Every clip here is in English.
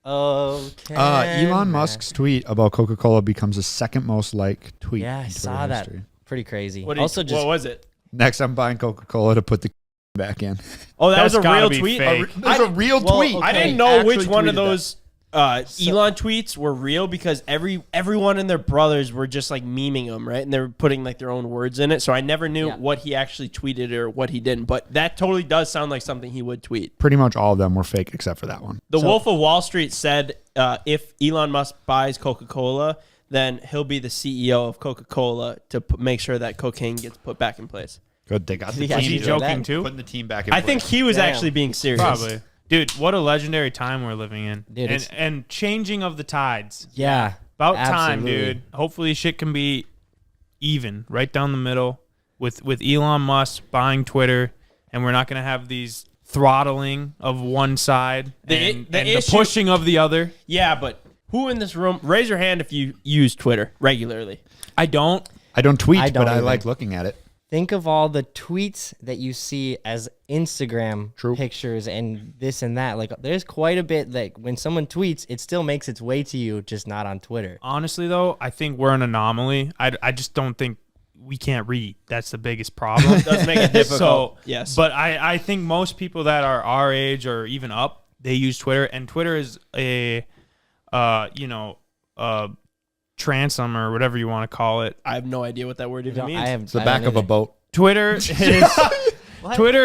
Okay. Elon Musk's tweet about Coca-Cola becomes the second most liked tweet. Yeah, I saw that. Pretty crazy. What Also, just what was it? Next, I'm buying Coca-Cola to put the back in. Oh, that was That's a real gotta be tweet. fake. There's a real tweet. okay. I didn't know Actually which one of tweeted that. those Elon tweets were real because everyone and their brothers were just like memeing him, right? And they were putting like their own words in it. So I never knew what he actually tweeted or what he didn't. But that totally does sound like something he would tweet. Pretty much all of them were fake except for that one. The Wolf of Wall Street said if Elon Musk buys Coca-Cola, then he'll be the CEO of Coca-Cola to make sure that cocaine gets put back in place. Good, they got the Is team. he joking too? Putting the team back in I place. think he was Damn. actually being serious. Probably. Dude, what a legendary time we're living in. Dude, and changing of the tides. yeah. About time, absolutely. dude. Hopefully shit can be even, right down the middle with Elon Musk buying Twitter, and we're not going to have these throttling of one side and the pushing of the other. Yeah, but who in this room, raise your hand if you use Twitter regularly. I don't. I don't tweet, I don't but I either. like looking at it. Think of all the tweets that you see as Instagram True. pictures and this and that. Like, there's quite a bit. Like, when someone tweets, it still makes its way to you, just not on Twitter. Honestly, though, I think we're an anomaly. I just don't think we can't read. That's the biggest problem. It does make it difficult. Yes. But I think most people that are our age or even up, they use Twitter, and Twitter is a transom or whatever you want to call it. I have no idea what that word even means. It's the back of a boat. Twitter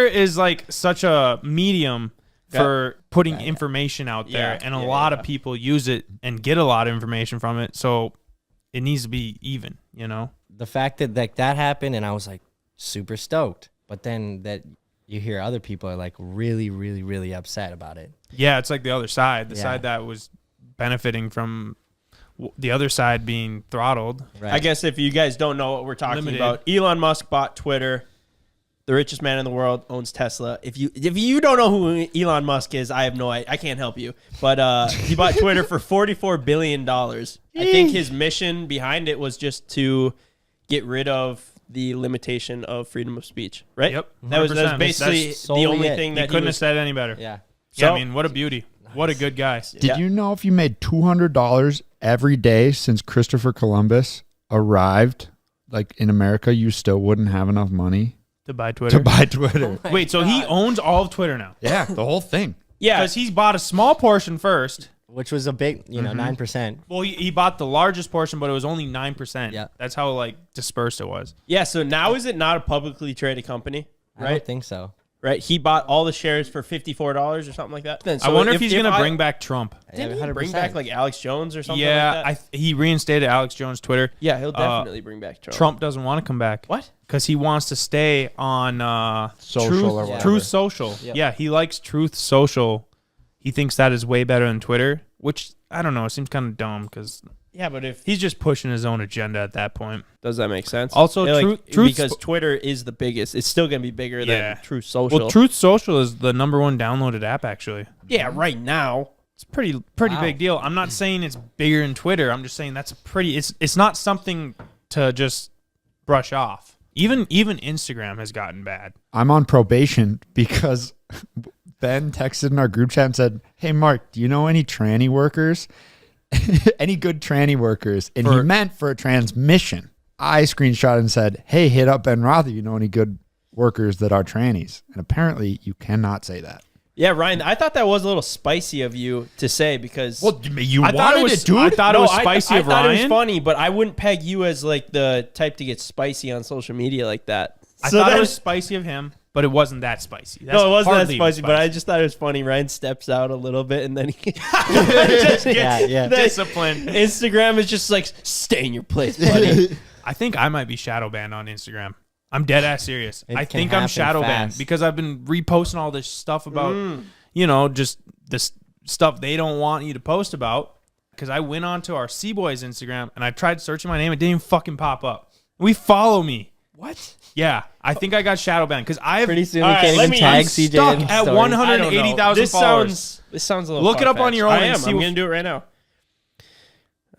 is like such a medium for putting information out there, Yeah, and a lot of people use it and get a lot of information from it. So it needs to be even, you know. The fact that that happened, and I was like super stoked. But then that you hear other people are like really, really, really upset about it. Yeah, it's like the other side, the side that was benefiting from the other side being throttled. Right. I guess if you guys don't know what we're talking Limited. about, Elon Musk bought Twitter. The richest man in the world owns Tesla. If you don't know who Elon Musk is, I have no idea. I can't help you. But he bought Twitter for $44 billion. I think his mission behind it was just to get rid of the limitation of freedom of speech, right? Yep. That was 100%. basically That's the solely only it. thing He that couldn't he have was. said any better. Yeah. Yeah, So- I mean, what a beauty. What a good guy. Did you know if you made $200 every day since Christopher Columbus arrived, like in America, you still wouldn't have enough money To buy Twitter. to buy Twitter? Wait, so he owns all of Twitter now? Yeah, the whole thing. Yeah. Because he's bought a small portion first. Which was a big, 9%. Well, he bought the largest portion, but it was only 9%. Yeah. That's how like dispersed it was. Yeah. So now is it not a publicly traded company? I Right. don't think so. Right. He bought all the shares for $54 or something like that. Then, I wonder if he's going to bring back Trump. Didn't he 100%. bring back like Alex Jones or something Yeah, like that? he reinstated Alex Jones' Twitter. Yeah, he'll definitely bring back Trump. Trump doesn't want to come back. What? Because he wants to stay on Social Truth, or whatever. Truth Social. Yep. Yeah, he likes Truth Social. He thinks that is way better than Twitter, which I don't know. It seems kind of dumb because Yeah, but if he's just pushing his own agenda at that point. does that make sense? Also, Yeah, Truth because Twitter is the biggest. It's still gonna be bigger Yeah. than Truth Social. Well, Truth Social is the #1 downloaded app, actually. Yeah, right now. It's pretty Wow. big deal. I'm not saying it's bigger than Twitter. I'm just saying that's a pretty. It's not something to just brush off. Even Instagram has gotten bad. I'm on probation because Ben texted in our group chat and said, "Hey, Mark, do you know any tranny workers? Any good tranny workers?" And he meant for a transmission. I screenshot and said, "Hey, hit up Ben Roth if you know any good workers that are trannies." And apparently you cannot say that. Yeah, Ryan, I thought that was a little spicy of you to say because You I thought it was. dude. I thought it was spicy I of thought it was Ryan. funny, but I wouldn't peg you as like the type to get spicy on social media like that. I So thought it that- was spicy of him, but it wasn't that spicy. That's No, it wasn't that hardly spicy, but I just thought it was funny. Ryan steps out a little bit and then he just gets Yeah. disciplined. Instagram is just like, stay in your place, buddy. I think I might be shadow banned on Instagram. I'm dead ass serious. It I can think I'm happen shadow banned fast. because I've been reposting all this stuff about, just this stuff they don't want you to post about. Because I went onto our Cboys Instagram and I tried searching my name. It didn't even fucking pop up. We follow me. What? Yeah, I think I got shadow banned because I have. Pretty soon All we right, can't let even me- tag I'm CJ stuck in at stories. 180,000 This followers. sounds a little Look it up on your own I and am. see I'm what- going to do it right now.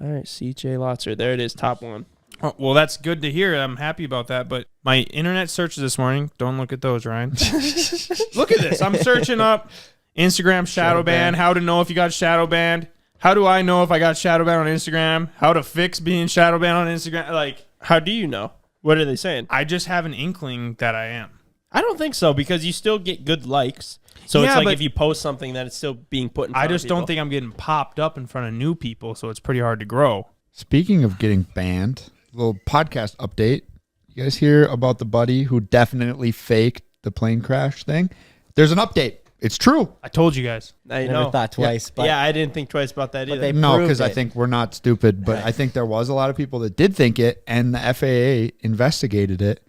All right, CJ Lotzer. There it is, top one. Oh, well, that's good to hear. I'm happy about that. But my internet searches this morning, don't look at those, Ryan. Look at this. I'm searching up Instagram shadow ban. How to know if you got shadow banned. How do I know if I got shadow banned on Instagram? How to fix being shadow banned on Instagram? Like, how do you know? What are they saying? I just have an inkling that I am. I don't think so because you still get good likes. So it's like if you post something that it's still being put in front of people. I just don't think I'm getting popped up in front of new people, so it's pretty hard to grow. Speaking of getting banned, little podcast update. You guys hear about the buddy who definitely faked the plane crash thing? There's an update. It's true. I told you guys. I never thought twice. But I didn't think twice about that either. No, because I think we're not stupid, but I think there was a lot of people that did think it, and the FAA investigated it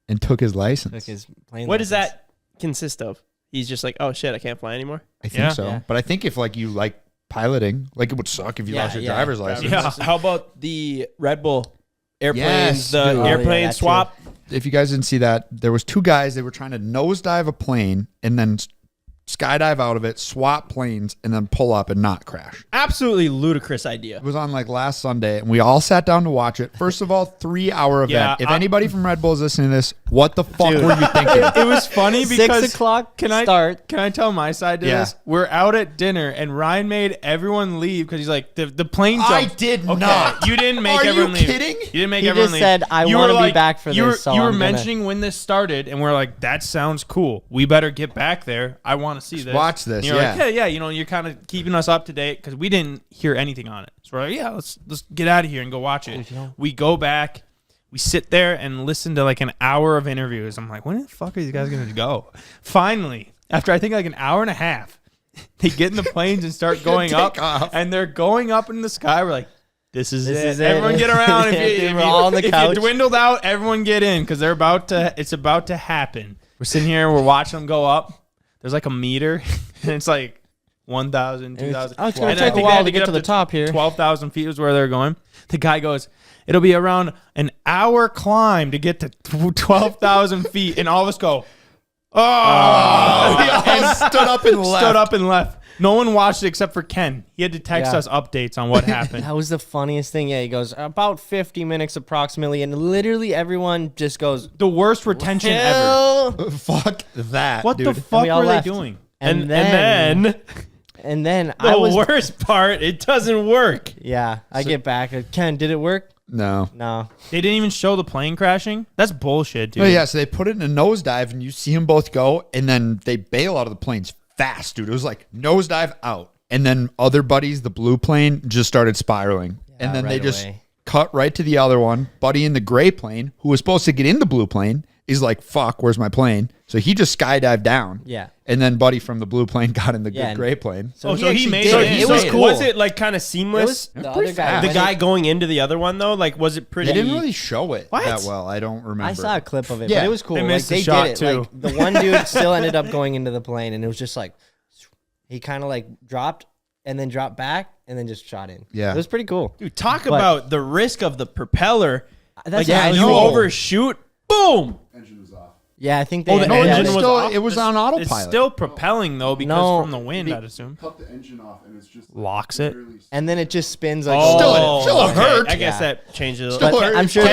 and took his license. Took his plane what license. does that consist of? He's just like, oh shit, I can't fly anymore. I think so. Yeah. But I think if like you like piloting, like it would suck if you lost your driver's license. Yeah. How about the Red Bull airplanes, airplane swap? If you guys didn't see that, there was two guys. They were trying to nosedive a plane and then skydive out of it, swap planes, and then pull up and not crash. Absolutely ludicrous idea. It was on like last Sunday, and we all sat down to watch it. First of all, 3-hour event. If anybody from Red Bull is listening to this, what the fuck were you thinking? It was funny because 6 o'clock Can I tell my side to this? We're out at dinner, and Ryan made everyone leave because he's like, the plane jumped. I did not. You didn't make everyone leave. Are you kidding? You didn't make he everyone just leave. said, I want to be back for this. So you were mentioning when this started, and we're like, that sounds cool. We better get back there. I want to see this. Watch this. And you're like, yeah, you know, you're kind of keeping us up to date because we didn't hear anything on it. So we're like, yeah, let's get out of here and go watch it. We go back, we sit there and listen to like an hour of interviews. I'm like, when the fuck are these guys gonna go? Finally, after I think like an hour and a half, they get in the planes and start going up, and they're going up in the sky. We're like, this is it. Everyone get around. If you dwindled out, everyone get in because it's about to happen. We're sitting here, we're watching them go up. There's like a meter, and it's like 1,000, 2,000. It's going to take a while to get to the top here. 12,000 feet is where they're going. The guy goes, it'll be around an hour climb to get to 12,000 feet. And all of us go, oh. And stood up and left. No one watched it except for Ken. He had to text us updates on what happened. That was the funniest thing. Yeah, he goes, about 50 minutes approximately, and literally everyone just goes, the worst retention ever. Fuck that, What dude. the fuck were they doing? And then the worst part, it doesn't work. Yeah, I get back. Ken, did it work? No. They didn't even show the plane crashing? That's bullshit, dude. Oh, yeah, so they put it in a nosedive, and you see them both go, and then they bail out of the planes fast, dude. It was like nosedive out. And then other buddies, the blue plane, just started spiraling. And then they just cut right to the other one. Buddy in the gray plane, who was supposed to get in the blue plane, is like, fuck, where's my plane? So he just skydived down. Yeah. And then buddy from the blue plane got in the gray plane. So he made it. It was cool. Was it like kind of seamless? The other guy, the guy going into the other one though, like was it pretty? They didn't really show it that well. I don't remember. I saw a clip of it, but it was cool. They missed like, the shot did it. too. Like, the one dude still ended up going into the plane, and it was just like he kind of like dropped and then dropped back and then just shot in. Yeah, it was pretty cool. Dude, talk about the risk of the propeller. That's like, you overshoot, boom. Engine was off. Yeah, I think the engine was off. It was on autopilot. It's still propelling though because from the wind, I'd assume. Cut the engine off and it's just locks it, and then it just spins like. Still hurt. I guess that changes. Still hurt. I'm sure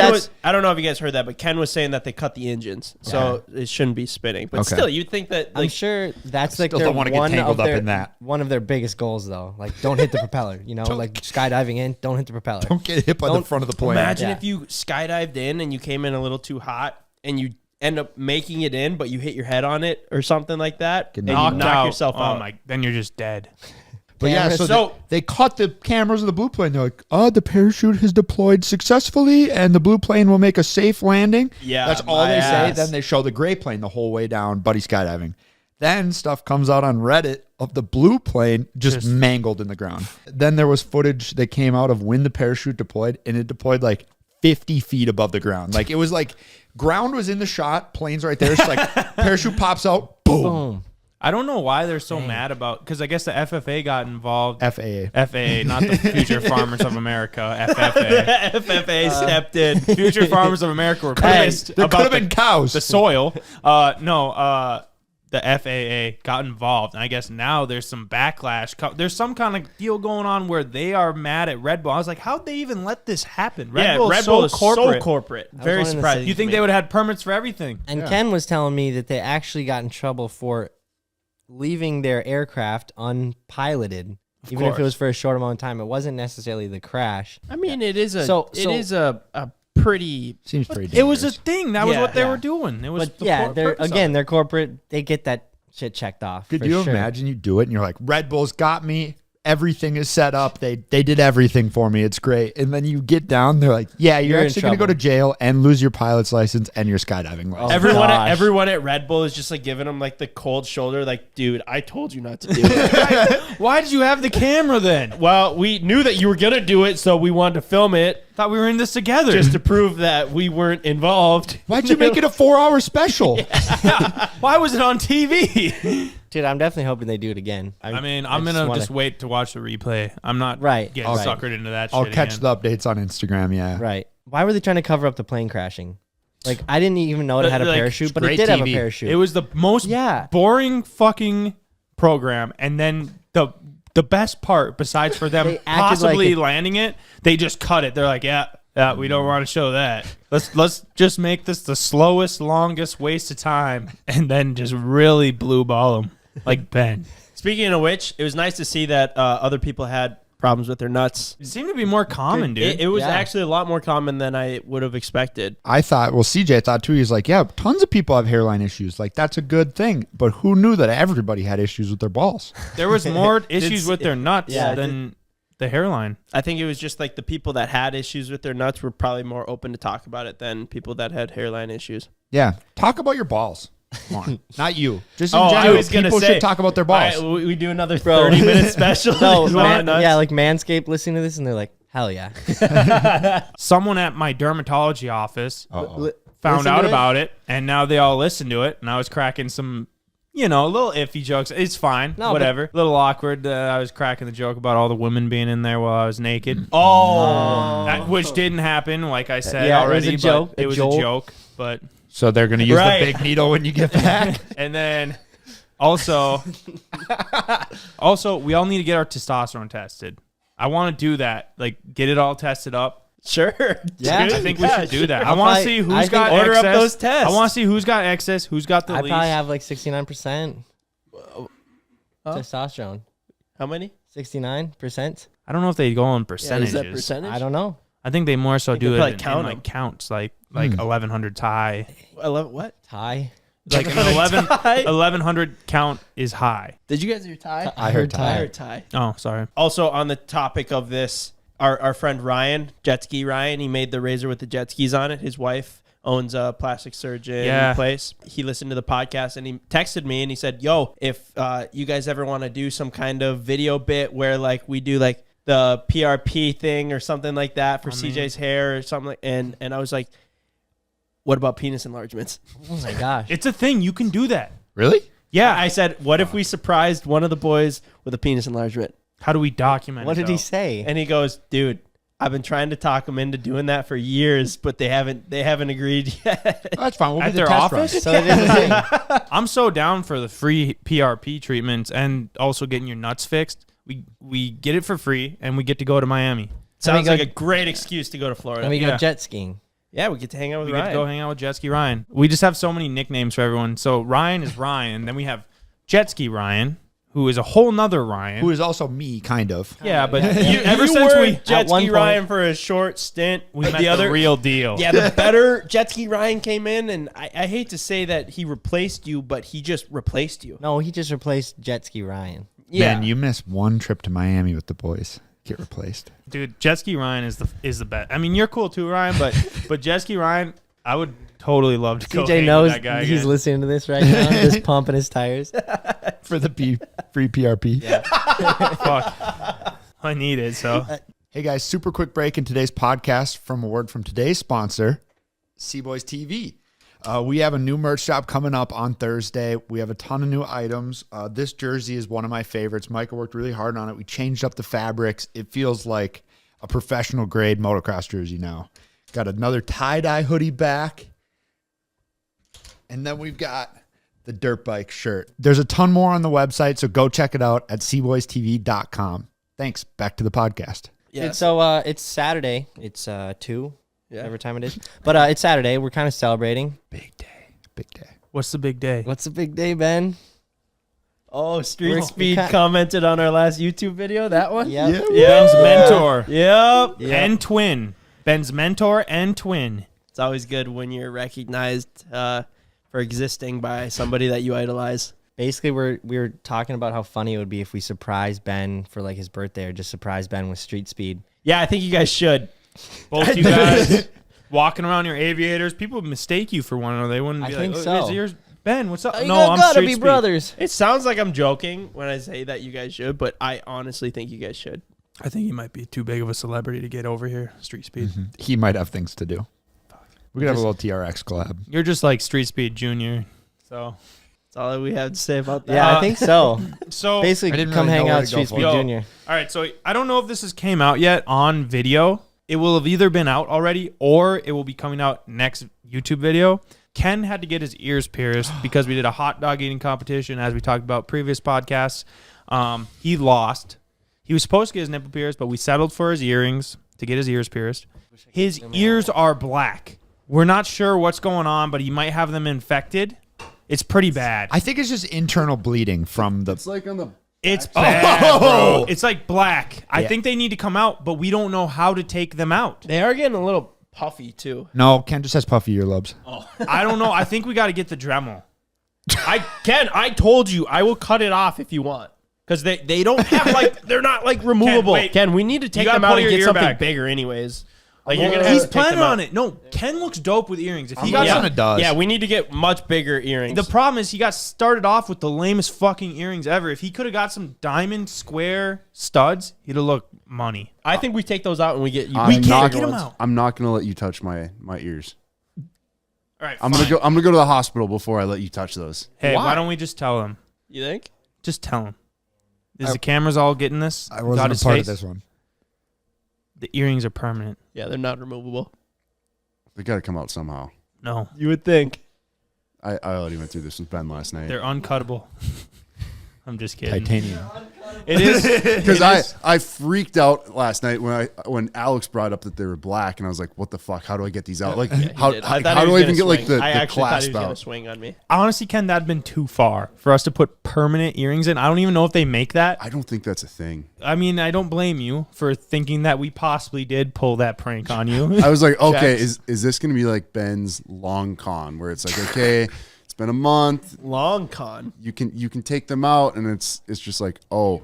I don't know if you guys heard that, but Ken was saying that they cut the engines, so it shouldn't be spinning. But still, you'd think that. Like, I'm sure that's like still don't want to get tangled up in that. One of their biggest goals, though, like don't hit the propeller. You know, like skydiving in, don't hit the propeller. Don't get hit by the front of the plane. Imagine if you skydived in and you came in a little too hot and you end up making it in, but you hit your head on it or something like that, and you knock yourself out. Then you're just dead. But yeah, so they cut the cameras of the blue plane. They're like, oh, the parachute has deployed successfully, and the blue plane will make a safe landing. Yeah, that's all they say. Then they show the gray plane the whole way down, buddy skydiving. Then stuff comes out on Reddit of the blue plane just mangled in the ground. Then there was footage that came out of when the parachute deployed, and it deployed like 50 feet above the ground. Like it was like ground was in the shot, plane's right there. It's like parachute pops out, boom. I don't know why they're so mad about, because I guess the FFA got involved. FAA, not the Future Farmers of America. FFA. FFA stepped in. Future Farmers of America were pissed there could have been cows. The soil. The FAA got involved, and I guess now there's some backlash. There's some kind of deal going on where they are mad at Red Bull. I was like, how'd they even let this happen? Red Bull is so corporate. Very surprising. You think they would have had permits for everything? And Ken was telling me that they actually got in trouble for leaving their aircraft unpiloted, even if it was for a short amount of time. It wasn't necessarily the crash. I mean, it is a a pretty. Seems pretty dangerous. It was a thing. That was Yeah. what they were doing. It was. But yeah, they're they're corporate. They get that shit checked off. Could for you sure. imagine you do it and you're like, Red Bull's got me. Everything is set up. They did everything for me. It's great. And then you get down, they're like, yeah, you're in actually going to go to trouble. jail and lose your pilot's license and your skydiving license. Gosh. Everyone at Red Bull is just like giving him like the cold shoulder, like, dude, I told you not to do it. Why did you have the camera then? Well, we knew that you were gonna do it, so we wanted to film it Thought we were in this together. just to prove that we weren't involved. Why'd you make it a 4-hour special? Why was it on TV? Dude, I'm definitely hoping they do it again. I mean, I'm just gonna wanna- just wait to watch the replay. I'm not Right. getting Right. suckered into that. I'll shit catch again. the updates on Instagram. Yeah. Right. Why were they trying to cover up the plane crashing? Like, I didn't even know it had a Like, parachute, but it great did have a TV. parachute. It was the most Yeah. boring fucking program, and then the best part, besides for them They acted possibly like landing it, they just cut it. They're like, yeah, we don't want to show that. Let's just make this the slowest, longest waste of time, and then just really blue ball them like Ben. Speaking of which, it was nice to see that other people had problems with their nuts. It seemed to be more common, dude. It was Yeah. actually a lot more common than I would have expected. I thought, well, CJ thought too. He's like, yeah, tons of people have hairline issues. Like, that's a good thing. But who knew that everybody had issues with their balls? There was more issues with their nuts Yeah, than the hairline. I think it was just like the people that had issues with their nuts were probably more open to talk about it than people that had hairline issues. Yeah. Talk about your balls. Come on. Not you. Just in Oh, I general. was gonna People say- should talk about their balls. All right, we do another Bro. 30-minute special. no, Just man, on nuts. yeah, like Manscaped listening to this, and they're like, hell yeah. Someone at my dermatology office Uh-oh. found Listen out to it? about it, and now they all listen to it. And I was cracking some, little iffy jokes. It's fine, No, whatever. A little awkward. I was cracking the joke about all the women being in there while I was naked, which didn't happen, like I said Yeah, it was already. a joke, But it a was joke. a joke, but So they're going to use Right. the big needle when you get back. and then also, we all need to get our testosterone tested. I want to do that, like get it all tested up. Sure. Yeah. Dude, I think we should do that. I I'll want to probably- see I who's think got order up excess. those tests. I want to see who's got excess, who's got the I least. probably have like 69% testosterone. How many? 69%? I don't know if they go on Yeah, percentages. is that percentage? I don't know. I think they more so Think do they it probably in count like 'em. counts, like 1100 high. I love what? Tie. Like an 1100 count is high. Did you guys hear Ty? I heard I Ty. heard Ty. Oh, sorry. Also, on the topic of this, our friend Ryan, jet ski Ryan, he made the razor with the jet skis on it. His wife owns a plastic surgeon place. He listened to the podcast and he texted me and he said, yo, if you guys ever want to do some kind of video bit where like we do like the PRP thing or something like that for CJ's hair or something like, and I was like, what about penis enlargements? Oh my gosh. It's a thing. You can do that. Really? Yeah. I said, what if we surprised one of the boys with a penis enlargement? How do we document What it? did he though? say? And he goes, dude, I've been trying to talk him into doing that for years, but they haven't agreed yet. Oh, that's fine. We'll At be the their test office? run. So it is a thing. I'm so down for the free PRP treatments and also getting your nuts fixed. We get it for free and we get to go to Miami. Sounds go- like a great excuse to go to Florida. Let me Yeah. go jet skiing. Yeah, we get to hang out with We get Ryan. to go hang out with Jetski Ryan. We just have so many nicknames for everyone. So Ryan is Ryan. Then we have Jetski Ryan, who is a whole nother Ryan. Who is also me, kind of. yeah, but Ever since were we jet at one ski point- Ryan for a short stint, we met the other real deal. yeah, the better jet ski Ryan came in, and I hate to say that he replaced you, but he just replaced you. No, he just replaced jet ski Ryan. Yeah, Man, you missed one trip to Miami with the boys. Get replaced. Dude, Jetski Ryan is the best. I mean, you're cool too, Ryan, but Jetski Ryan, I would totally love to go hang CJ with knows that guy he's again. listening to this right now, just pumping his tires. For the free PRP. Fuck. I need it, so. Hey guys, super quick break in today's podcast from a word from today's sponsor, CboysTV. We have a new merch shop coming up on Thursday. We have a ton of new items. This jersey is one of my favorites. Micah worked really hard on it. We changed up the fabrics. It feels like a professional grade motocross jersey now. Got another tie-dye hoodie back. And then we've got the dirt bike shirt. There's a ton more on the website, so go check it out at cboystv.com. Thanks. Back to the podcast. yeah. So it's Saturday. It's 2, Yeah. whatever time it is. But it's Saturday. We're kind of celebrating. Big day. Big day. What's the big day? What's the big day, Ben? Oh, Street We're- Speed we commented on our last YouTube video. That one. Yep. Ben's mentor Yep. and twin. Ben's mentor and twin. It's always good when you're recognized for existing by somebody that you idolize. Basically, we were talking about how funny it would be if we surprised Ben for like his birthday, or just surprise Ben with Street Speed. Yeah, I think you guys should. Both you guys walking around your aviators, people would mistake you for one another. They wouldn't I be think like, so. Here's Ben, what's up? You No, I'm gotta Street be Speed. brothers. It sounds like I'm joking when I say that you guys should, but I honestly think you guys should. I think you might be too big of a celebrity to get over here, Street Speed. He might have things to do. We could have a little TRX collab. You're just like Street Speed Junior. So That's all that we have to say about that. Yeah, I think so. So I Basically, didn't come really know hang where out to at go Street for Speed it. Junior. all right, so I don't know if this has came out yet on video. It will have either been out already or it will be coming out next YouTube video. Ken had to get his ears pierced because we did a hot dog eating competition, as we talked about previous podcasts. He lost. He was supposed to get his nipple pierced, but we settled for his earrings to get his ears pierced. His ears are black. We're not sure what's going on, but he might have them infected. It's pretty bad. I think it's just internal bleeding from the. It's like on the. It's bad, bro. It's like black. I Yeah. think they need to come out, but we don't know how to take them out. They are getting a little puffy too. No, Ken just has puffy earlobes. I don't know. I think we got to get the Dremel. I told you I will cut it off if you want. Because they don't have like they're not like removable. wait. Ken, we need to take gotta them out pull and your get ear something back. bigger anyways. Like you're gonna have He's to take planning them on out. it. No, Ken looks dope with earrings. If he I'm got guessing some, it does. Yeah, we need to get much bigger earrings. the problem is he got started off with the lamest fucking earrings ever. If he could have got some diamond square studs, he'd have looked money. I think we take those out and we get you. I'm We can't not get gonna- them out. I'm not gonna let you touch my ears. All right, I'm fine. gonna go to the hospital before I let you touch those. Hey, Why? why don't we just tell him? You think? Just tell him. Is the cameras all getting this? I Got wasn't his a part face? of this one. The earrings are permanent. Yeah, they're not removable. They gotta come out somehow. No, You would think. I already went through this with Ben last night. they're uncuttable. I'm just kidding. Titanium. It is Because I freaked out last night when Alex brought up that they were black, and I was like, "What the fuck? How do I get these out? Like, how do I even get like the I actually thought he clasp was gonna out?" swing on me. honestly, Ken, that'd been too far for us to put permanent earrings in. I don't even know if they make that. I don't think that's a thing. I mean, I don't blame you for thinking that we possibly did pull that prank on you. I was like, okay, Checks. is this gonna be like Ben's long con where it's like, okay, it's been a month, Long con. you can take them out, and it's just like, oh,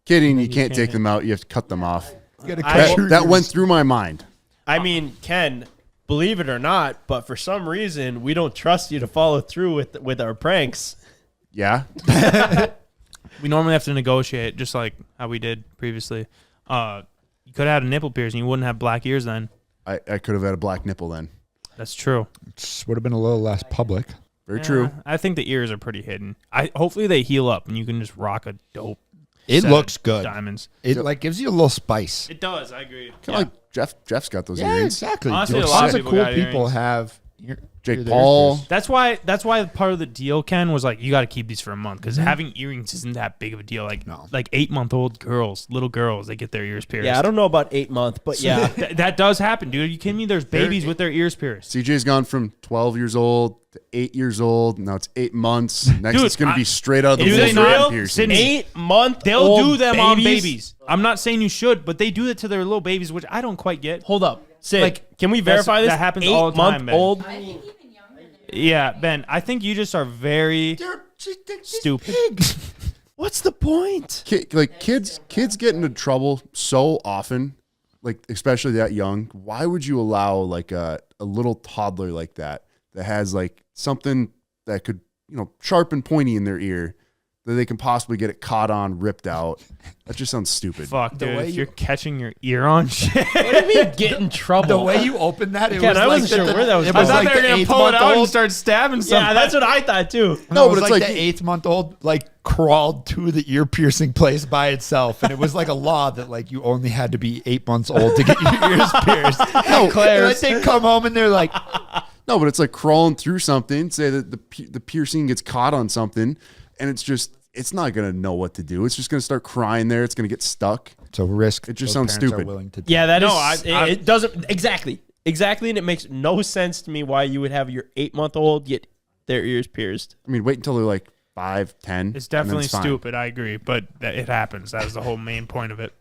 kidding, you can't take can't. them out, you have to cut them off. I- That went through my mind. I mean, Ken, believe it or not, but for some reason we don't trust you to follow through with our pranks. Yeah, We normally have to negotiate, just like how we did previously. You could have had a nipple piercing. You wouldn't have black ears then. I could have had a black nipple then. That's true. Would have been a little less public. Very Yeah, true. I think the ears are pretty hidden. Hopefully they heal up and you can just rock a dope. It set looks of good. Diamonds. It like gives you a little spice. It does. I agree. Kind of like Jeff's got those Yeah, earrings. exactly. Honestly, Dude, a lot lots of of people cool got people earrings. have. Jake Paul. That's why part of the deal, Ken, was like you got to keep these for a month because having earrings isn't that big of a deal. Like No. like 8-month-old girls, little girls, they get their ears pierced. Yeah, I don't know about 8 months, but yeah. That does happen, dude. Are you kidding me? There's babies with their ears pierced. CJ's gone from 12 years old to 8 years old. Now it's 8 months. Next Dude, it's going to be straight out of the Do they Wolverine not? piercing. Sydney, 8 month. They'll do them on babies. I'm not saying you should, but they do it to their little babies, which I don't quite get. Hold up. Sid, Like, can we that's- verify this? that happens all the time, Ben. 8-month-old. Yeah, Ben, I think you just are very stupid. What's the point? Kids get into trouble so often, like especially that young. Why would you allow like a little toddler like that has like something that could, sharp and pointy in their ear that they can possibly get it caught on, ripped out? That just sounds stupid. Fuck, The dude. way If you- you're catching your ear on shit. What do you mean get in trouble? The way you opened that, it Ken, was I like wasn't sure where that was it going. was I like thought the they were gonna 8th pull it out and month start stabbing Yeah, something. that's what I thought too. No, it but was it's like like the 8th-month-old like crawled to the ear piercing place by itself, and it was like a law that like you only had to be 8 months old to get your ears pierced. No, Claire's. they come home and they're like, no, but it's like crawling through something. Say that the piercing gets caught on something, and it's not gonna know what to do. It's just gonna start crying there. It's gonna get stuck. it's a risk. It just those sounds parents are stupid. willing to Yeah, that No, is. I- It doesn't exactly, and it makes no sense to me why you would have your 8-month-old get their ears pierced. I mean, wait until they're like 5, 10. It's definitely fine. stupid. I agree, but it happens. That was the whole main point of it.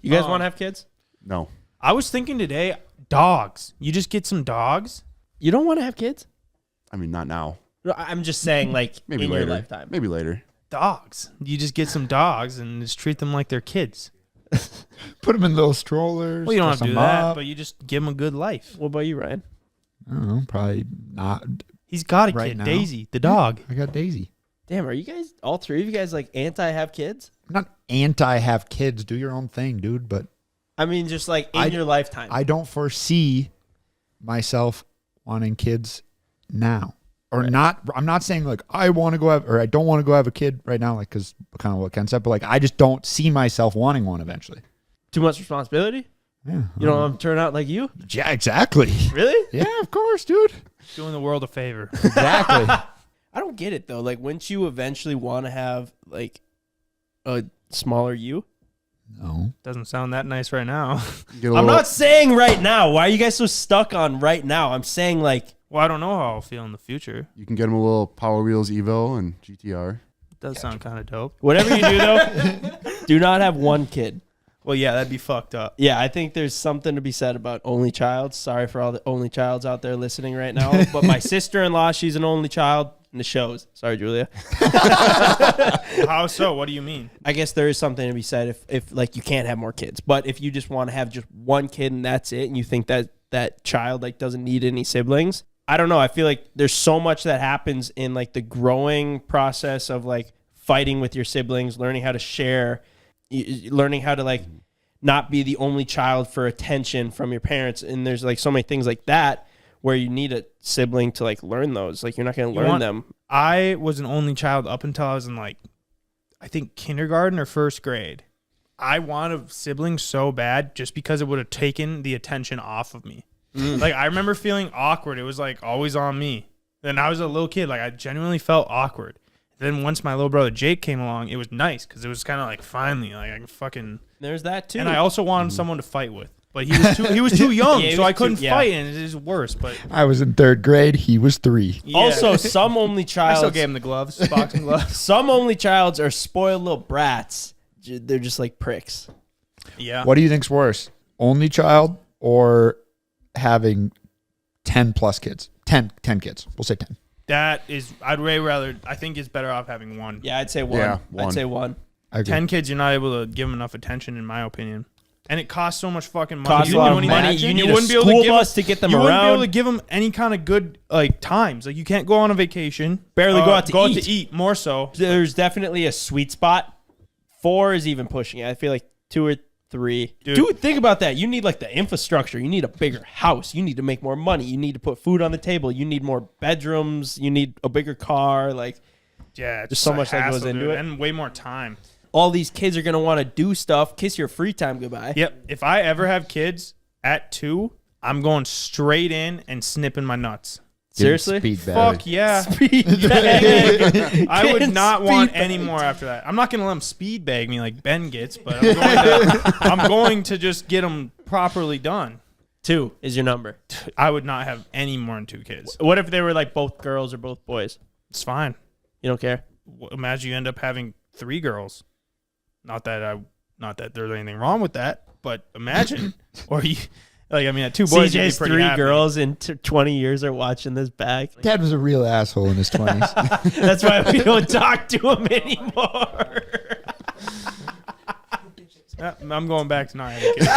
You guys want to have kids? No. I was thinking today, dogs. You just get some dogs. You don't want to have kids? I mean, not now. No, I'm just saying, like, Maybe in later. your lifetime. Maybe later. Dogs. You just get some dogs and just treat them like they're kids. Put them in little strollers. Well, you don't have dress to do 'em that, up. but you just give them a good life. What about you, Ryan? I don't know. Probably not. He's got a Right kid, now? Daisy, the dog. I got Daisy. Damn, are you guys, all three of you guys, like, anti-have kids? I'm not anti have kids. Do your own thing, dude. But I mean, just, like, in your lifetime. I don't foresee myself wanting kids now. Or not. I'm not saying like I want to go have, or I don't want to go have a kid right now, like because kind of what Ken said. But like I just don't see myself wanting one eventually. Too much responsibility? Yeah. You don't want to turn out like you? Yeah. Exactly. Really? Yeah. Of course, dude. Doing the world a favor. Exactly. I don't get it, though. Like, wouldn't you eventually want to have, like, a smaller you? No. Doesn't sound that nice right now. I'm not saying right now. Why are you guys so stuck on right now? I'm saying, like, Well, I don't know how I'll feel in the future. You can get him a little Power Wheels Evo and GTR. It does sound kind of dope. whatever you do, though, do not have one kid. Well, yeah, that'd be fucked up. Yeah, I think there's something to be said about only childs. Sorry for all the only childs out there listening right now. But my sister-in-law, she's an only child, and it shows. Sorry, Julia. How so? What do you mean? I guess there is something to be said if like, you can't have more kids. But if you just want to have just one kid and that's it, and you think that child, like, doesn't need any siblings, I don't know. I feel like there's so much that happens in, like, the growing process of, like, fighting with your siblings, learning how to share, learning how to, like, not be the only child for attention from your parents. And there's, like, so many things like that where you need a sibling to, like, learn those. Like, you're not going to learn them. I was an only child up until I was in, like, I think kindergarten or first grade. I wanted a sibling so bad just because it would have taken the attention off of me. Like, I remember feeling awkward. It was, like, always on me. And I was a little kid. Like, I genuinely felt awkward. Then once my little brother Jake came along, it was nice because it was kind of like, finally, like, I can fucking. There's that, too. And I also wanted someone to fight with. But he was too young, Yeah, so I couldn't too- yeah. fight, and it is worse. But I was in 3rd grade. He was 3. yeah. Also, some only I childs. still gave him the gloves, boxing gloves. Some only childs are spoiled little brats. They're just like pricks. Yeah. What do you think's worse? Only child or having 10 plus kids? 10 kids. We'll say 10. That is, I'd way rather. I think it's better off having one. Yeah, I'd say one. Yeah, I'd one. say one. I agree. 10 kids, you're not able to give them enough attention, in my opinion. And it costs so much fucking money. Costs a lot of money. You need a school bus to get them You wouldn't be able around. to give them any kind of good, like, times. Like, you can't go on a vacation. Barely go out to eat, more so. There's definitely a sweet spot. 4 is even pushing it. I feel like 2 or 3. Dude, think about that. You need, like, the infrastructure. You need a bigger house. You need to make more money. You need to put food on the table. You need more bedrooms. You need a bigger car. Like, Yeah, There's so much that goes into it. And way more time. all these kids are going to want to do stuff. Kiss your free time goodbye. Yep. If I ever have kids at 2, I'm going straight in and snipping my nuts. Seriously? Speed bag. Fuck yeah. I would not want any more after that. I'm not going to let them speed bag me like Ben gets, but I'm going to just get them properly done. 2 is your number. I would not have any more than 2 kids. What if they were like both girls or both boys? It's fine. You don't care? Imagine you end up having 3 girls. Not that there's anything wrong with that, but imagine. Or you, like, I mean, at 2 boys, you'd be CJ's pretty 3 happy. girls in 20 years are watching this back. Dad was a real asshole in his 20s. That's why we don't talk to him anymore. Yeah, I'm going back to not having kids.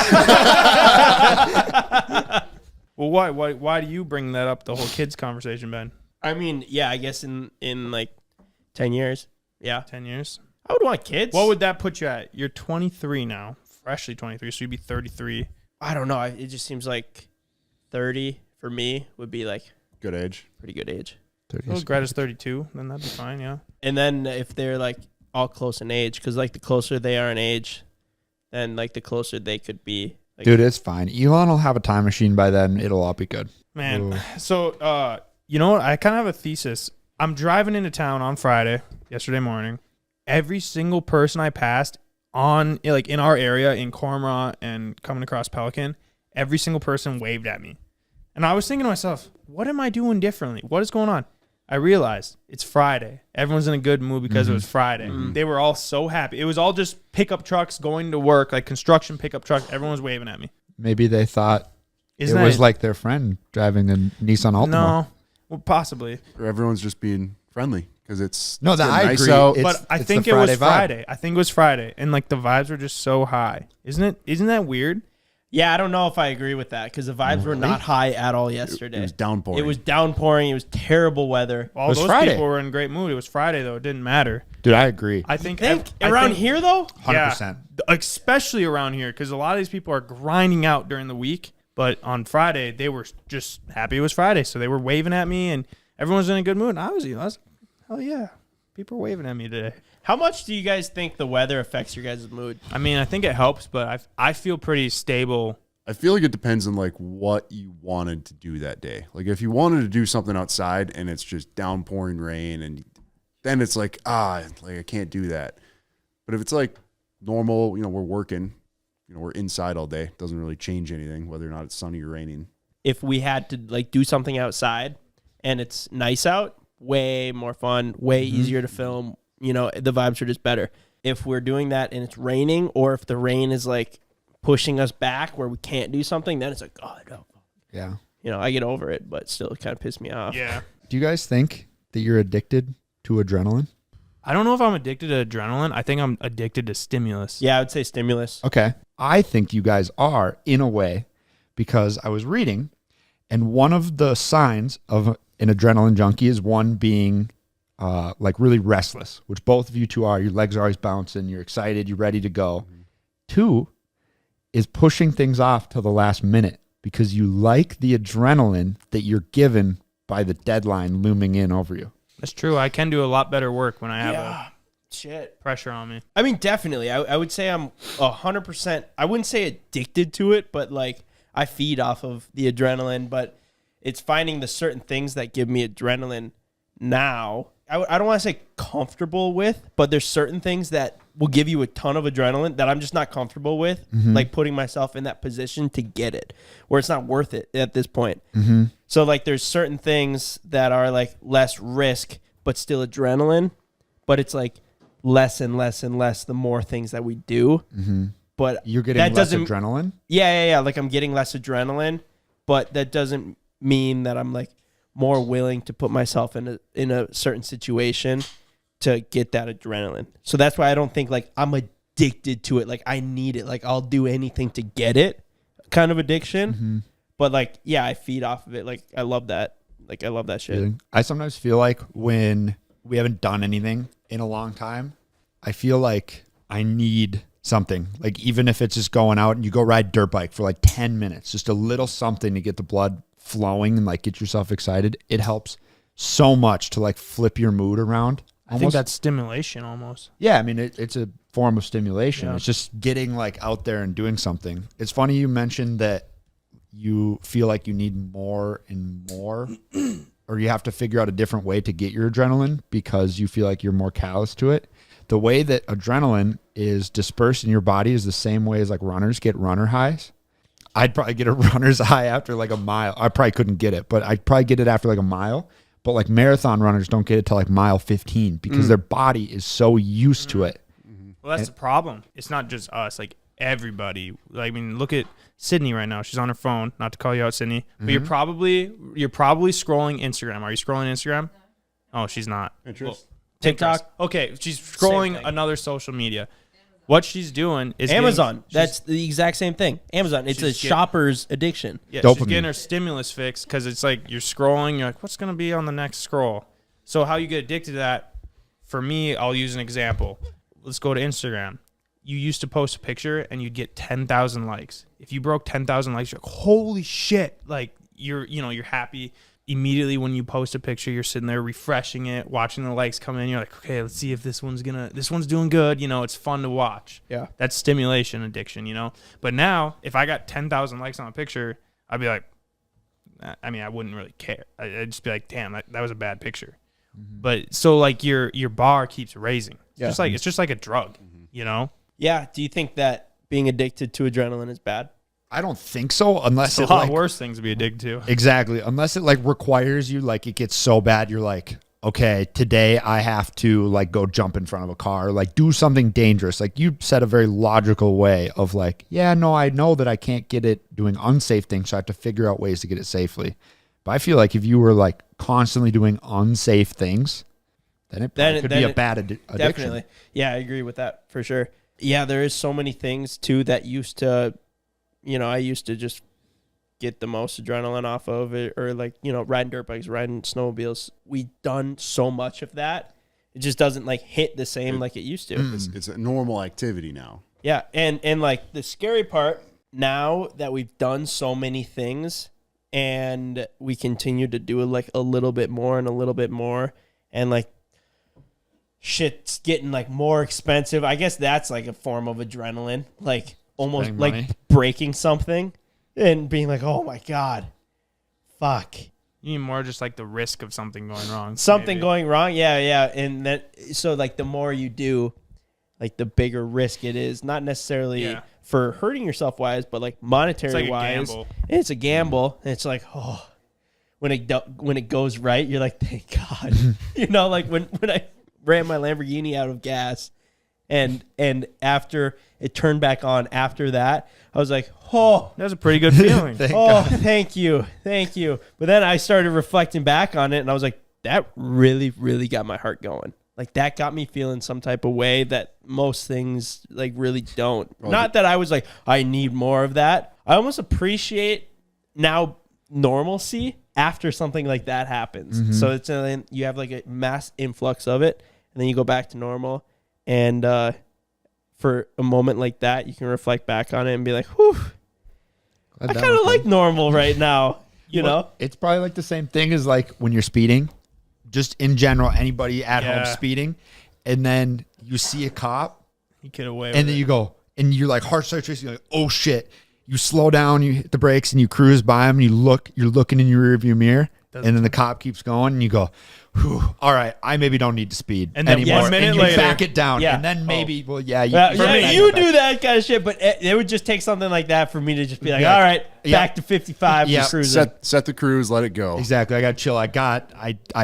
Well, why do you bring that up, the whole kids conversation, Ben? I mean, yeah, I guess in like 10 years. Yeah. 10 years? I would want kids. What would that put you at? You're 23 now, freshly 23, so you'd be 33. I don't know. It just seems like 30 for me would be like Good age. pretty good age. Well, Greta's 32, then that'd be fine, yeah. And then if they're like all close in age, because like the closer they are in age, then like the closer they could be. Like, Dude, it's fine. Elon will have a time machine by then. It'll all be good. Man, Ooh. so, you know what? I kind of have a thesis. I'm driving into town on Friday, yesterday morning. Every single person I passed on, like, in our area, in Cormorant and coming across Pelican, every single person waved at me. And I was thinking to myself, what am I doing differently? What is going on? I realized it's Friday. Everyone's in a good mood because it was Friday. They were all so happy. It was all just pickup trucks going to work, like construction pickup trucks. Everyone was waving at me. Maybe they thought it was like their friend driving a Nissan Altima. No, well, possibly. Or everyone's just being friendly because it's No, that getting I nice agree. out. But I it's think the it was Friday vibe. Friday. I think it was Friday, and like the vibes were just so high. Isn't that weird? Yeah, I don't know if I agree with that because the vibes were not high at all yesterday. It was downpouring. It was downpouring. It was terrible weather. All was those Friday. people were in great mood. It was Friday though. It didn't matter. Dude, I agree. I think Around here though, 100%. especially around here, because a lot of these people are grinding out during the week. But on Friday, they were just happy it was Friday, so they were waving at me, and everyone was in a good mood. And I was hell yeah, people were waving at me today. how much do you guys think the weather affects your guys' mood? I mean, I think it helps, but I feel pretty stable. I feel like it depends on like what you wanted to do that day. Like if you wanted to do something outside and it's just downpouring rain, and then it's like I can't do that. But if it's like normal, we're working, we're inside all day. It doesn't really change anything whether or not it's sunny or raining. If we had to like do something outside and it's nice out, way more fun, way easier to film. The vibes are just better. If we're doing that and it's raining, or if the rain is like pushing us back where we can't do something, then it's like, oh no. Yeah. I get over it, but still it kind of pissed me off. Yeah. Do you guys think that you're addicted to adrenaline? I don't know if I'm addicted to adrenaline. I think I'm addicted to stimulus. Yeah, I would say stimulus. Okay. I think you guys are in a way, because I was reading, and one of the signs of an adrenaline junkie is one being like really restless, which both of you two are. Your legs are always bouncing. You're excited. You're ready to go. 2 is pushing things off till the last minute because you like the adrenaline that you're given by the deadline looming in over you. That's true. I can do a lot better work when I have a Shit. pressure on me. I mean, definitely. I would say I'm 100%. I wouldn't say addicted to it, but like I feed off of the adrenaline. But it's finding the certain things that give me adrenaline now. I don't want to say comfortable with, but there's certain things that will give you a ton of adrenaline that I'm just not comfortable with, like putting myself in that position to get it, where it's not worth it at this point. So like there's certain things that are like less risk, but still adrenaline, but it's like less and less and less the more things that we do. But You're getting that less doesn't, adrenaline? yeah. Like I'm getting less adrenaline, but that doesn't mean that I'm like more willing to put myself in a certain situation to get that adrenaline. So that's why I don't think like I'm addicted to it. Like I need it. Like I'll do anything to get it kind of addiction. But like, yeah, I feed off of it. Like I love that. Like I love that shit. I sometimes feel like when we haven't done anything in a long time, I feel like I need something. Like even if it's just going out and you go ride dirt bike for like 10 minutes, just a little something to get the blood flowing and like get yourself excited. It helps so much to like flip your mood around. I think that's stimulation almost. Yeah, I mean, it's a form of stimulation. Yeah. It's just getting like out there and doing something. It's funny you mentioned that you feel like you need more and more, or you have to figure out a different way to get your adrenaline because you feel like you're more callous to it. The way that adrenaline is dispersed in your body is the same way as like runners get runner highs. I'd probably get a runner's high after like a mile. I probably couldn't get it, but I'd probably get it after like a mile. But like marathon runners don't get it till like mile 15 because their body is so used to it. Well, that's the problem. It's not just us. Like everybody. Like, I mean, look at Sydney right now. She's on her phone. Not to call you out, Sydney, but you're probably scrolling Instagram. Are you scrolling Instagram? Oh, she's not. Interest. Well, TikTok. Okay, she's scrolling another social media. What she's doing is Amazon. That's the exact same thing. Amazon. It's a shopper's addiction. Yeah, Dopamine. she's getting her stimulus fix because it's like you're scrolling. You're like, what's going to be on the next scroll? So how you get addicted to that, for me, I'll use an example. Let's go to Instagram. You used to post a picture and you'd get 10,000 likes. If you broke 10,000 likes, you're like, holy shit. Like you're happy. Immediately when you post a picture, you're sitting there refreshing it, watching the likes come in. You're like, okay, let's see if this one's doing good. It's fun to watch. Yeah. That's stimulation addiction, But now, if I got 10,000 likes on a picture, I'd be like, I mean, I wouldn't really care. I'd just be like, damn, that was a bad picture. But so like your bar keeps raising. It's just like a drug, Yeah. Do you think that being addicted to adrenaline is bad? I don't think so, unless It's it a lot like worse things to be addicted to. exactly, unless it like requires you, like it gets so bad, you're like, okay, today I have to like go jump in front of a car, like do something dangerous. Like you said, a very logical way of like, yeah, no, I know that I can't get it doing unsafe things, so I have to figure out ways to get it safely. But I feel like if you were like constantly doing unsafe things, then it could be a bad addiction. Definitely. Yeah, I agree with that for sure. Yeah, there is so many things too that used to, I used to just get the most adrenaline off of it, or like, riding dirt bikes, riding snowmobiles. We've done so much of that. It just doesn't like hit the same like it used to. It's a normal activity now. Yeah. And like the scary part now that we've done so many things and we continue to do it like a little bit more and a little bit more, and like shit's getting like more expensive. I guess that's like a form of adrenaline, like almost like breaking something and being like, oh my God, fuck. You need more just like the risk of something going wrong. Something going wrong. Yeah. And that, so like the more you do, like the bigger risk it is, not necessarily for hurting yourself wise, but like monetary wise. Gamble. It's a gamble. And it's like, oh, when it goes right, you're like, thank God. Like when I ran my Lamborghini out of gas and after it turned back on after that, I was like, oh, that was a pretty good feeling. Thank you. But then I started reflecting back on it, and I was like, that really, really got my heart going. Like that got me feeling some type of way that most things like really don't. Not that I was like, I need more of that. I almost appreciate now normalcy after something like that happens. Mm-hmm. So it's you have like a mass influx of it, and then you go back to normal. And for a moment like that, you can reflect back on it and be like, whew, I kind of like normal right now, you know? It's probably like the same thing as like when you're speeding, just in general, anybody at home speeding, and then you see a cop, you get away with and then you go, and you're like heart starts racing, you're like, oh shit. You slow down, you hit the brakes, and you cruise by him, and you're looking in your rearview mirror, and then the cop keeps going, and you go, whew, all right, I maybe don't need to speed and then anymore. 1 minute and you later, back it down, and then maybe, you do that kind of shit, but it would just take something like that for me to just be like, all right, back to 55, just cruising. Set the cruise, let it go. Exactly, I got chill. I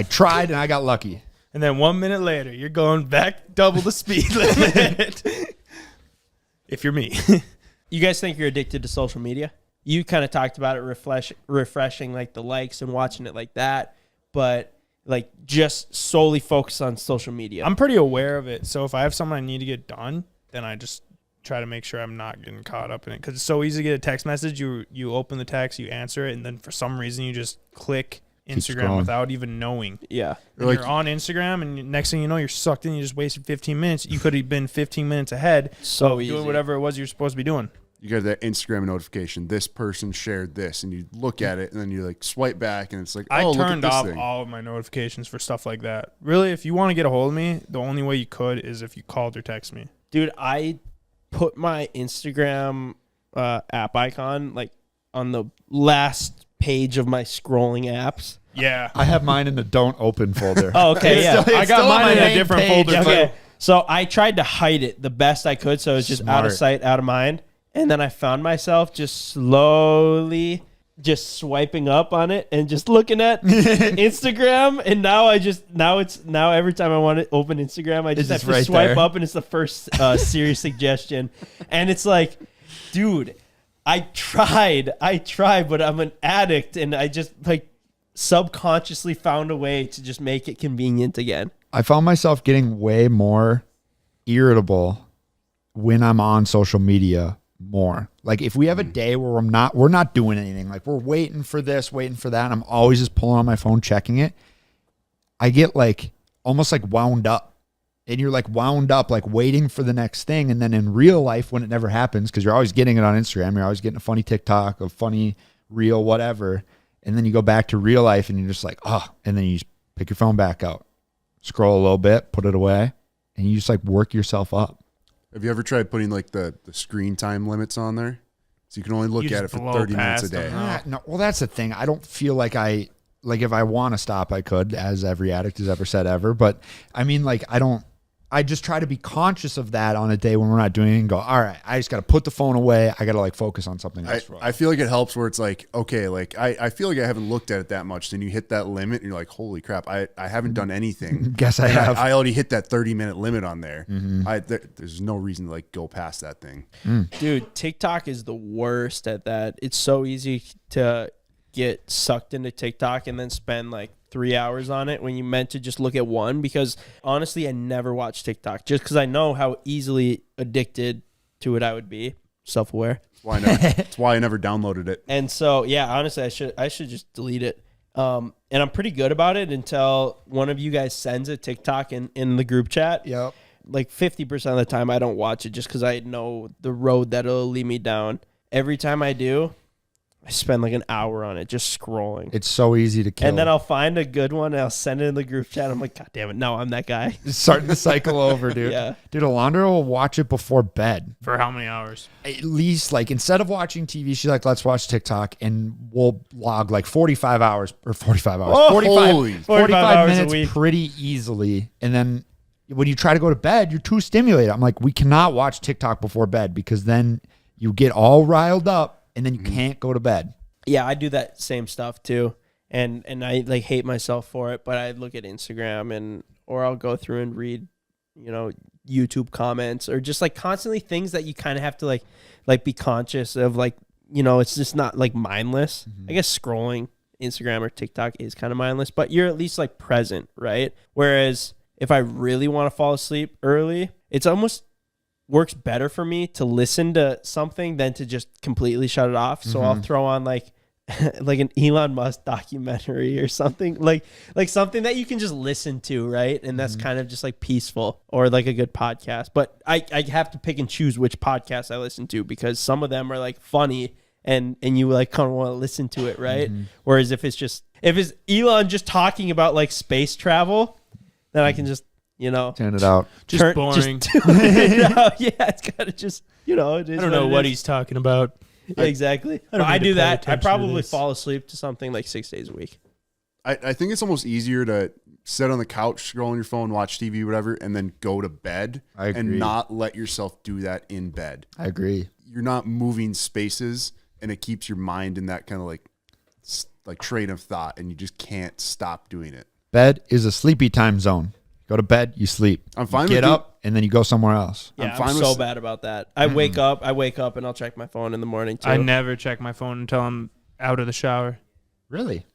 tried, and I got lucky. And then 1 minute later, you're going back double the speed limit. If you're me. You guys think you're addicted to social media? You kind of talked about it refreshing like the likes and watching it like that, but like just solely focus on social media. I'm pretty aware of it. So if I have something I need to get done, then I just try to make sure I'm not getting caught up in it, because it's so easy to get a text message. You open the text, you answer it, and then for some reason you just click Instagram without even knowing. Yeah. Like, you're on Instagram, and next thing you know, you're sucked in. You just wasted 15 minutes. You could have been 15 minutes ahead. So easy. Doing whatever it was you're supposed to be doing. You get that Instagram notification. This person shared this, and you look at it, and then you like swipe back, and it's like, oh, I turned look at off this thing. all of my notifications for stuff like that. Really, if you want to get a hold of me, the only way you could is if you called or text me. Dude, I put my Instagram app icon like on the last page of my scrolling apps. Yeah, I have mine in the don't open folder. Oh, okay, yeah. I got mine in a different folder. Okay, so I tried to hide it the best I could, so it was just out of sight, out of mind. And then I found myself just slowly just swiping up on it and just looking at Instagram. And now every time I want to open Instagram, I just have to swipe up, and it's the first serious suggestion. And it's like, dude, I tried, but I'm an addict, and I just like subconsciously found a way to just make it convenient again. I found myself getting way more irritable when I'm on social media more. Like if we have a day where we're not doing anything, like we're waiting for this, waiting for that, and I'm always just pulling on my phone checking it, I get like almost like wound up. And you're like wound up, like waiting for the next thing. And then in real life, when it never happens, because you're always getting it on Instagram, you're always getting a funny TikTok, a funny reel, whatever. And then you go back to real life and you're just like, oh, and then you just pick your phone back out, scroll a little bit, put it away, and you just like work yourself up. Have you ever tried putting like the screen time limits on there? So you can only look at it for 30 minutes a day. No, well, that's the thing. I don't feel like if I want to stop, I could, as every addict has ever said ever. But I mean, like, I don't I just try to be conscious of that on a day when we're not doing it and go, all right, I just got to put the phone away. I got to like focus on something else. I feel like it helps where it's like, okay, like I feel like I haven't looked at it that much. Then you hit that limit and you're like, holy crap, I haven't done anything. Guess I have. I already hit that 30-minute limit on there. There's no reason to like go past that thing. Dude, TikTok is the worst at that. It's so easy to get sucked into TikTok and then spend like 3 hours on it when you meant to just look at one, because honestly I never watch TikTok just because I know how easily addicted to it I would be. Self-aware. That's why I never downloaded it. And so yeah, honestly I should just delete it. And I'm pretty good about it until one of you guys sends a TikTok in the group chat. Yep. Like 50% of the time I don't watch it just because I know the road that it'll lead me down. Every time I do, I spend like an hour on it just scrolling. It's so easy to kill. And then I'll find a good one and I'll send it in the group chat. I'm like, God damn it, no, I'm that guy. It's starting the cycle over, dude. Yeah. Dude, Alondra will watch it before bed. For how many hours? At least, like, instead of watching TV, she's like, let's watch TikTok, and we'll log like 45 hours, or 45 hours. Oh, 45 hours a minutes week. pretty easily. And then when you try to go to bed, you're too stimulated. I'm like, we cannot watch TikTok before bed because then you get all riled up and then you can't go to bed. Yeah, I do that same stuff too. And I like hate myself for it, but I look at Instagram or I'll go through and read, YouTube comments or just like constantly things that you kind of have to like be conscious of, like, it's just not like mindless. I guess scrolling Instagram or TikTok is kind of mindless, but you're at least like present, right? Whereas if I really want to fall asleep early, it's almost works better for me to listen to something than to just completely shut it off. So I'll throw on like an Elon Musk documentary or something, like something that you can just listen to, right? And that's kind of just like peaceful, or like a good podcast. But I have to pick and choose which podcast I listen to, because some of them are like funny and you like kind of want to listen to it, right? Whereas if it's Elon just talking about like space travel, then I can just Turn it out. Just boring. Yeah, it's gotta just it is. I don't know what he's talking about. Yeah, exactly. I do that. I probably fall asleep to something like 6 days a week. I think it's almost easier to sit on the couch, scroll on your phone, watch TV, whatever, and then go to bed. I agree. And not let yourself do that in bed. I agree. You're not moving spaces, and it keeps your mind in that kind of like train of thought, and you just can't stop doing it. Bed is a sleepy time zone. Go to bed, you sleep. I'm fine you with get up, and then you go somewhere else. Yeah, I'm I'm so bad about that. I wake up and I'll check my phone in the morning too. I never check my phone until I'm out of the shower. Really?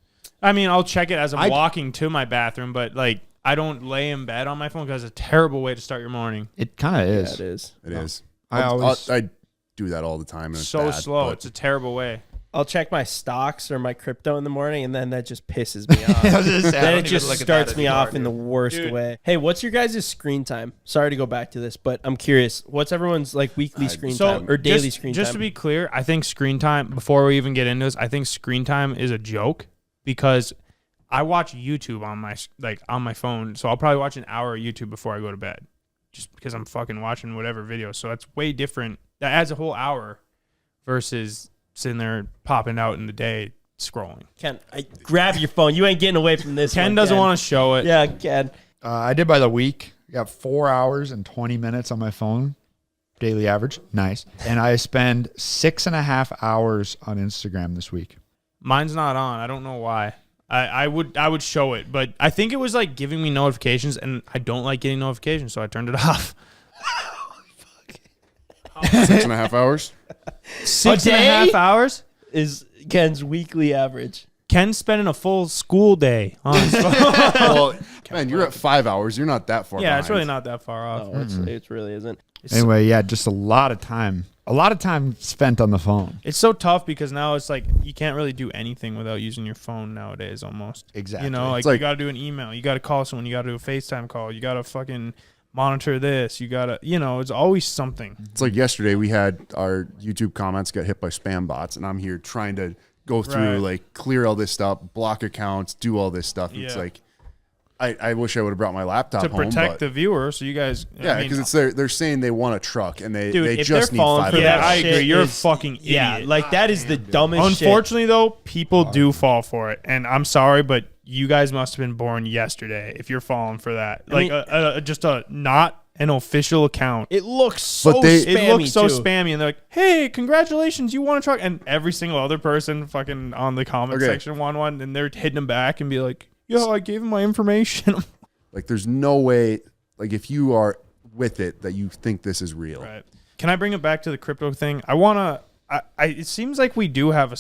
I mean, I'll check it as I'm walking to my bathroom, but like I don't lay in bed on my phone because it's a terrible way to start your morning. It kind of is. Yeah, it is. It is. I do that all the time. And it's so bad, slow. but It's a terrible way. I'll check my stocks or my crypto in the morning, and then that just pisses me off. Then it just starts me off in the worst way. Hey, what's your guys' screen time? Sorry to go back to this, but I'm curious. What's everyone's like weekly screen time or daily screen time? Just to be clear, I think screen time, before we even get into this, I think screen time is a joke because I watch YouTube on my phone, so I'll probably watch an hour of YouTube before I go to bed, just because I'm fucking watching whatever video. So that's way different. That adds a whole hour versus sitting there popping out in the day scrolling. Ken, grab your phone. You ain't getting away from this. Ken doesn't want to show it. Yeah, Ken. I did by the week. I got 4 hours and 20 minutes on my phone, daily average. Nice. And I spend 6.5 hours on Instagram this week. Mine's not on. I don't know why. I would show it, but I think it was like giving me notifications, and I don't like getting notifications, so I turned it off. 6.5 hours. 6.5 hours is Ken's weekly average. Ken's spending a full school day on his phone. Well, man, you're at 5 hours. You're not that far. Yeah, behind. it's really not that far off. No, it really isn't. Anyway, yeah, just a lot of time spent on the phone. It's so tough because now it's like you can't really do anything without using your phone nowadays almost. Exactly. Like you got to do an email. You got to call someone. You got to do a FaceTime call. You got to fucking monitor this. You got to, it's always something. It's like yesterday we had our YouTube comments get hit by spam bots, and I'm here trying to go through, like, clear all this stuff, block accounts, do all this stuff. Yeah. It's like, I wish I would have brought my laptop to home, protect the viewer. So you guys, yeah, because they're saying they want a truck and they if just they're need falling 5 for hours. that, I agree. shit You're a is- fucking idiot. Yeah, like that is the dumbest shit. Unfortunately, though, people do fall for it, and I'm sorry, but you guys must have been born yesterday if you're falling for that. Like, just a not an official account. It looks so But they- spammy. It looks so too. spammy, and they're like, "Hey, congratulations, you won a truck!" And every single other person, fucking on the comment Okay. section, won one, and they're hitting them back and be like, "Yo, I gave him my information." Like, there's no way, like, if you are with it, that you think this is real. Right. Can I bring it back to the crypto thing? I wanna. It seems like we do have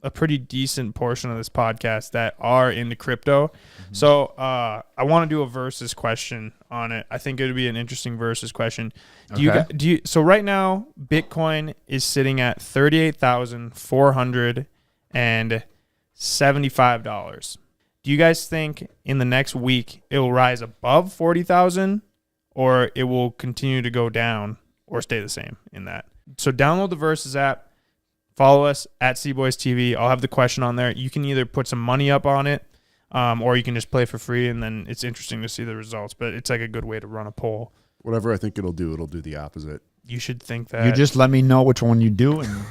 a pretty decent portion of this podcast that are into crypto. Mm-hmm. So I want to do a versus question on it. I think it would be an interesting versus question. So right now, Bitcoin is sitting at $38,475. Do you guys think in the next week it will rise above 40,000, or it will continue to go down or stay the same in that? So download the Versus app. Follow us at CboysTV. I'll have the question on there. You can either put some money up on it, or you can just play for free, and then it's interesting to see the results. But it's like a good way to run a poll. Whatever I think it'll do the opposite. You should think that. You just let me know which one you do, and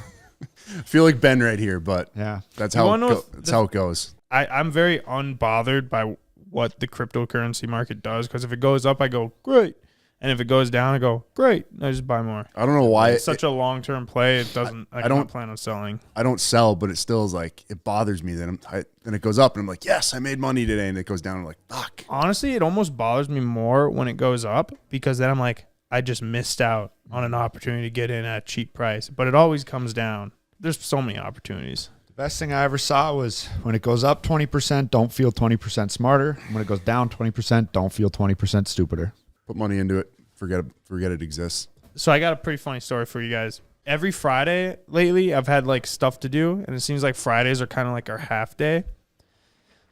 I feel like Ben right here, but yeah, that's You how wanna know that's how it goes. I'm very unbothered by what the cryptocurrency market does, because if it goes up, I go, great. And if it goes down, I go, great. I just buy more. I don't know why It's such a long-term play. It doesn't. I don't plan on selling. I don't sell, but it still is like, it bothers me that then it goes up and I'm like, yes, I made money today, and it goes down. I'm like, fuck. Honestly, it almost bothers me more when it goes up, because then I'm like, I just missed out on an opportunity to get in at a cheap price. But it always comes down. There's so many opportunities. the best thing I ever saw was when it goes up 20%, don't feel 20% smarter. When it goes down 20%, don't feel 20% stupider. Put money into it. Forget it exists. So I got a pretty funny story for you guys. Every Friday lately, I've had like stuff to do, and it seems like Fridays are kind of like our half day.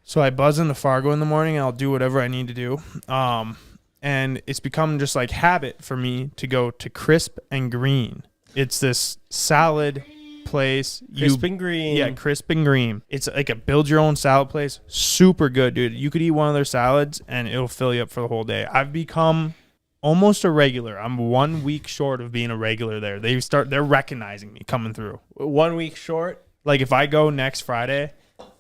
So I buzz into Fargo in the morning, and I'll do whatever I need to do. And it's become just like habit for me to go to Crisp and Green. It's this salad place. Crisp and Green. Yeah, Crisp and Green. It's like a build your own salad place. Super good, dude. You could eat one of their salads, and it'll fill you up for the whole day. I've become almost a regular. I'm 1 week short of being a regular there. They're recognizing me coming through. 1 week short. Like if I go next Friday,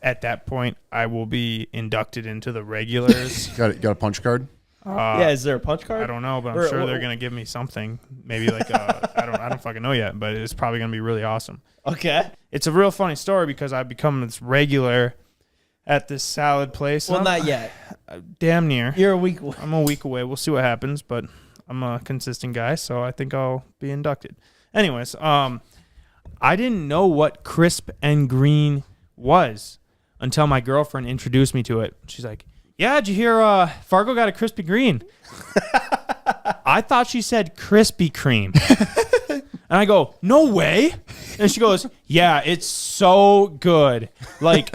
at that point I will be inducted into the regulars. Got a punch card? Yeah, is there a punch card? I don't know, but I'm sure they're gonna give me something. Maybe like I don't fucking know yet, but it's probably gonna be really awesome. Okay. It's a real funny story because I've become this regular at this salad place. Well, not yet. Damn near. You're a week away. I'm a week away. We'll see what happens, but I'm a consistent guy, so I think I'll be inducted. Anyways, I didn't know what Crisp and Green was until my girlfriend introduced me to it. She's like, yeah, did you hear Fargo got a Krispy Kreme? I thought she said Krispy Kreme. And I go, no way. And she goes, yeah, it's so good. Like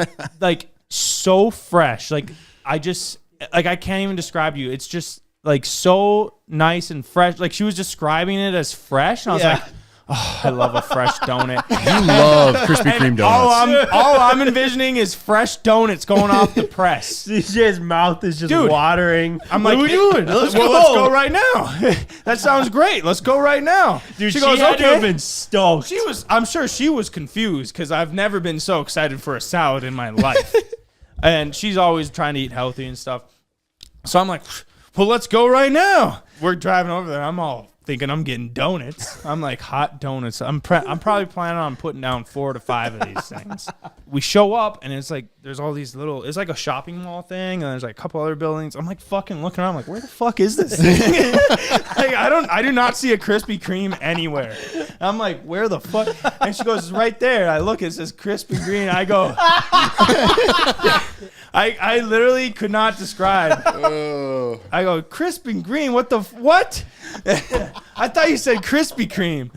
so fresh. Like I can't even describe you. It's just like so nice and fresh. Like she was describing it as fresh. And I was like, oh, I love a fresh donut. You love Krispy Kreme donuts. All I'm envisioning is fresh donuts going off the press. CJ's mouth is just watering. I'm like, what are we doing? Let's go. Let's go right now. That sounds great. Let's go right now. Dude, she goes, had to okay. have been stoked. I'm sure she was confused because I've never been so excited for a salad in my life. And she's always trying to eat healthy and stuff. So I'm like, well, let's go right now. We're driving over there. I'm all thinking I'm getting donuts. I'm like, hot donuts. I'm probably planning on putting down 4 to 5 of these things. We show up, and it's like there's all these little. It's like a shopping mall thing, and there's like a couple other buildings. I'm like fucking looking around. I'm like, where the fuck is this thing? Like, I do not see a Krispy Kreme anywhere. I'm like, where the fuck? And she goes, it's right there. I look, it says Krispy Kreme. I go, I literally could not describe. I go, Krispy Kreme, what? I thought you said Krispy Kreme.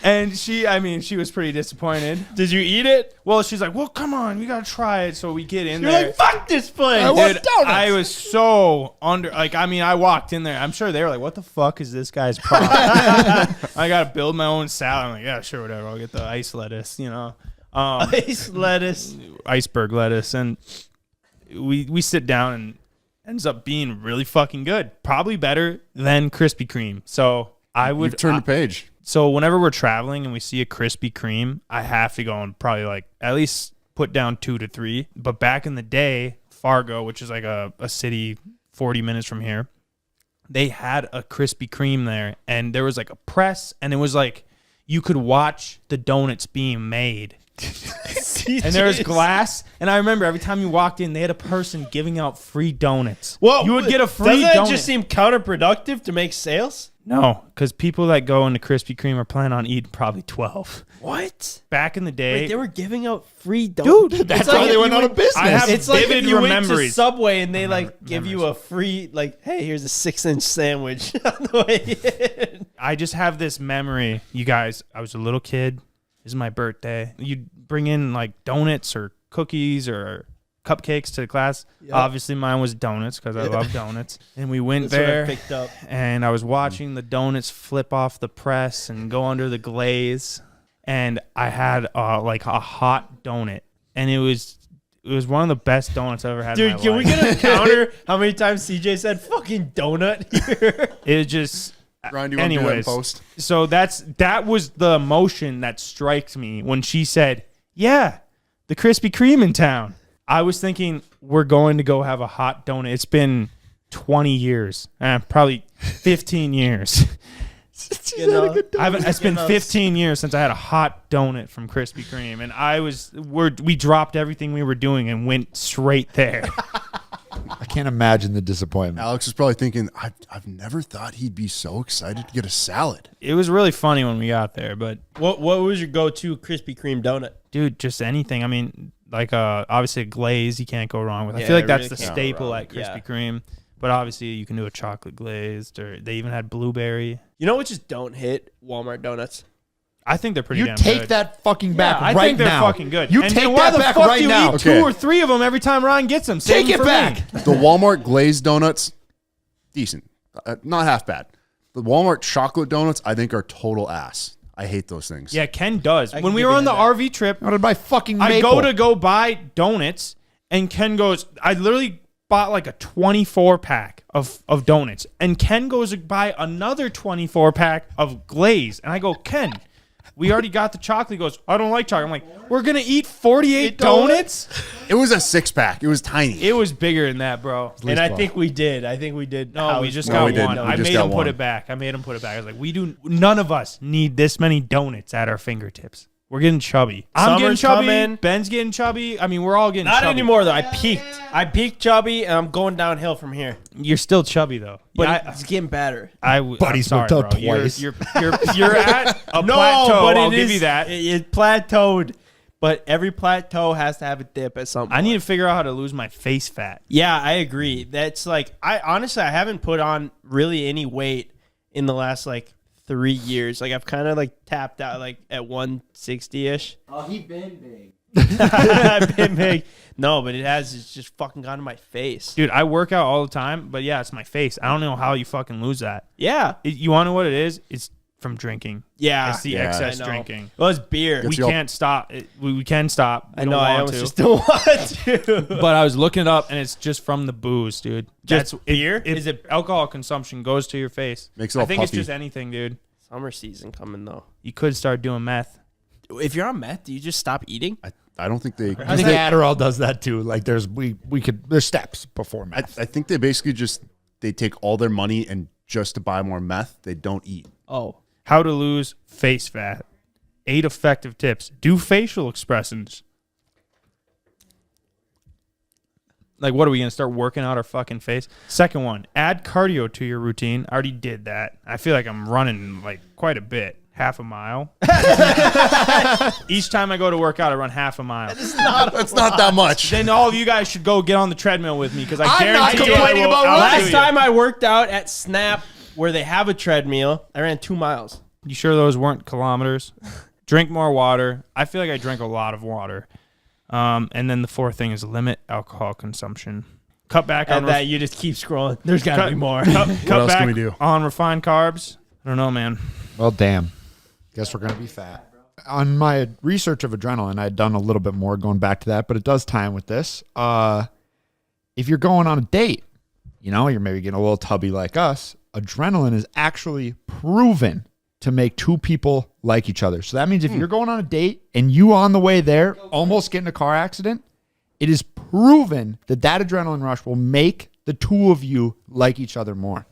And she was pretty disappointed. Did you eat it? Well, she's like, well, come on, we got to try it. So we get in You're there. like, fuck this place. Dude, I was so I walked in there. I'm sure they were like, what the fuck is this guy's problem? I got to build my own salad. I'm like, yeah, sure, whatever. I'll get the ice lettuce, Ice lettuce. Iceberg lettuce. And we sit down and ends up being really fucking good. Probably better than Krispy Kreme. So I would You've turned the page. So whenever we're traveling and we see a Krispy Kreme, I have to go and probably like at least put down 2 to 3. But back in the day, Fargo, which is like a city 40 minutes from here, they had a Krispy Kreme there, and there was like a press, and it was like you could watch the donuts being made. And there was glass, and I remember every time you walked in, they had a person giving out free donuts. Well, you would get a free donut. Doesn't donut. that just seem counterproductive to make sales? No, because people that go into Krispy Kreme are planning on eating probably 12. What? Back in the day, Wait, they were giving out free donuts. Dude, that's how they went out of business. I have It's like if vivid you went to memories. Subway and they like give you a free, like, hey, here's a 6-inch sandwich on the way in. I just have this memory, you guys. I was a little kid. This is my birthday. You'd bring in like donuts or cookies or cupcakes to the class. Yep. Obviously, mine was donuts because I love donuts. And we went That's what I there, picked up. and I was watching the donuts flip off the press and go under the glaze. And I had like a hot donut, and it was one of the best donuts I've ever had. Dude, in my can life. we get a counter? How many times CJ said fucking donut here? It was just. Ryan, do you want to do that in Anyways, post? so that was the emotion that strikes me when she said, "Yeah, the Krispy Kreme in town." I was thinking we're going to go have a hot donut. It's been 20 years, probably 15 years. It's been 15 years since I had a hot donut from Krispy Kreme, and we dropped everything we were doing and went straight there. I can't imagine the disappointment. Alex is probably thinking, I've never thought he'd be so excited to get a salad. It was really funny when we got there, but What was your go-to Krispy Kreme donut? dude, just anything. I mean, like obviously a glaze you can't go wrong with. I Yeah, feel like it that's really the can't go staple wrong. at Krispy Yeah. Kreme. But obviously you can do a chocolate glazed, or they even had blueberry. You know what just don't hit? Walmart donuts. I think they're pretty You damn take good. that fucking back I right think they're now. fucking good. You And take why that the back fuck right do you now. eat Okay. 2 or 3 of them every time Ryan gets them? Take Same it for back. me. The Walmart glazed donuts, decent. Not half bad. The Walmart chocolate donuts, I think, are total ass. I hate those things. Yeah, Ken does. I When can we give were you on the that. RV trip, I would buy fucking I maple. go buy donuts, and Ken goes, I literally bought like a 24-pack of donuts, and Ken goes to buy another 24-pack of glaze, and I go, Ken, we already got the chocolate. He goes, I don't like chocolate. I'm like, we're going to eat 48 donuts? It was a 6-pack. It was tiny. It was bigger than that, bro. And I think we did. No, we just No, got we didn't. one. No, I we just made got him put one. it back. I was like, none of us need this many donuts at our fingertips. We're getting chubby. I'm getting Summer's chubby. coming. Ben's getting chubby. I mean, we're all getting Not chubby. anymore, though. I peaked chubby, and I'm going downhill from here. You're still chubby, though. But Yeah, it's getting better. I'm Buddy's sorry, worked out bro. twice. You're at a plateau. I'll give you that. It plateaued. But every plateau has to have a dip at some point. I need to figure out how to lose my face fat. Yeah, I agree. That's like, I haven't put on really any weight in the last like 3 years. Like I've kind of like tapped out like at 160-ish. Oh, he been big. I've been big. No, but it's just fucking gone to my face. Dude, I work out all the time, but yeah, it's my face. I don't know how you fucking lose that. Yeah. You want to know what it is? It's from drinking. Yeah. It's the Yeah. excess I know. drinking. Well, it's beer. Gets We you all- can't stop. We can stop. We I don't know. I want almost to. just don't want to. But I was looking it up, and it's just from the booze, dude. Just beer? Is it alcohol consumption goes to your face? Makes it all I think it's puffy. just anything, dude. Summer season coming though. You could start doing meth. If you're on meth, do you just stop eating? I don't think they. I think Adderall does that too. Like there's steps before I meth. think they basically they take all their money and just to buy more meth, they don't eat. Oh. How to lose face fat. 8 effective tips. Do facial expressions. Like, what are we going to start working out our fucking face? Second one, add cardio to your routine. I already did that. I feel like I'm running like quite a bit. Half a mile. Each time I go to work out, I run half a mile. That's not that much. Then all of you guys should go get on the treadmill with me because I I'm not guarantee complaining about I'll Last do time I worked out at Snap, where they have a treadmill, I ran 2 miles. You sure those weren't kilometers? Drink more water. I feel like I drink a lot of water. And then the fourth thing is limit alcohol consumption. Cut back on And that you just keep scrolling. There's got to be more. Cut else back can we do? on refined carbs. I don't know, man. Well, damn. Guess we're gonna be fat. On my research of adrenaline, I had done a little bit more going back to that, but it does tie in with this. If you're going on a date, you're maybe getting a little tubby like us. Adrenaline is actually proven to make 2 people like each other. So that means if you're going on a date and you on the way there almost get in a car accident, it is proven that adrenaline rush will make the 2 of you like each other more.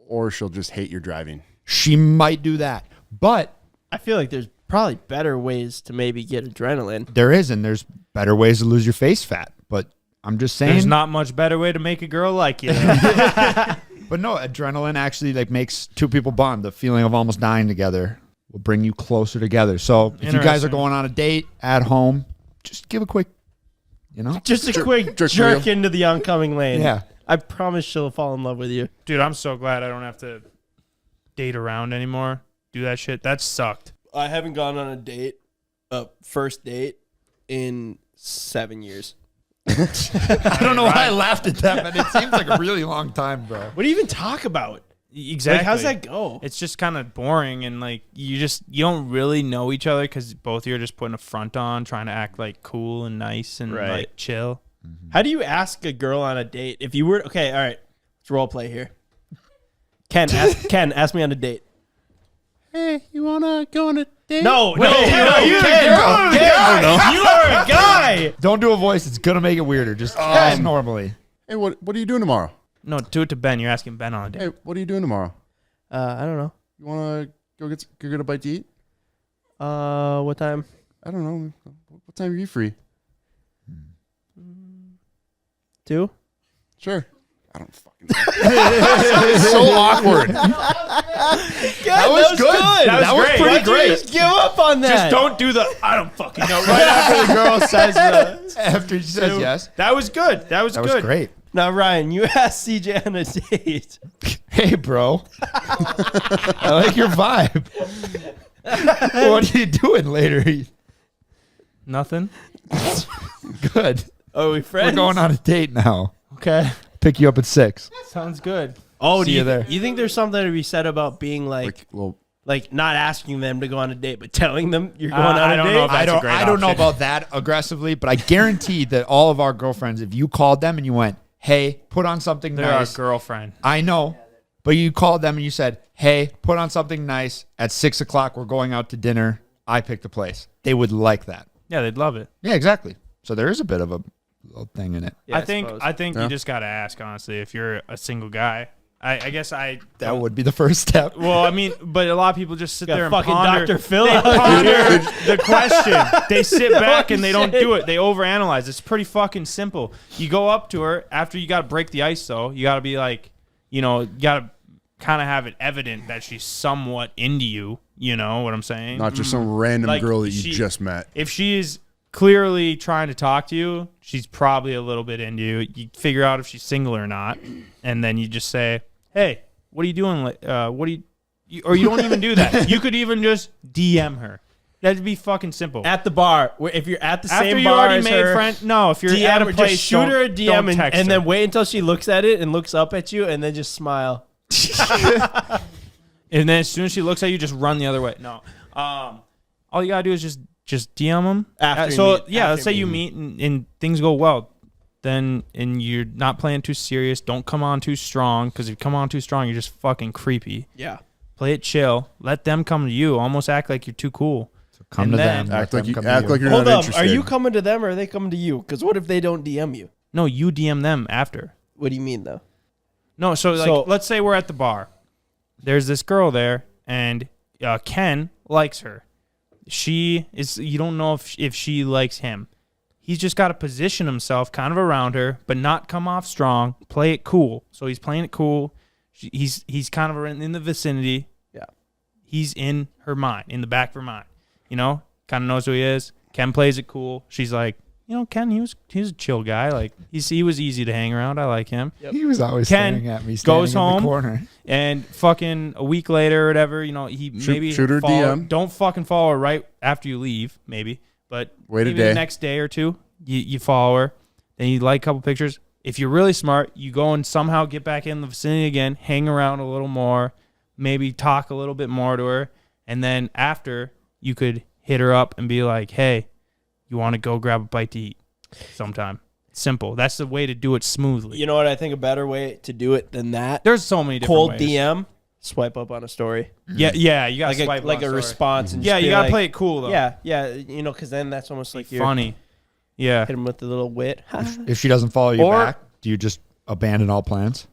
or she'll just hate your driving. She might do that. But I feel like there's probably better ways to maybe get adrenaline. there is, and there's better ways to lose your face fat. But I'm just saying. There's not much better way to make a girl like you. But no, adrenaline actually like makes two people bond. The feeling of almost dying together will bring you closer together. So if you guys are going on a date at home, just give a quick, Just a quick jerk into the oncoming lane. Yeah. I promise she'll fall in love with you. Dude, I'm so glad I don't have to date around anymore. Do that shit. That sucked. I haven't gone on a first date, in 7 years. I don't know why I laughed at that, but it seems like a really long time, bro. What do you even talk about? Exactly. Like, how's that go? It's just kind of boring, and like you don't really know each other because both of you are just putting a front on, trying to act like cool and nice and like chill. How do you ask a girl on a date if you were okay? All right, let's role play here. Ken, ask me on a date. Hey, you wanna go on a date? No, Ken, you are a guy. Don't do a voice. It's going to make it weirder. Just as normally. Hey, what are you doing tomorrow? No, do it to Ben. You're asking Ben on a date. Hey, what are you doing tomorrow? I don't know. You wanna go get a bite to eat? What time? I don't know. What time are you free? 2? Sure. I don't fucking know. It's so awkward. That was good. That was great. pretty great. Just give up on that. Just don't do the I don't fucking know. Right after the girl says After she says yes. That was good. That was That good. was great. Now, Ryan, you asked CJ on a date. Hey, bro. I like your vibe. What are you doing later? Nothing. Good. Are we friends? We're going on a date now. Okay. Pick you up at 6. Sounds good. Oh, See you there. You think there's something to be said about being like not asking them to go on a date, but telling them you're going on a I don't date? know if that's a great I don't know option. about that aggressively, but I guarantee that all of our girlfriends, if you called them and you went, hey, put on something They're nice. our girlfriend. I know, but you called them and you said, hey, put on something nice. At 6 o'clock, we're going out to dinner. I picked a place. They would like that. Yeah, they'd love it. Yeah, exactly. So there is a bit of a little thing in it. Yeah, I think Yeah. you just gotta ask, honestly, if you're a single guy. I guess That would be the first step. Well, I mean, but a lot of people just sit Got there and fucking ponder. Dr. Phil They out here. ponder the question. They sit back you and they don't say? do it. They overanalyze. It's pretty fucking simple. You go up to her after you got to break the ice, though. You got to be like, you got to kind of have it evident that she's somewhat into you. You know what I'm saying? Not just some random Like, girl that you just met. If she's clearly trying to talk to you, she's probably a little bit into you. You figure out if she's single or not, and then you just say, "Hey, what are you doing? What do you?" Or you don't even do that. You could even just DM her. That'd be fucking simple. At the bar, if you're at the After same you bar already as made her, friend, no. If you're DM at a her, place, just shoot her a don't DM text and her. then wait until she looks at it and looks up at you, and then just smile. And then as soon as she looks at you, just run the other way. No. All you gotta do is just DM them. After you so meet- yeah, after let's say you meet and things go well. Then and you're not playing too serious. Don't come on too strong, because if you come on too strong, you're just fucking creepy. Yeah. Play it chill. Let them come to you. Almost act like you're too cool. Come And to then- them. Act let like them you come to act like you're Hold not up. interested. Are you coming to them or are they coming to you? Because what if they don't DM you? No, you DM them after. What do you mean though? No, so let's say we're at the bar. There's this girl there, and Ken likes her. She is. You don't know if she likes him. He's just got to position himself kind of around her, but not come off strong. Play it cool. So he's playing it cool. He's kind of in the vicinity. Yeah. He's in her mind, in the back of her mind. Kind of knows who he is. Ken plays it cool. She's like, Ken, he was a chill guy. Like he was easy to hang around. I like him. He was always Ken staring at me. goes Standing in home the corner. and fucking a week later or whatever, he maybe shoot her follow, DM. Don't fucking follow her right after you leave, maybe. But Wait a maybe day. the next day or two, you follow her. Then you like a couple pictures. If you're really smart, you go and somehow get back in the vicinity again, hang around a little more, maybe talk a little bit more to her. And then after, you could hit her up and be like, hey, you want to go grab a bite to eat sometime. Simple. That's the way to do it smoothly. You know what? I think a better way to do it than that. There's so many different Cold ways. DM, swipe up on a story. Yeah, you got to swipe like on a story. response. And Yeah, just you be got to like, play it cool, though. Yeah, because then that's almost like you're Funny. Yeah. hit him with the little wit. If she doesn't follow you Or- back, do you just abandon all plans?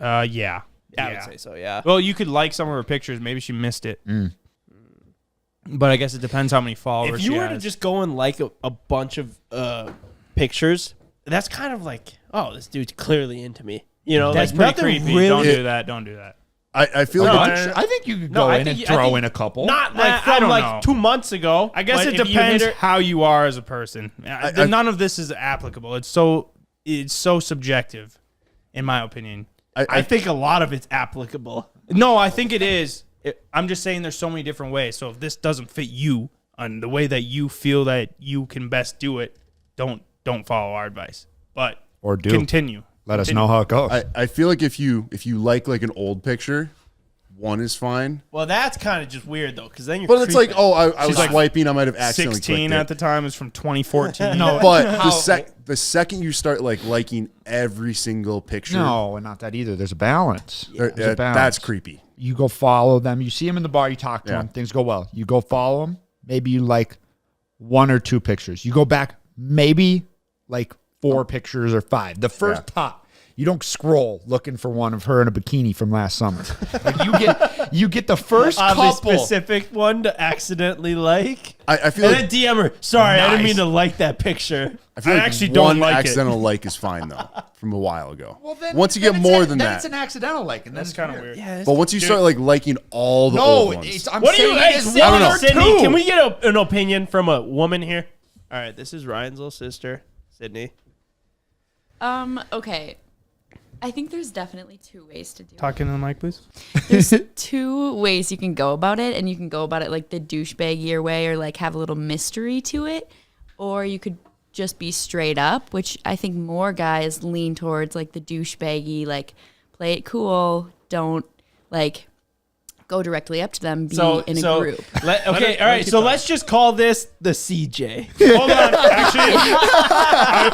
Yeah. Yeah, I would say so. Yeah. Well, you could like some of her pictures. Maybe she missed it. But I guess it depends how many followers. If you were to just go and like a bunch of pictures, that's kind of like, oh, this dude's clearly into me. You know, that's like pretty nothing creepy. really. Don't do that. Don't do that. I feel No, like I think you could No, go I in think and you- throw in a couple. Not like I from don't like know. 2 months ago. I guess but it if you hit depends her- how you are as a person. None of this is applicable. It's so subjective, in my opinion. I think a lot of it's applicable. No, I think it is. I'm just saying there's so many different ways. So if this doesn't fit you and the way that you feel that you can best do it, don't follow our advice. But Or do. continue. Let us know how it goes. I feel like if you like an old picture, one is fine. Well, that's kind of just weird though, because then you're. But it's like, creeping. oh, I was like swiping. I might have accidentally 16 clicked at it. the time is from 2014. But the second you start liking every single picture, No, and not that either. There's a balance. There's a balance. that's creepy. You go follow them. You see them in the bar. You talk to Yeah. them. Things go well. You go follow them. Maybe you like 1 or 2 pictures. You go back. Maybe like 4 pictures or 5. The first top. You don't scroll looking for one of her in a bikini from last summer. Like you get the first Oddly couple. specific one to accidentally like. I feel And like then DM her. Sorry, I didn't Nice. mean to like that picture. I feel I like actually don't one like it. accidental like is fine though from a while ago. Well, then, once you then get it's more a- than then that, it's an accidental like, and That's kind of weird. Yeah. but once you start liking all the old ones, I'm What do you? saying Hey, it is Sydney, one or Sydney, two. can we get an opinion from a woman here? All right, this is Ryan's little sister, Sydney. Okay. I think there's definitely 2 ways to do it. Talking to the mic, please. There's 2 ways you can go about it, and you can go about it like the douchebaggier way, or like have a little mystery to it, or you could just be straight up, which I think more guys lean towards like the douchebaggy, like play it cool, don't like go directly up to them, be in a group. Okay, all right. So let's just call this the CJ. Hold on. Actually,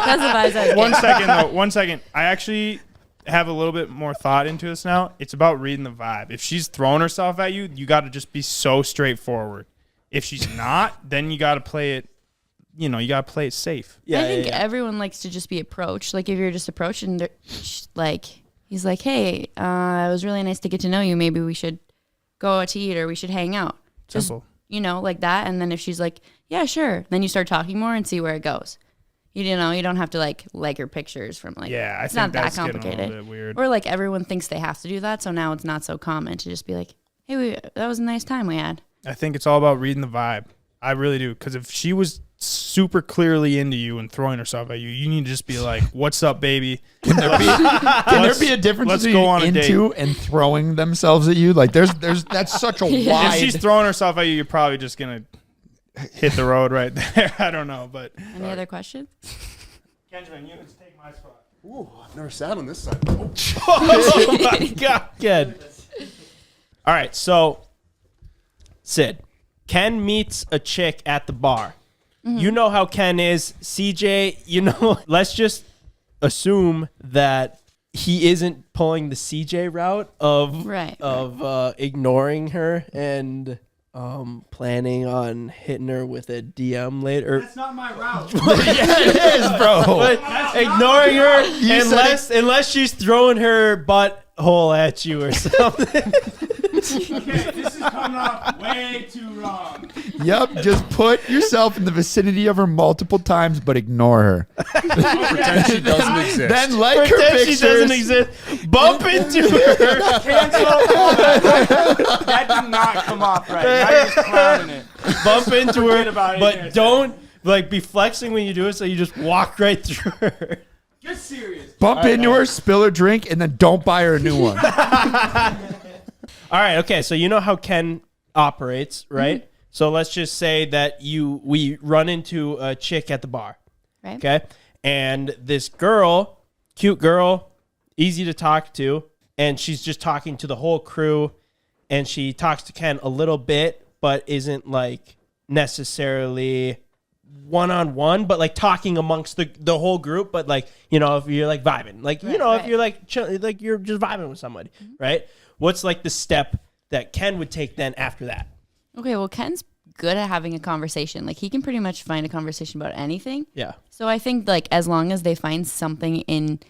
That's the vibes I was one getting. second, though. 1 second. I actually have a little bit more thought into this now. It's about reading the vibe. If she's throwing herself at you, you got to just be so straightforward. If she's not, then you got to play it, you got to play it safe. Yeah, I think yeah. everyone likes to just be approached. Like if you're just approached and like he's like, "Hey, it was really nice to get to know you. Maybe we should go out to eat or we should hang out." Just Simple. like that. And then if she's like, "Yeah, sure," then you start talking more and see where it goes. You don't have to like her pictures from like. Yeah, I it's think not that that's getting a complicated. little bit weird. Or like everyone thinks they have to do that, so now it's not so common to just be like, "Hey, that was a nice time we had." I think it's all about reading the vibe. I really do. Because if she was super clearly into you and throwing herself at you, you need to just be like, "What's up, baby?" Can there be a difference let's between go on a date. into and throwing themselves at you? Like there's that's such a Yeah. wide. If she's throwing herself at you, you're probably just going to hit the road right there. I don't know, but Any other questions? Benjamin, you can take my spot. ooh, I've never sat on this side. Oh my God. Good. All right. So, Sid, Ken meets a chick at the bar. You know how Ken is. CJ, let's just assume that he isn't pulling the CJ route of Right. ignoring her and planning on hitting her with a DM later. That's not my route. yeah, it is, bro. But ignoring her said unless she's throwing her butthole at you or something. Okay, this is coming off way too wrong. Yep, just put yourself in the vicinity of her multiple times, but ignore her. Pretend she doesn't exist. Then like her Pretend pictures. she doesn't exist. Bump into her. Cancel all that. That did not come off right. Now you're just clowning it. Bump into Forget her. about it. But don't be flexing when you do it, so you just walk right through her. Get serious. Bump into her, spill her drink, and then don't buy her a new one. All right, okay, so you know how Ken operates, right? So let's just say that we run into a chick at the bar, Right. okay? And this girl, cute girl, easy to talk to, and she's just talking to the whole crew, and she talks to Ken a little bit, but isn't like necessarily one-on-one, but like talking amongst the whole group, but like, if you're like vibing, like, if right. you're like chill, like you're just vibing with somebody, right? What's like the step that Ken would take then after that? Okay, well, Ken's good at having a conversation. Like, he can pretty much find a conversation about anything. Yeah. So I think, like, as long as they find something in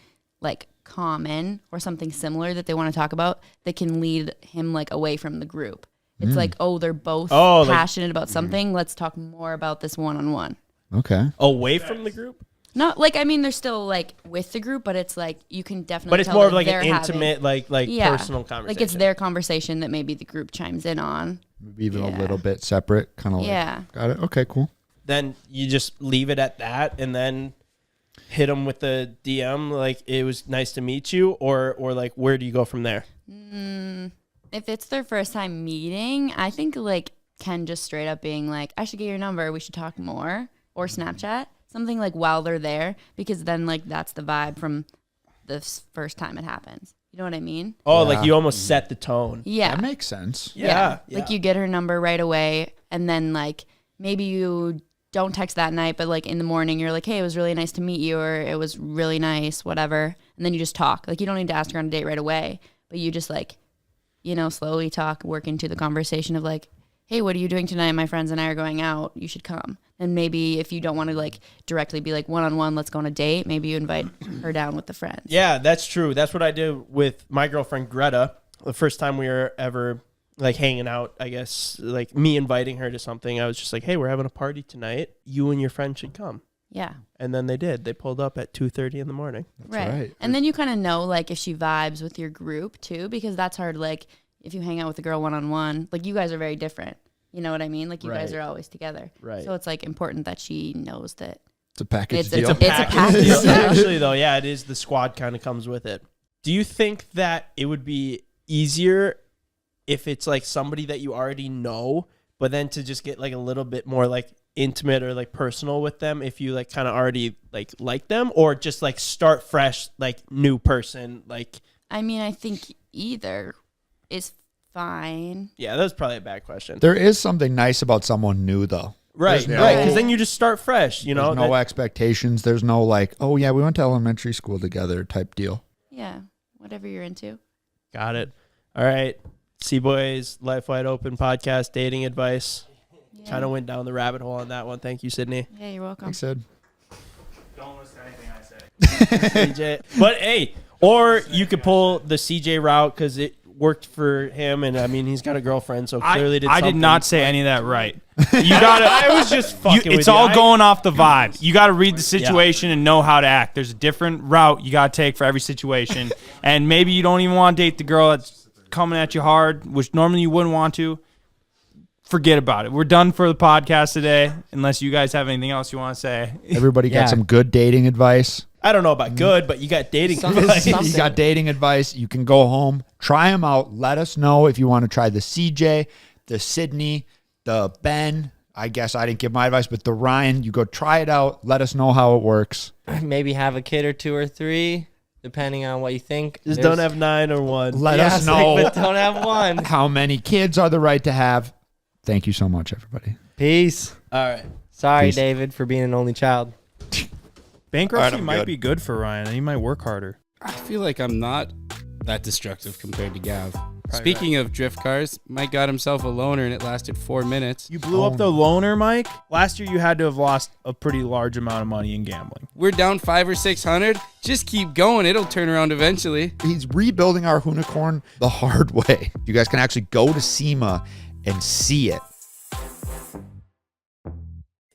like common or something similar that they want to talk about that can lead him like away from the group. It's like, oh, they're both passionate about something. Let's talk more about this one-on-one. Okay. Away from the group? Not like, I mean, they're still like with the group, but it's like you can definitely. But it's tell more that of like an they're intimate, having, like personal conversation. Like it's their conversation that maybe the group chimes in on. Maybe even a little bit separate, kind of like. Got it. Okay, cool. Then you just leave it at that, and then hit them with the DM like it was nice to meet you, or like where do you go from there? If it's their first time meeting, I think like Ken just straight up being like, I should get your number, we should talk more, or Snapchat, something like while they're there, because then like that's the vibe from the first time it happens. You know what I mean? Oh, like you almost set the tone. Yeah. That makes sense. Yeah. Like you get her number right away, and then like maybe you don't text that night, but like in the morning you're like, hey, it was really nice to meet you, or it was really nice, whatever. And then you just talk. Like you don't need to ask her on a date right away, but you just like, you know, slowly talk, work into the conversation of like, hey, what are you doing tonight? My friends and I are going out. You should come. And maybe if you don't want to like directly be like one-on-one, let's go on a date, maybe you invite her down with the friends. Yeah, that's true. That's what I did with my girlfriend, Greta. The first time we were ever like hanging out, I guess, like me inviting her to something, I was just like, hey, we're having a party tonight. You and your friend should come. Yeah. And then they did. They pulled up at 2:30 in the morning. Right. And then you kind of know like if she vibes with your group too, because that's hard. Like if you hang out with a girl one-on-one, like you guys are very different. You know what I mean? Like you guys are always together. Right. So it's like important that she knows that It's a package it's deal. a package deal. deal. Actually, though, yeah, it is. The squad kind of comes with it. Do you think that it would be easier if it's like somebody that you already know, but then to just get like a little bit more like intimate or like personal with them if you like kind of already like them, or just like start fresh, like new person? Like, I mean, I think either is fine. yeah, that was probably a bad question. There is something nice about someone new, though. Right, There's right. no- Because then you just start fresh, you know? There's no expectations. There's no like, oh yeah, we went to elementary school together type deal. Yeah. Whatever you're into. Got it. All right. Cboys Life Wide Open podcast, dating advice. Yeah. Kind of went down the rabbit hole on that one. Thank you, Sydney. Yeah, you're welcome. Thanks, Sid. Don't listen to anything I say. CJ. But hey, or you could pull the CJ route because it worked for him, and I mean he's got a girlfriend, so clearly I did not say any of that right. You gotta. I was just fucking with It's you. all going off the vibe. You got to read the situation and know how to act. There's a different route you got to take for every situation, and maybe you don't even want to date the girl that's coming at you hard, which normally you wouldn't want to. Forget about it. We're done for the podcast today, unless you guys have anything else you want to say. Everybody got some good dating advice. I don't know about good, but you got dating Something- advice. something. You got dating advice. You can go home, try them out. Let us know if you want to try the CJ, the Sydney, the Ben. I guess I didn't give my advice, but the Ryan. You go try it out. Let us know how it works. Maybe have a kid or 2 or 3, depending on what you think. Just don't have 9 or 1. Let us know But don't have one. how many kids are the right to have. Thank you so much, everybody. Peace. All right. Sorry, Peace. David, for being an only child. Bankruptcy I'm might good. be good for Ryan. He might work harder. I feel like I'm not that destructive compared to Gav. Speaking of drift cars, Mike got himself a loaner and it lasted 4 minutes. You blew up the loaner, Mike. Last year you had to have lost a pretty large amount of money in gambling. We're down 500 or 600. Just keep going. It'll turn around eventually. He's rebuilding our unicorn the hard way. You guys can actually go to SEMA and see it.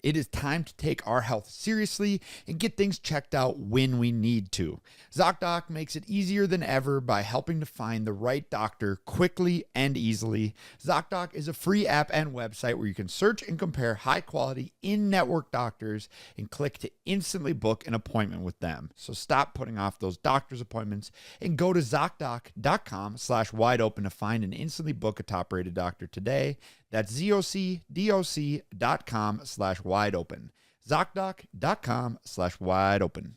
It is time to take our health seriously and get things checked out when we need to. ZocDoc makes it easier than ever by helping to find the right doctor quickly and easily. ZocDoc is a free app and website where you can search and compare high-quality in-network doctors and click to instantly book an appointment with them. So stop putting off those doctor's appointments and go to ZocDoc.com/wideopen to find and instantly book a top-rated doctor today. That's ZocDoc.com/wideopen. ZocDoc.com/wideopen.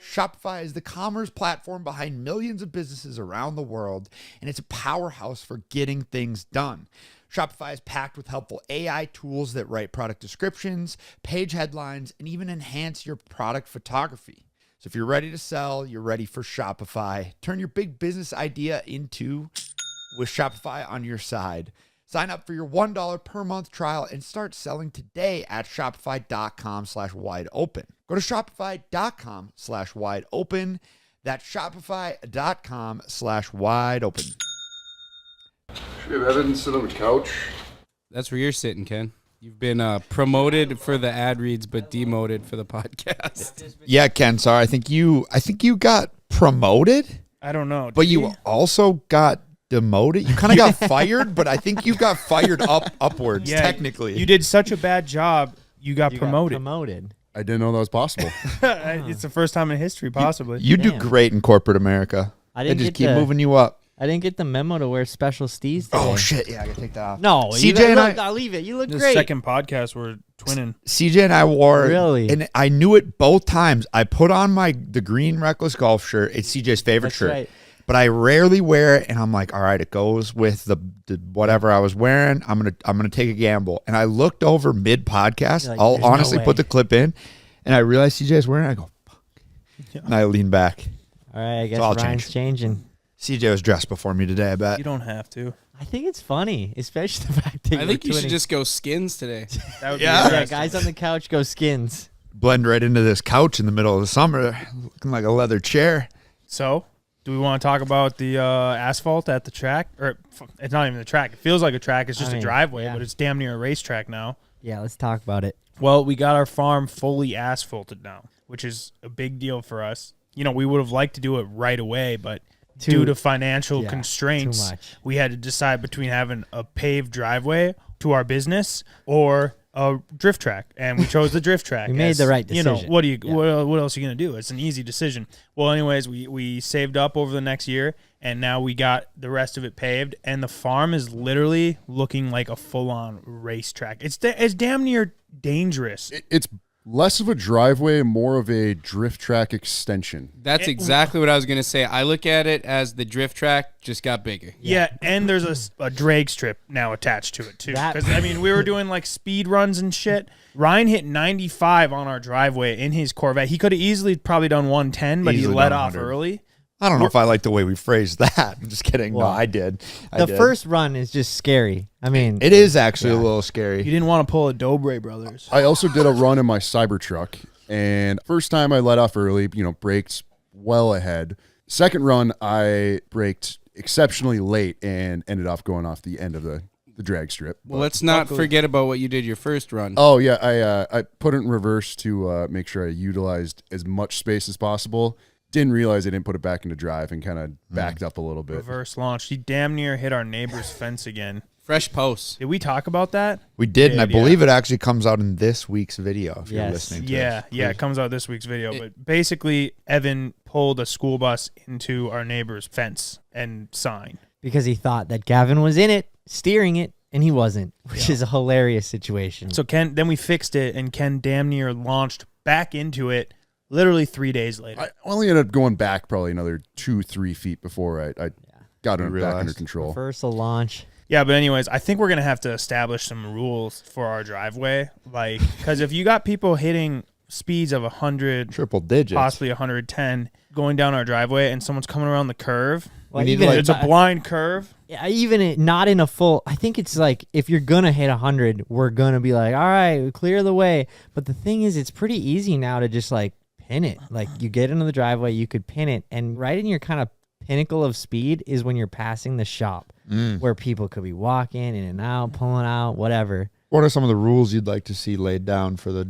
Shopify is the commerce platform behind millions of businesses around the world, and it's a powerhouse for getting things done. Shopify is packed with helpful AI tools that write product descriptions, page headlines, and even enhance your product photography. So if you're ready to sell, you're ready for Shopify. Turn your big business idea into with Shopify on your side. Sign up for your $1 per month trial and start selling today at shopify.com/wideopen. Go to shopify.com/wideopen. That's shopify.com/wideopen. Should we have Evan sit on the couch? That's where you're sitting, Ken. You've been promoted for the ad reads, but demoted for the podcast. Yeah, Ken, sorry. I think you got promoted, I don't know. but you also got demoted. You kind of got fired, but I think you got fired upwards, technically. You did such a bad job, you got promoted. I didn't know that was possible. It's the first time in history, possibly. You do great in corporate America. They just keep moving you up. I didn't get the memo to wear special steez today. Oh, shit. Yeah, I got to take that off. No, CJ and I'll leave it. You look The great. second podcast, we're twinning. CJ and I wore Really? and I knew it both times. I put on the green Reckless Golf shirt. It's CJ's favorite That's shirt. right. But I rarely wear it, and I'm like, all right, it goes with the whatever I was wearing. I'm gonna take a gamble. And I looked over mid podcast. Like, I'll there's no honestly way. put the clip in, and I realized CJ's wearing it. I go, fuck. And I lean back. All right, I guess all Ryan's changing. CJ was dressed before me today, I bet. You don't have to. I think it's funny, especially the fact that I think you should just go skins today. That would Yeah. be yeah, interesting. guys on the couch go skins. Blend right into this couch in the middle of the summer, looking like a leather chair. So, do we want to talk about the asphalt at the track? Or it's not even the track. It feels like a track. It's just I a mean, driveway, yeah. but it's damn near a racetrack now. Yeah, let's talk about it. Well, we got our farm fully asphalted now, which is a big deal for us. You know, we would have liked to do it right away, but due to financial constraints, too much. we had to decide between having a paved driveway to our business or a drift track, and we chose the drift track. We made the right You know, decision. what else are you gonna do? It's an easy decision. Well, anyways, we saved up over the next year, and now we got the rest of it paved, and the farm is literally looking like a full-on racetrack. It's damn near dangerous. It's less of a driveway, more of a drift track extension. That's exactly what I was going to say. I look at it as the drift track just got bigger. Yeah, and there's a drag strip now attached to it too. That- Because I mean, we were doing like speed runs and shit. Ryan hit 95 on our driveway in his Corvette. He could have easily probably done 110, but Easily he let done off 100. early. I don't know if I like the way we phrased that. I'm just kidding. Well, no, I did. The first run is just scary. I mean, It is actually a little You scary. didn't want to pull a Dobre brothers. I also did a run in my Cybertruck, and first time I let off early, braked well ahead. Second run, I braked exceptionally late and ended up going off the end of the drag strip. Well, let's not forget about what you did your first run. Oh yeah, I put it in reverse to make sure I utilized as much space as possible. Didn't realize I didn't put it back into drive and kind of backed up a little bit. Reverse launch. He damn near hit our neighbor's fence again. Fresh posts. Did we talk about that? We did, and I Yeah. believe it actually comes out in this week's video if you're Yes. listening to Yeah, this. yeah, it comes out this week's video. But basically, Evan pulled a school bus into our neighbor's fence and sign. because he thought that Gavin was in it, steering it, and he wasn't, which is a hilarious situation. So then we fixed it, and Ken damn near launched back into it literally 3 days later. I only ended up going back probably another 2-3 feet before I got it back realized. under control. Reversal launch. Yeah, but anyways, I think we're going to have to establish some rules for our driveway. Like, because if you got people hitting speeds of 100, Triple digits. possibly 110, going down our driveway, and someone's coming around the curve, Well, need even to, it's a blind curve. Yeah, even not in a full. I think it's like if you're gonna hit 100, we're gonna be like, all right, clear the way. But the thing is, it's pretty easy now to just like pin it. Like you get into the driveway, you could pin it, and right in your kind of pinnacle of speed is when you're passing the shop, where people could be walking in and out, pulling out, whatever. What are some of the rules you'd like to see laid down for the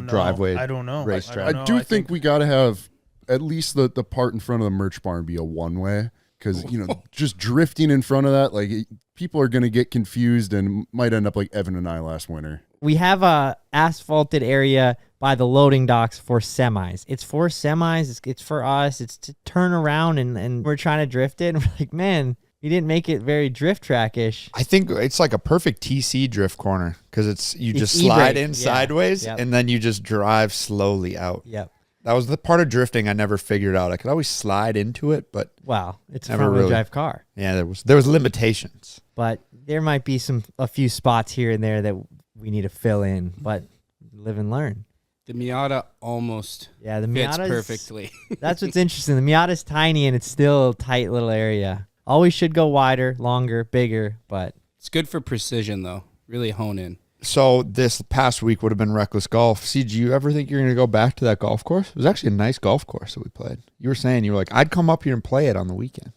driveway? I don't know. racetrack? I do think we got to have at least the part in front of the merch barn be a one-way because, just drifting in front of that, like people are going to get confused and might end up like Evan and I last winter. We have a asphalted area by the loading docks for semis. It's for semis. It's for us. It's to turn around and we're trying to drift it. And we're like, man, you didn't make it very drift track-ish. I think it's like a perfect TC drift corner because it's just E-brake, slide in yeah. sideways Yep. and then you just drive slowly out. Yep. That was the part of drifting I never figured out. I could always slide into it, but Wow. It's a Never front-wheel really- drive car. yeah, there was limitations. But there might be a few spots here and there that we need to fill in. But live and learn. The Miata almost Yeah, the fits Miata's perfectly. That's what's interesting. The Miata's tiny and it's still a tight little area. Always should go wider, longer, bigger, but It's good for precision, though. Really hone in. So this past week would have been reckless golf. See, do you ever think you're going to go back to that golf course? It was actually a nice golf course that we played. You were saying, you were like, I'd come up here and play it on the weekend.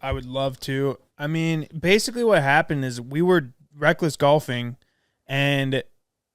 I would love to. I mean, basically what happened is we were reckless golfing, and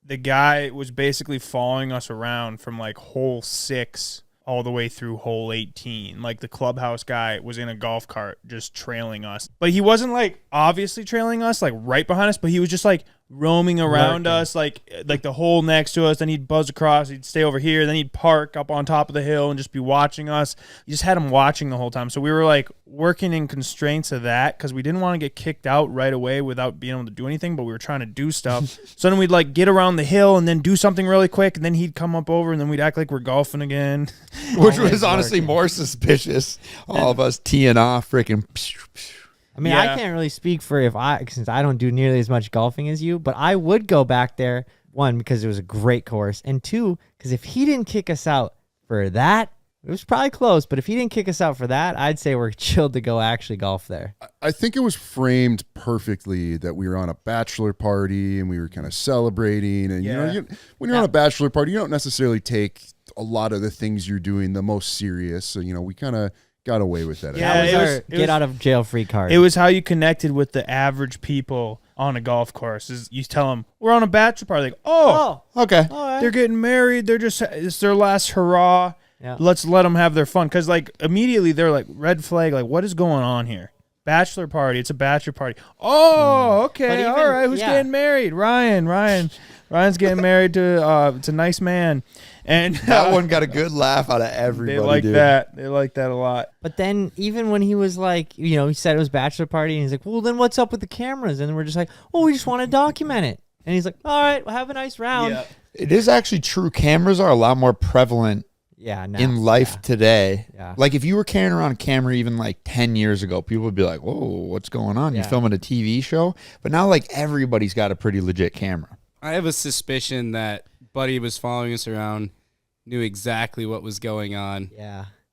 the guy was basically following us around from like hole 6 all the way through hole 18. Like the clubhouse guy was in a golf cart just trailing us. But he wasn't like obviously trailing us like right behind us, but he was just like roaming around us like the hole next to us. Then he'd buzz across, he'd stay over here, then he'd park up on top of the hill and just be watching us. You just had him watching the whole time. So we were like working in constraints of that because we didn't want to get kicked out right away without being able to do anything, but we were trying to do stuff. So then we'd like get around the hill and then do something really quick, and then he'd come up over and then we'd act like we're golfing again. Which was honestly more suspicious. All of us teeing off, freaking. I mean, I can't really speak for since I don't do nearly as much golfing as you, but I would go back there, one, because it was a great course, and two, because if he didn't kick us out for that, it was probably close, but if he didn't kick us out for that, I'd say we're chilled to go actually golf there. I think it was framed perfectly that we were on a bachelor party and we were kind of celebrating. And, when you're on a bachelor party, you don't necessarily take a lot of the things you're doing the most serious. So, we kind of got away with that. Yeah, that was our get out of jail free card. It was how you connected with the average people on a golf course. Is you tell them we're on a bachelor party, like, okay, they're getting married. They're just it's their last hurrah. Yeah. Let's let them have their fun, because like immediately they're like red flag, like what is going on here? Bachelor party. It's a bachelor party. Oh, okay, all right. Who's getting married? Ryan's getting married to it's a nice man. And that one got a good laugh out of everybody. They like that. They like that a lot. But then even when he was like, he said it was bachelor party, and he's like, well, then what's up with the cameras? And we're just like, oh, we just want to document it. And he's like, all right, well, have a nice round. Yeah. It is actually true. Cameras are a lot more prevalent in life today. Yeah. Like if you were carrying around a camera even like 10 years ago, people would be like, whoa, what's going on? You're filming a TV show? But now like everybody's got a pretty legit camera. I have a suspicion that Buddy was following us around, knew exactly what was going on,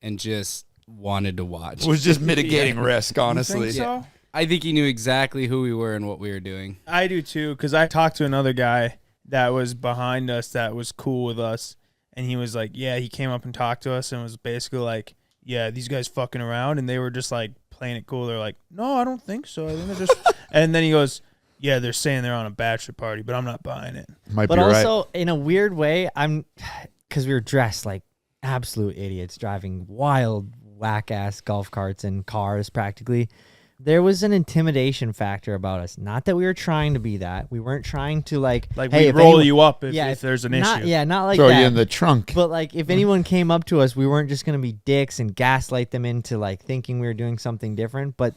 and just wanted to watch. It was just mitigating risk, honestly. You think so? I think he knew exactly who we were and what we were doing. I do too, because I talked to another guy that was behind us that was cool with us, and he was like, he came up and talked to us and was basically like, these guys fucking around, and they were just like playing it cool. They're like, no, I don't think so. I think they're just, and then he goes, they're saying they're on a bachelor party, but I'm not buying it. But also, in a weird way, because we were dressed like absolute idiots, driving wild, whack-ass golf carts and cars practically. There was an intimidation factor about us. Not that we were trying to be that. We weren't trying to like we roll you up if there's an issue. Yeah, not like throw that. you in the trunk. But like if anyone came up to us, we weren't just going to be dicks and gaslight them into like thinking we were doing something different. But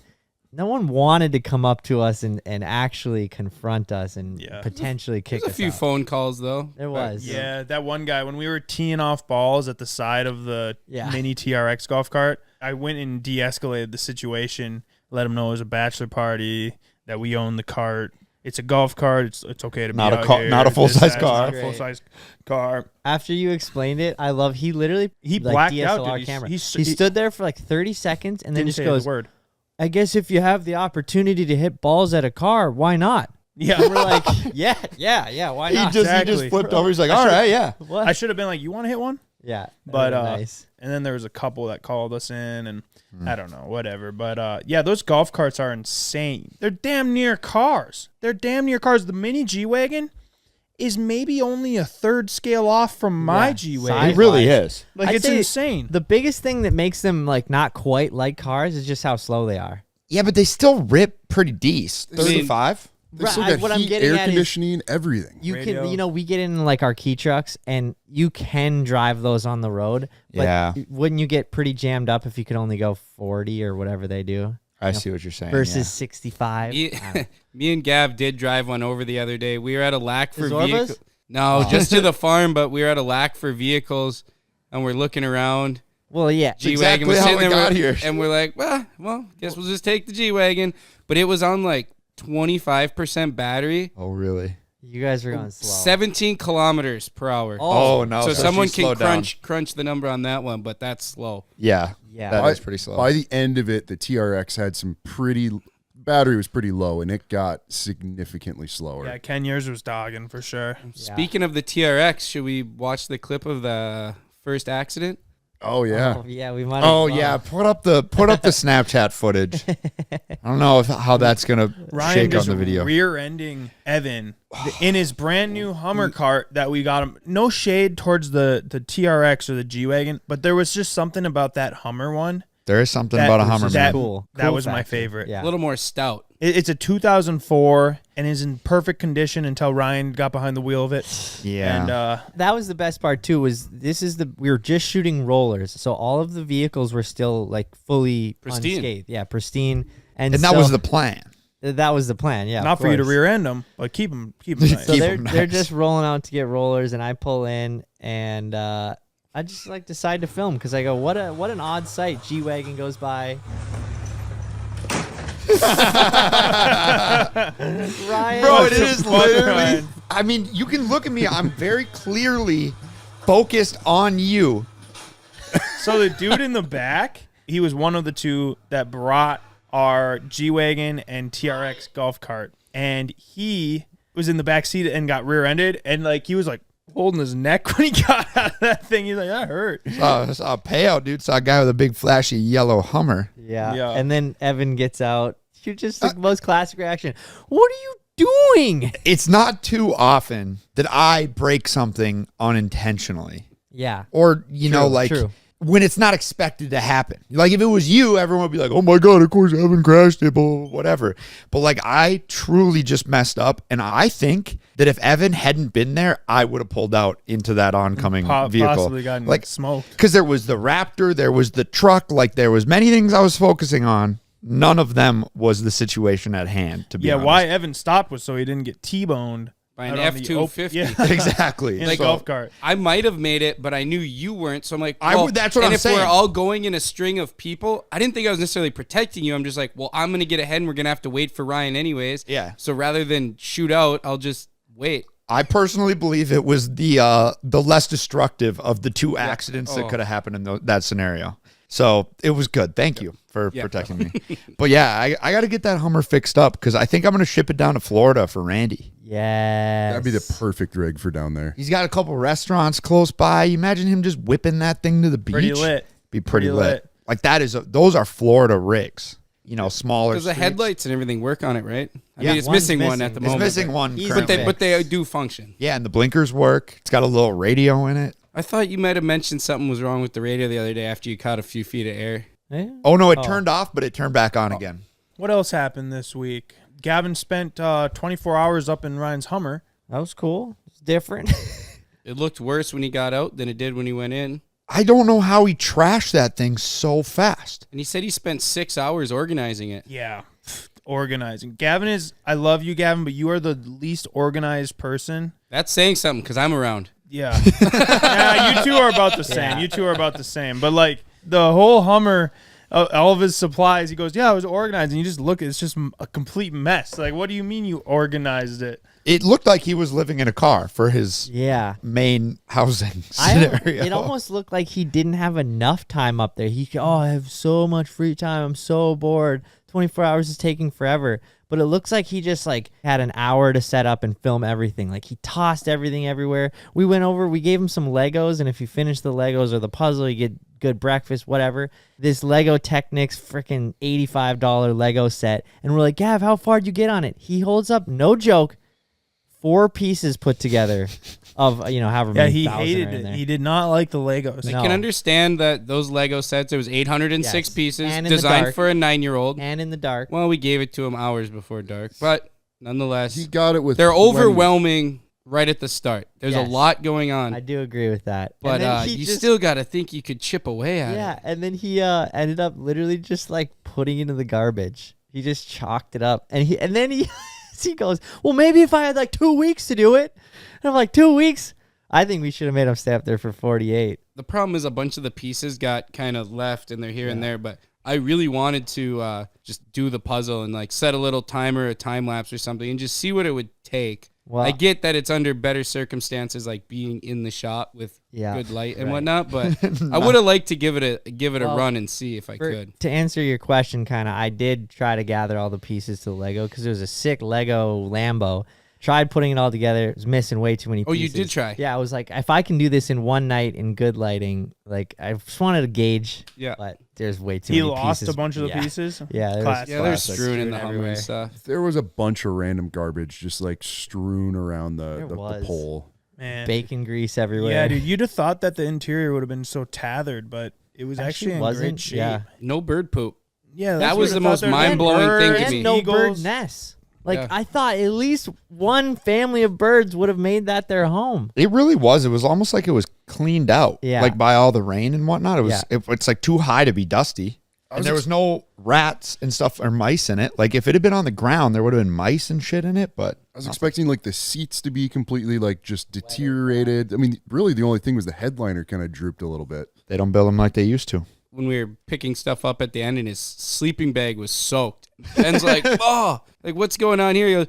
no one wanted to come up to us and actually confront us and potentially kick us out. There's a few phone calls, though. There was. Yeah, that one guy, when we were teeing off balls at the side of the mini TRX golf cart, I went and de-escalated the situation, let him know it was a bachelor party, that we own the cart. It's a golf cart. It's okay to be out here. Not a full-size car. Not a full-size car. After you explained it, I love he blacked DSLR out, dude. camera. He stood there for like 30 seconds and then just goes, the word. I guess if you have the opportunity to hit balls at a car, why not? Yeah. And we're like, why not? He just flipped over. He's like, all right, yeah. What? I should have been like, you want to hit one? Yeah. But nice. And then there was a couple that called us in, and I don't know, whatever. But those golf carts are insane. They're damn near cars. The mini G-Wagon is maybe only a third scale off from my G-Wagon. It really is. Like, it's insane. The biggest thing that makes them like not quite like cars is just how slow they are. Yeah, but they still rip pretty decent. 35? They still got heat, air conditioning, everything. You can, we get in like our key trucks, and you can drive those on the road. But wouldn't you get pretty jammed up if you could only go 40 or whatever they do? I see what you're saying. Versus 65. Me and Gav did drive one over the other day. We were at a lack for vehicles. No, just to the farm, but we were at a lack for vehicles, and we're looking around. Well, yeah. G-Wagon was sitting there, and we're like, well, guess we'll just take the G-Wagon. But it was on like 25% battery. Oh, really? You guys are going slow. 17 kilometers per hour. Oh no. So someone can crunch the number on that one, but that's slow. Yeah. That is pretty slow. By the end of it, the TRX had some pretty battery was pretty low, and it got significantly slower. Yeah, Ken, yours was dogging for sure. Speaking of the TRX, should we watch the clip of the first accident? Oh yeah. Oh, yeah, we might. Oh yeah, put up the Snapchat footage. I don't know how that's gonna Ryan shake on just the video. rear-ending Evan in his brand new Hummer cart that we got him. No shade towards the TRX or the G-Wagon, but there was just something about that Hummer one. There is something That about a was Hummer. just Man. Cool. That Cool was my factor. favorite. Yeah. A little more stout. It's a 2004 and is in perfect condition until Ryan got behind the wheel of it. Yeah. And That was the best part too. We were just shooting rollers, so all of the vehicles were still like fully Pristine. unscathed. Yeah, pristine. And that was the plan. That was the plan. Yeah, not of for you to course. rear end them, but keep them nice. So Keep they're 'em they're nice. just rolling out to get rollers, and I pull in, and I just like decide to film because I go, what an odd sight. G-Wagon goes by. Ryan, Bro, it is literally. Ryan. I mean, you can look at me. I'm very clearly focused on you. So the dude in the back, he was one of the two that brought our G-Wagon and TRX golf cart, and he was in the back seat and got rear-ended, and like he was like holding his neck when he got out of that thing. He's like, that hurt. I saw a payout, dude. Saw a guy with a big flashy yellow Hummer. Yeah. And then Evan gets out. You're just the most classic reaction. What are you doing? It's not too often that I break something unintentionally, Yeah. or like true. when it's not expected to happen. Like if it was you, everyone would be like, "Oh my god, of course Evan crashed it," blah, whatever. But like I truly just messed up, and I think that if Evan hadn't been there, I would have pulled out into that oncoming vehicle. Possibly gotten like smoked. because there was the Raptor, there was the truck, like there was many things I was focusing on. None of them was the situation at hand. To be Yeah, honest. why Evan stopped was so he didn't get T-boned By an out on the F-250. Yeah, exactly? in a golf cart. I might have made it, but I knew you weren't. So I'm like, That's what and I'm if saying. we're all going in a string of people, I didn't think I was necessarily protecting you. I'm just like, well, I'm going to get ahead and we're going to have to wait for Ryan anyways. Yeah. So rather than shoot out, I'll just wait. I personally believe it was the less destructive of the two accidents that Oh. could have happened in that scenario. So it was good. Thank you for Yeah. protecting me. But yeah, I got to get that Hummer fixed up because I think I'm going to ship it down to Florida for Randy. Yes. That'd be the perfect rig for down there. He's got a couple restaurants close by. You imagine him just whipping that thing to the beach. Pretty lit. Be pretty Pretty lit. lit. Like those are Florida rigs. Smaller. Because the streets. headlights and everything work on it, right? I Yeah, mean, it's one's missing one missing. at the It's moment. missing one. Easy currently. But they do function. Yeah, and the blinkers work. It's got a little radio in it. I thought you might have mentioned something was wrong with the radio the other day after you caught a few feet of air. Yeah. Oh no, it turned off, but it turned back on again. What else happened this week? Gavin spent 24 hours up in Ryan's Hummer. That was cool. It's different. It looked worse when he got out than it did when he went in. I don't know how he trashed that thing so fast. And he said he spent 6 hours organizing it. Yeah. Organizing. Gavin is, I love you, Gavin, but you are the least organized person. That's saying something because I'm around. Yeah. Yeah, you two are about the same. You two are about the same. But like the whole Hummer, all of his supplies, he goes, yeah, I was organized. And you just look, it's just a complete mess. Like, what do you mean you organized it? It looked like he was living in a car for his Yeah. main housing scenario. It almost looked like he didn't have enough time up there. I have so much free time. I'm so bored. 24 hours is taking forever. But it looks like he just like had an hour to set up and film everything. Like he tossed everything everywhere. We went over, we gave him some Legos, and if you finish the Legos or the puzzle, you get good breakfast, whatever. This Lego Technics freaking $85 Lego set. And we're like, Gav, how far did you get on it? He holds up, no joke, 4 pieces put together of, however Yeah, many he thousand hated are in it. there. He did not like the Legos. I No. can understand that those Lego sets, it was 806 Yes. pieces, And in the designed dark. for a 9-year-old. And in the dark. Well, we gave it to him hours before dark. But nonetheless, He got it with. they're plenty. overwhelming right at the start. There's Yes. a lot going on. I do agree with that. And But then he you just- still got to think you could chip away at Yeah, it. and then he ended up literally just like putting it in the garbage. He just chalked it up, and then he he goes, "Well, maybe if I had like 2 weeks to do it." And I'm like, 2 weeks? I think we should have made him stay up there for 48. The problem is a bunch of the pieces got kind of left and they're here and there, but I really wanted to just do the puzzle and like set a little timer, a time lapse or something and just see what it would take Well, I get that it's under better circumstances, like being in the shop with good light and whatnot. But I would have liked to give it a run and see if I could. To answer your question, kind of, I did try to gather all the pieces to the Lego because there was a sick Lego Lambo. Tried putting it all together. It was missing way too many pieces. Oh, you did try? Yeah, I was like, if I can do this in one night in good lighting, like I just wanted to gauge. Yeah. But there's way too many pieces. He lost a bunch of the pieces? Yeah. They're strewn in the Hummer and stuff. There was a bunch of random garbage just like strewn around the pole. Man. Bacon grease everywhere. Yeah, dude. You'd have thought that the interior would have been so tethered, but it was actually in wasn't. great shape. Yeah. No bird poop. Yeah, that was the most mind-blowing thing to me. And no bird nests. Like, I thought at least one family of birds would have made that their home. It really was. It was almost like it was cleaned out, Yeah. like by all the rain and whatnot. It was. It's like too high to be dusty, and there was no rats and stuff or mice in it. Like if it had been on the ground, there would have been mice and shit in it. But I was expecting like the seats to be completely like just deteriorated. I mean, really the only thing was the headliner kind of drooped a little bit. They don't build them like they used to. When we were picking stuff up at the end and his sleeping bag was soaked. Ben's like, oh, like what's going on here? He goes,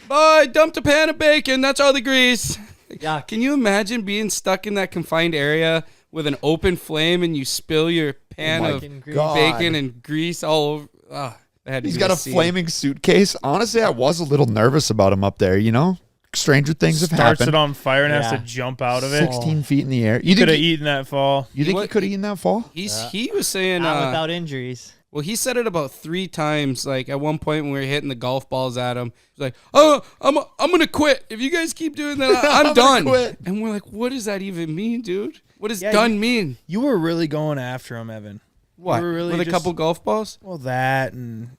oh, I dumped a pan of bacon. That's all the grease. Yeah. Can you imagine being stuck in that confined area with an open flame and you spill your pan of bacon and grease all over? Oh, He's got a flaming suitcase. Honestly, I was a little nervous about him up there, you know? Stranger things have happened. Starts it on fire and has to jump out of it. 16 feet in the air. You could have eaten that fall. You think he could have eaten that fall? He was saying Not without injuries. Well, he said it about 3 times. Like at one point when we were hitting the golf balls at him, he was like, "Oh, I'm gonna quit. If you guys keep doing that, I'm done." And we're like, "What does that even mean, dude? What does done mean?" You were really going after him, Evan. What? You were really with a couple golf balls? Well, that and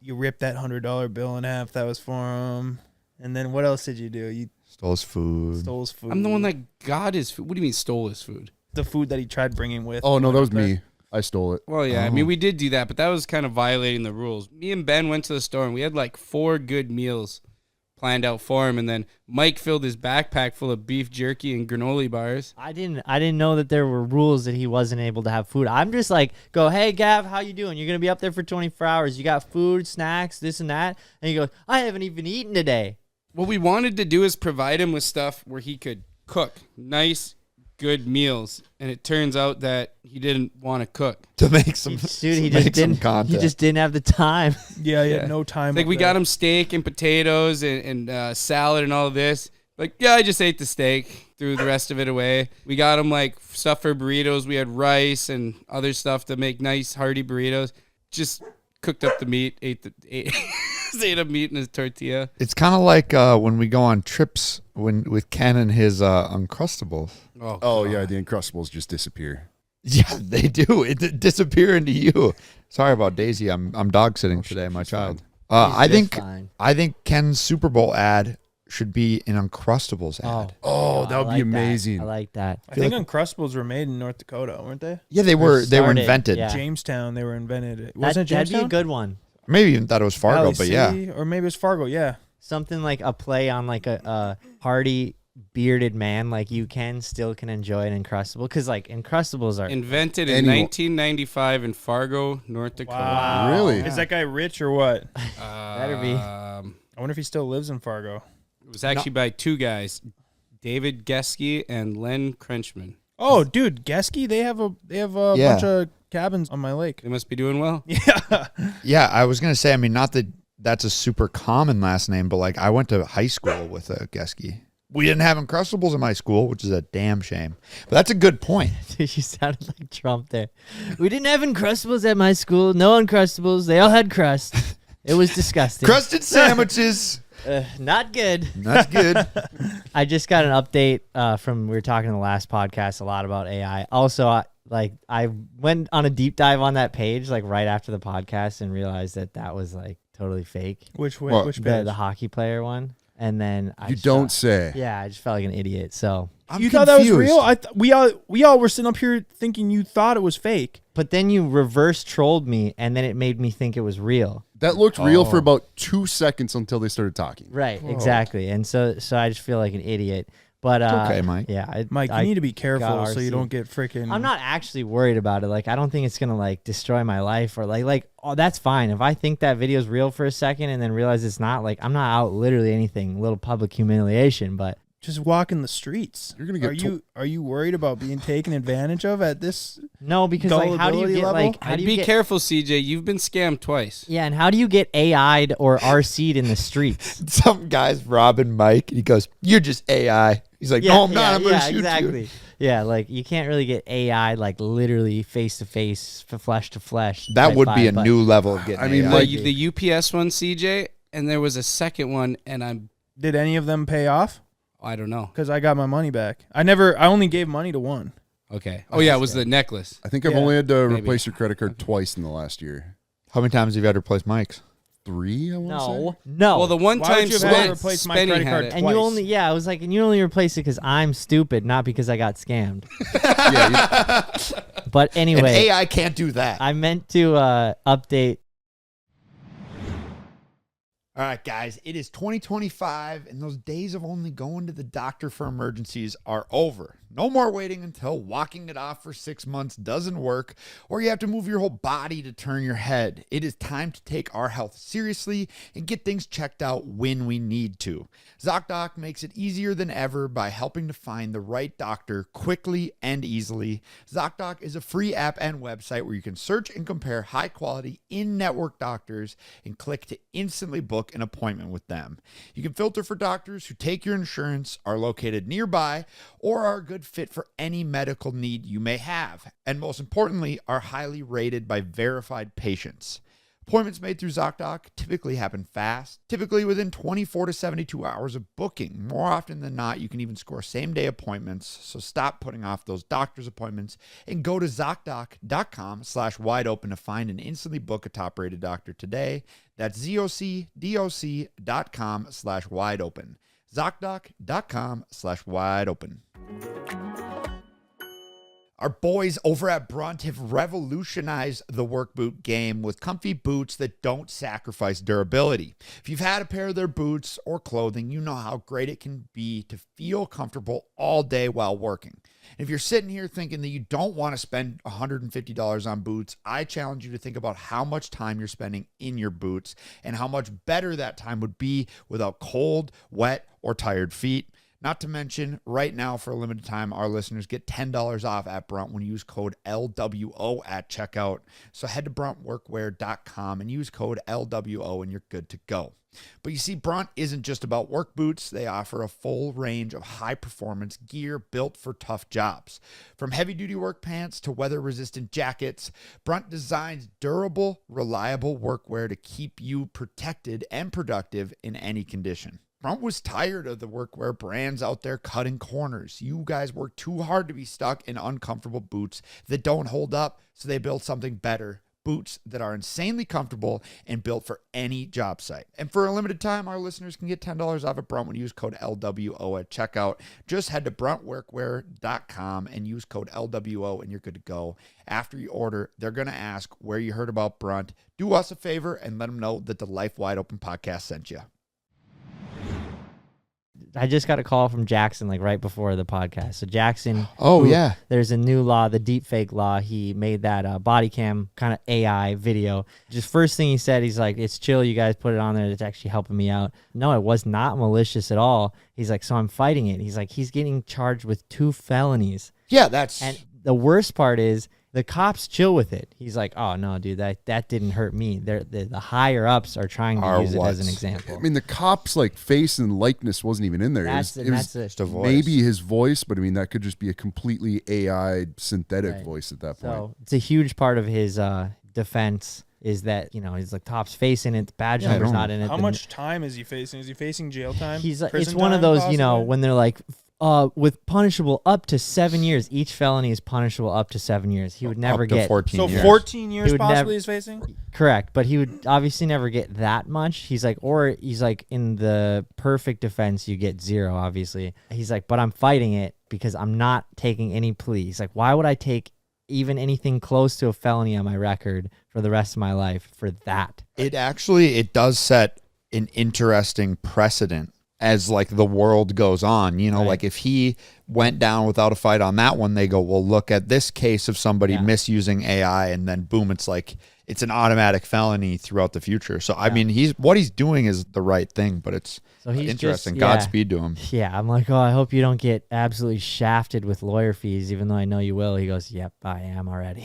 you ripped that $100 bill in half. That was for him. And then what else did you do? You stole his food. Stole his food. I'm the one that got his food. What do you mean stole his food? The food that he tried bringing with. Oh no, that was me. I stole it. Well, yeah, I mean, we did do that, but that was kind of violating the rules. Me and Ben went to the store, and we had like 4 good meals planned out for him, and then Mike filled his backpack full of beef jerky and granola bars. I didn't know that there were rules that he wasn't able to have food. I'm just like, go, hey, Gav, how you doing? You're going to be up there for 24 hours. You got food, snacks, this and that. And he goes, I haven't even eaten today. What we wanted to do is provide him with stuff where he could cook nice, good meals, and it turns out that he didn't want to cook to make some. Dude, he just didn't have the time. Yeah, he had no time. Like we got him steak and potatoes and salad and all of this. Like, yeah, I just ate the steak, threw the rest of it away. We got him like stuff for burritos. We had rice and other stuff to make nice hearty burritos. Just cooked up the meat, ate a meat in his tortilla. It's kind of like when we go on trips with Ken and his Uncrustables. Oh yeah, the Uncrustables just disappear. Yeah, they do. It disappear into you. Sorry about Daisy. I'm dog sitting today, my child. I think Ken's Super Bowl ad should be an Uncrustables ad. Oh, that would be amazing. I like that. I think Uncrustables were made in North Dakota, weren't they? Yeah, they were invented. Yeah. Jamestown, they were invented. Wasn't it Jamestown? That'd be a good one. Maybe even thought it was Fargo, but yeah. Or maybe it was Fargo, yeah. Something like a play on like a hearty bearded man like you still can enjoy an Uncrustable, because like Uncrustables are invented in 1995 in Fargo, North Dakota. Wow. Really? Is that guy rich or what? Better be. I wonder if he still lives in Fargo. It was actually by 2 guys, David Geske and Len Crenchman. Oh, dude, Geske, they have a bunch of cabins on my lake. They must be doing well. Yeah. Yeah, I was gonna say. I mean, not that that's a super common last name, but like I went to high school with a Geske. We didn't have Uncrustables in my school, which is a damn shame. But that's a good point. Dude, you sounded like Trump there. We didn't have Uncrustables at my school. No Uncrustables. They all had crust. It was disgusting. Crusted sandwiches. Not good. Not good. I just got an update from, we were talking in the last podcast a lot about AI. Also, I went on a deep dive on that page like right after the podcast and realized that was like totally fake. Which page? The hockey player one. And then I don't say. Yeah, I just felt like an idiot. So you thought that was real? We all were sitting up here thinking you thought it was fake. But then you reverse trolled me, and then it made me think it was real. That looked real for about 2 seconds until they started talking. Right, exactly. And so I just feel like an idiot. But okay, Mike. Yeah, Mike, you I need to be careful so you RC. don't get freaking. I'm not actually worried about it. Like, I don't think it's gonna like destroy my life or like. Oh, that's fine. If I think that video is real for a second and then realize it's not, like, I'm not out literally anything. Little public humiliation, but just walk in the streets. You're gonna get. Are you worried about being taken advantage of at this? no, because like, how do you Gullibility get level? like? How I'd do you be get, careful, CJ. You've been scammed twice. Yeah, and how do you get AI'd or RC'd in the streets? Some guy's robbing Mike, and he goes, "You're just AI." He's like, "No, I'm not. I'm gonna shoot exactly. you." Yeah, like you can't really get AI like literally face to face, flesh to flesh. That type would be a vibe, but- new level of getting. I mean, AI. like- The UPS one, CJ, and there was a second one, and Did any of them pay off? I don't know. Because I got my money back. I only gave money to one. Okay. Oh yeah, it was the necklace. I think I've Yeah, only had to maybe. replace your credit card twice in the last year. How many times have you had to replace Mike's? 3, I want to say. No. Well, the one Why time would you have had to Spenny replace my credit had card it. and twice? you only I was like, and you only replace it because I'm stupid, not because I got scammed. But And anyway, AI can't do that. I meant to update. All right, guys, it is 2025, and those days of only going to the doctor for emergencies are over. No more waiting until walking it off for 6 months doesn't work, or you have to move your whole body to turn your head. It is time to take our health seriously and get things checked out when we need to. ZocDoc makes it easier than ever by helping to find the right doctor quickly and easily. ZocDoc is a free app and website where you can search and compare high-quality in-network doctors and click to instantly book an appointment with them. You can filter for doctors who take your insurance, are located nearby, or are a good fit for any medical need you may have, and most importantly, are highly rated by verified patients. Appointments made through ZocDoc typically happen fast, typically within 24 to 72 hours of booking. More often than not, you can even score same-day appointments, so stop putting off those doctor's appointments and go to ZocDoc.com/wideopen to find and instantly book a top-rated doctor today. That's ZocDoc.com/wideopen. ZocDoc.com/wideopen. Our boys over at Brunt have revolutionized the work boot game with comfy boots that don't sacrifice durability. If you've had a pair of their boots or clothing, you know how great it can be to feel comfortable all day while working. And if you're sitting here thinking that you don't want to spend $150 on boots, I challenge you to think about how much time you're spending in your boots and how much better that time would be without cold, wet, or tired feet. Not to mention, right now, for a limited time, our listeners get $10 off at Brunt when you use code LWO at checkout. So head to bruntworkwear.com and use code LWO and you're good to go. But you see, Brunt isn't just about work boots. They offer a full range of high-performance gear built for tough jobs. From heavy-duty work pants to weather-resistant jackets, Brunt designs durable, reliable workwear to keep you protected and productive in any condition. Brunt was tired of the workwear brands out there cutting corners. You guys work too hard to be stuck in uncomfortable boots that don't hold up, so they built something better. Boots that are insanely comfortable and built for any job site. And for a limited time, our listeners can get $10 off at Brunt when you use code LWO at checkout. Just head to bruntworkwear.com and use code LWO and you're good to go. After you order, they're going to ask where you heard about Brunt. Do us a favor and let them know that the Life Wide Open podcast sent you. I just got a call from Jackson like right before the podcast. So Jackson, Yeah. there's a new law, the deepfake law. He made that body cam kind of AI video. Just first thing he said, he's like, "It's chill, you guys put it on there. It's actually helping me out." No, it was not malicious at all. He's like, "So I'm fighting it." He's like, he's getting charged with 2 felonies. Yeah, that's... And the worst part is the cops chill with it. He's like, "Oh no, dude, that didn't hurt me." The higher ups are trying to use it as an example. I mean, the cop's like face and likeness wasn't even in there. That's it was just a voice. maybe his voice, but I mean, that could just be a completely AI synthetic Right. voice at that point. So it's a huge part of his defense is that, you know, he's like top's face in it, the badge number's not in it. How the- much time is he facing? Is he facing jail time? He's it's Prison one of time, those, you know, possibly? when they're like, with punishable up to 7 years. Each felony is punishable up to 7 years. He would never up to get 14 So years. 14 years He would possibly never- he's facing? correct, but he would obviously never get that much. He's like, or he's like, in the perfect defense, you get 0. Obviously, he's like, but I'm fighting it because I'm not taking any plea. He's like, why would I take even anything close to a felony on my record for the rest of my life for that? It does set an interesting precedent as like the world goes on. You know, Right. like if he went down without a fight on that one, they go, well, look at this case of somebody misusing AI, and then boom, it's like it's an automatic felony throughout the future. So I mean, what he's doing is the right thing, but it's interesting. Godspeed to him. Yeah, I'm like, oh, I hope you don't get absolutely shafted with lawyer fees, even though I know you will. He goes, yep, I am already.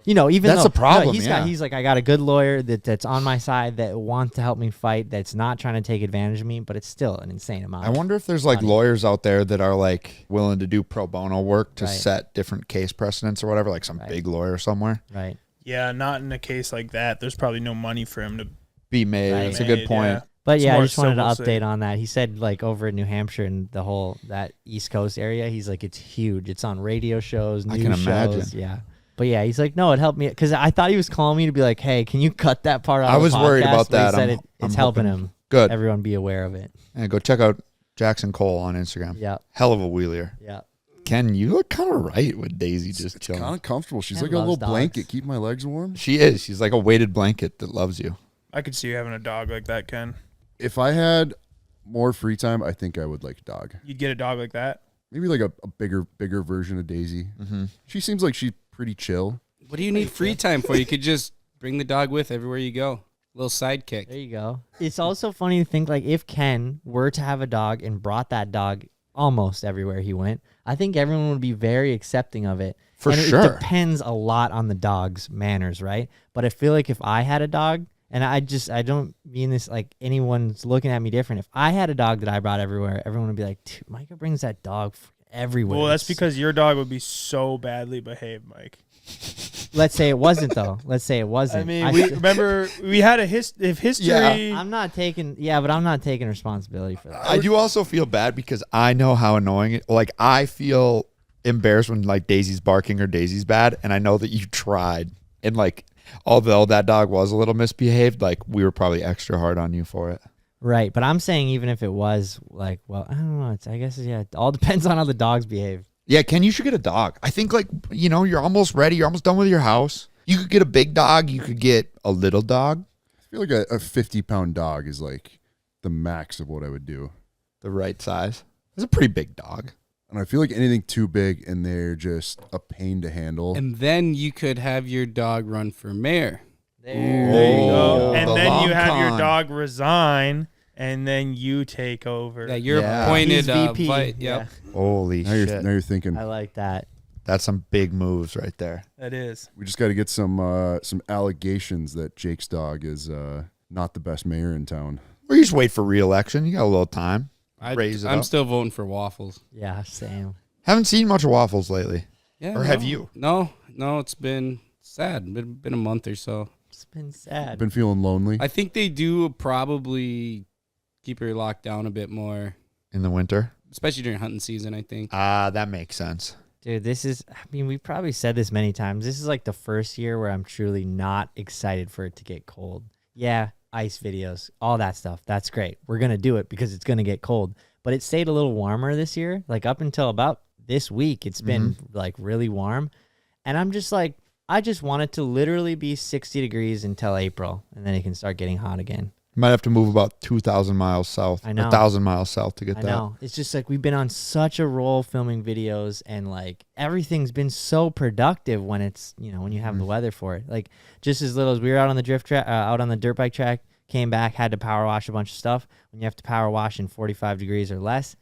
You know, even That's though a problem, he's like, I got a good lawyer that's on my side that wants to help me fight, that's not trying to take advantage of me, but it's still an insane amount. I wonder if there's like lawyers out there that are like willing to do pro bono work to Right. set different case precedents or whatever, like some big lawyer somewhere. Right. Yeah, not in a case like that. There's probably no money for him to Be made. Right. It's a good point. Yeah. But It's yeah, I more just wanted to civil update suit. on that. He said like over in New Hampshire and the whole that East Coast area, he's like, it's huge. It's on radio shows, I news can shows. imagine. Yeah. But yeah, he's like, no, it helped me because I thought he was calling me to be like, hey, can you cut that part out? I of the was worried podcast? about But he that. said I'm it's helping hoping- him. Good. Everyone be aware of it. And go check out Jackson Cole on Instagram. Yeah. Hell of a wheeler. Yeah. Ken, you look kind of right with Daisy just chilling. Kind of comfortable. She's Ken like a little loves dogs. blanket, keep my legs warm. She is. She's like a weighted blanket that loves you. I could see you having a dog like that, Ken. If I had more free time, I think I would like a dog. You'd get a dog like that. Maybe like a bigger version of Daisy. Mm-hmm. She seems like she's pretty chill. What do you need free time for? You could just bring the dog with everywhere you go. Little sidekick. There you go. It's also funny to think like if Ken were to have a dog and brought that dog almost everywhere he went, I think everyone would be very accepting of it. For and sure. It depends a lot on the dog's manners, right? But I feel like if I had a dog, and I don't mean this like anyone's looking at me different. If I had a dog that I brought everywhere, everyone would be like, dude, Micah brings that dog everywhere. Well, that's because your dog would be so badly behaved, Mike. Let's say it wasn't though. Let's say it wasn't. I mean, we remember we had history. I'm not taking but I'm not taking responsibility for that. I do also feel bad because I know how annoying it. Like I feel embarrassed when like Daisy's barking or Daisy's bad, and I know that you tried. And like, although that dog was a little misbehaved, like we were probably extra hard on you for it. Right, but I'm saying even if it was like, well, I don't know. I guess it all depends on how the dogs behave. Yeah, Ken, you should get a dog. I think like, you know, you're almost ready. You're almost done with your house. You could get a big dog. You could get a little dog. I feel like a 50-pound dog is like the max of what I would do. The right size. It's a pretty big dog. And I feel like anything too big and they're just a pain to handle. And then you could have your dog run for mayor. There you go. And the then long you have your con. dog resign, and then you take over. Yeah, you're Yeah. appointed He's VP. Yep. Yeah. Holy now shit. you're thinking I like that. That's some big moves right there. That is. we just got to get some allegations that Jake's dog is not the best mayor in town. Or you just wait for re-election. You got a little time. Raise it I'm up. still voting for waffles. Yeah, same. Haven't seen much of waffles lately. Yeah. Or have you? No, it's been sad. Been a month or so. It's been sad. Been feeling lonely. I think they do probably keep her locked down a bit more, In the winter. especially during hunting season, I think. That makes sense. Dude, we've probably said this many times. This is like the first year where I'm truly not excited for it to get cold. Yeah, ice videos, all that stuff. That's great. We're going to do it because it's going to get cold. But it stayed a little warmer this year. Like up until about this week, it's been like really warm. And I'm just like, I just want it to literally be 60 degrees until April. And then it can start getting hot again. You might have to move about 2,000 miles south. I know. 1,000 miles south to get I that. know. It's just like we've been on such a roll filming videos and like everything's been so productive when it's, you know, when you have the weather for it. Like just as little as we were out on the out on the dirt bike track, came back, had to power wash a bunch of stuff. When you have to power wash in 45 degrees or less,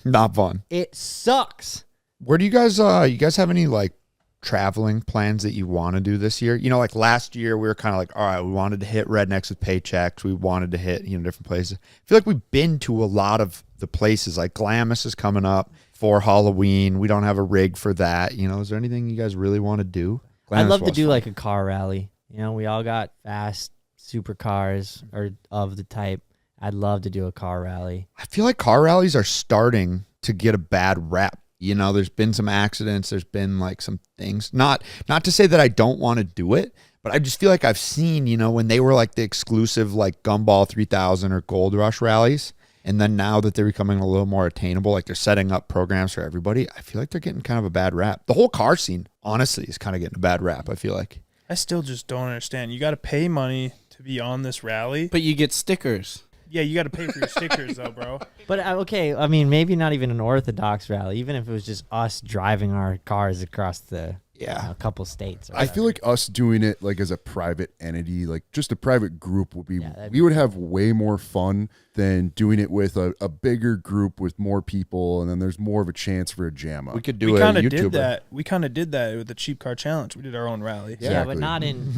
Not fun. it sucks. Where do you guys have any like traveling plans that you want to do this year? You know, like last year we were kind of like, all right, we wanted to hit rednecks with paychecks. We wanted to hit, you know, different places. I feel like we've been to a lot of the places. Like Glamis is coming up for Halloween. We don't have a rig for that. You know, is there anything you guys really want to do? I'd Glamis love to was do fun. like a car rally. You know, we all got fast supercars or of the type. I'd love to do a car rally. I feel like car rallies are starting to get a bad rap. You know, there's been some accidents. There's been like some things. Not to say that I don't want to do it, but I just feel like I've seen, you know, when they were like the exclusive like Gumball 3000 or Gold Rush rallies. And then now that they're becoming a little more attainable, like they're setting up programs for everybody, I feel like they're getting kind of a bad rap. The whole car scene, honestly, is kind of getting a bad rap, I feel like. I still just don't understand. You got to pay money to be on this rally. But you get stickers. Yeah, you got to pay for your stickers though, bro. But okay, I mean, maybe not even an orthodox rally. Even if it was just us driving our cars across the a couple states. I feel like us doing it like as a private entity, like just a private group would be. Yeah, we would have way more fun than doing it with a bigger group with more people, and then there's more of a chance for a jam up. We could do We a kind of YouTuber. did that. We kind of did that with the cheap car challenge. We did our own rally. Yeah, but not in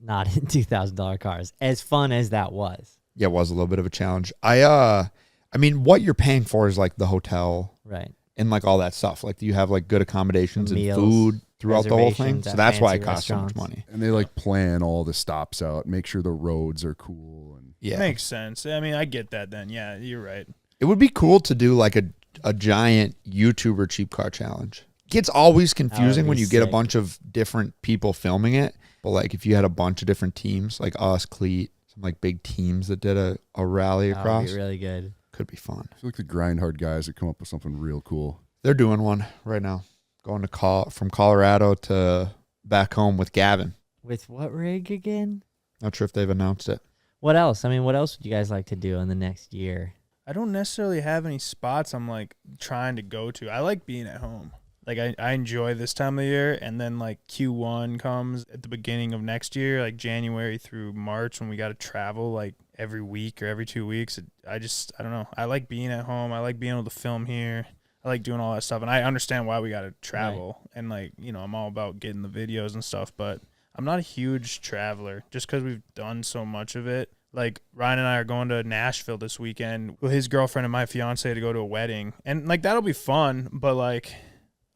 $2,000 cars. As fun as that was. Yeah, it was a little bit of a challenge. I mean, what you're paying for is like the hotel, Right. and like all that stuff. Like you have like good accommodations and Meals, food throughout the whole thing. reservations So at that's why it fancy costs so much restaurants. money. And they like plan all the stops out, make sure the roads are cool. And Yeah. Makes sense. I mean, I get that then. Yeah, you're right. It would be cool to do like a giant YouTuber cheap car challenge. Gets always confusing be when you get a sick. bunch of different people filming it. But like if you had a bunch of different teams, like us, Cleat, some like big teams that did a rally That would across, be really good. could be fun. I feel like the grind hard guys that come up with something real cool. They're doing one right now. Going to from Colorado to back home with Gavin. With what rig again? Not sure if they've announced it. What else? I mean, what else would you guys like to do in the next year? I don't necessarily have any spots I'm like trying to go to. I like being at home. Like I enjoy this time of the year, and then like Q1 comes at the beginning of next year, like January through March, when we got to travel like every week or every 2 weeks. I don't know. I like being at home. I like being able to film here. I like doing all that stuff, and I understand why we got to travel. Right. And like, you know, I'm all about getting the videos and stuff, but I'm not a huge traveler just because we've done so much of it. Like Ryan and I are going to Nashville this weekend with his girlfriend and my fiance to go to a wedding, and like that'll be fun, but like,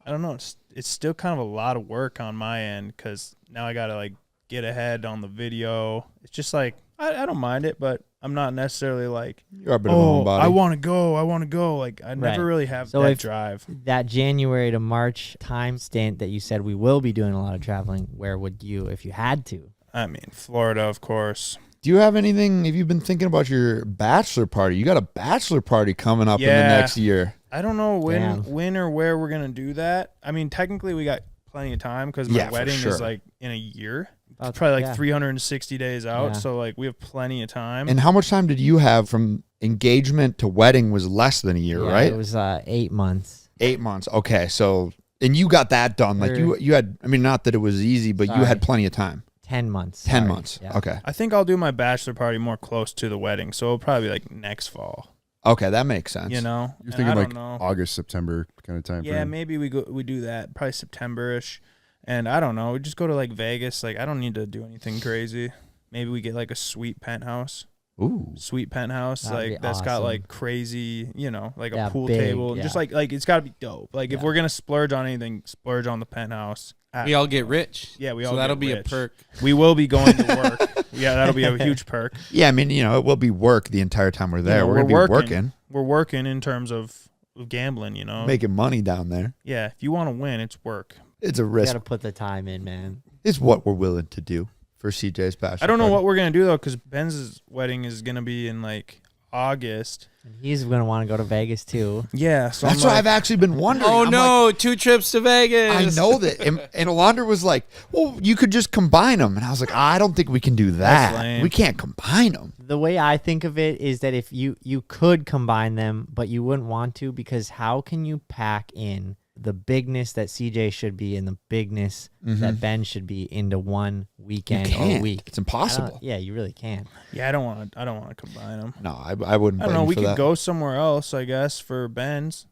I don't know. It's still kind of a lot of work on my end because now I got to like get ahead on the video. It's just like, I don't mind it, but I'm not necessarily like, You're a bit of a homebody. I want to go. Like I never really have that drive. That January to March time stint that you said we will be doing a lot of traveling, where would you, if you had to? I mean, Florida, of course. Do you have anything? Have you been thinking about your bachelor party? You got a bachelor party coming up in the next year. I don't know when or where we're going to do that. I mean, technically we got plenty of time because my wedding is like in a year. It's probably like 360 days out. Yeah. So like we have plenty of time. And how much time did you have from engagement to wedding? Was less than a year, right? It was 8 months. 8 months. Okay. So, and you got that done. Like you had, I mean, not that it was easy, but you had plenty of time. 10 months. 10 months. Yeah. Okay. I think I'll do my bachelor party more close to the wedding. So it'll probably be like next fall. Okay. That makes sense. You know? You're And thinking I like don't know. August, September kind of time Yeah, frame. maybe we do that. Probably September-ish. And I don't know. We just go to like Vegas. Like I don't need to do anything crazy. Maybe we get like a sweet penthouse. Ooh. Sweet penthouse, That'd be like that's got awesome. like crazy, you know, like Yeah, a pool big, table. yeah. Just like it's got to be dope. Like if we're gonna splurge on anything, splurge on the penthouse. We all get rich. Yeah, we all. So that'll get be rich. a perk. We will be going to work. Yeah, that'll be a huge perk. Yeah. I mean, you know, it will be work the entire time we're there. You know, we're going to be working. We're working in terms of gambling. You know, Making money down there. yeah. If you want to win, it's work. It's a You risk. got to put the time in, man. It's what we're willing to do for CJ's bachelor I don't know party. what we're gonna do though, because Ben's wedding is gonna be in like August. And he's going to want to go to Vegas too. Yeah, so That's I'm what like, I've actually been wondering. Oh I'm no, like, 2 trips to Vegas. I know that. And Alondra was like, well, you could just combine them. And I was like, I don't think we can do That's that. lame. We can't combine them. The way I think of it is that if you could combine them, but you wouldn't want to, because how can you pack in the bigness that CJ should be and the bigness that Ben should be into one weekend or Can't. week? It's impossible. Yeah, you really can't. yeah, I don't want to combine them. No, I wouldn't I don't blame know. you We for could that. go somewhere else, I guess, for Ben's.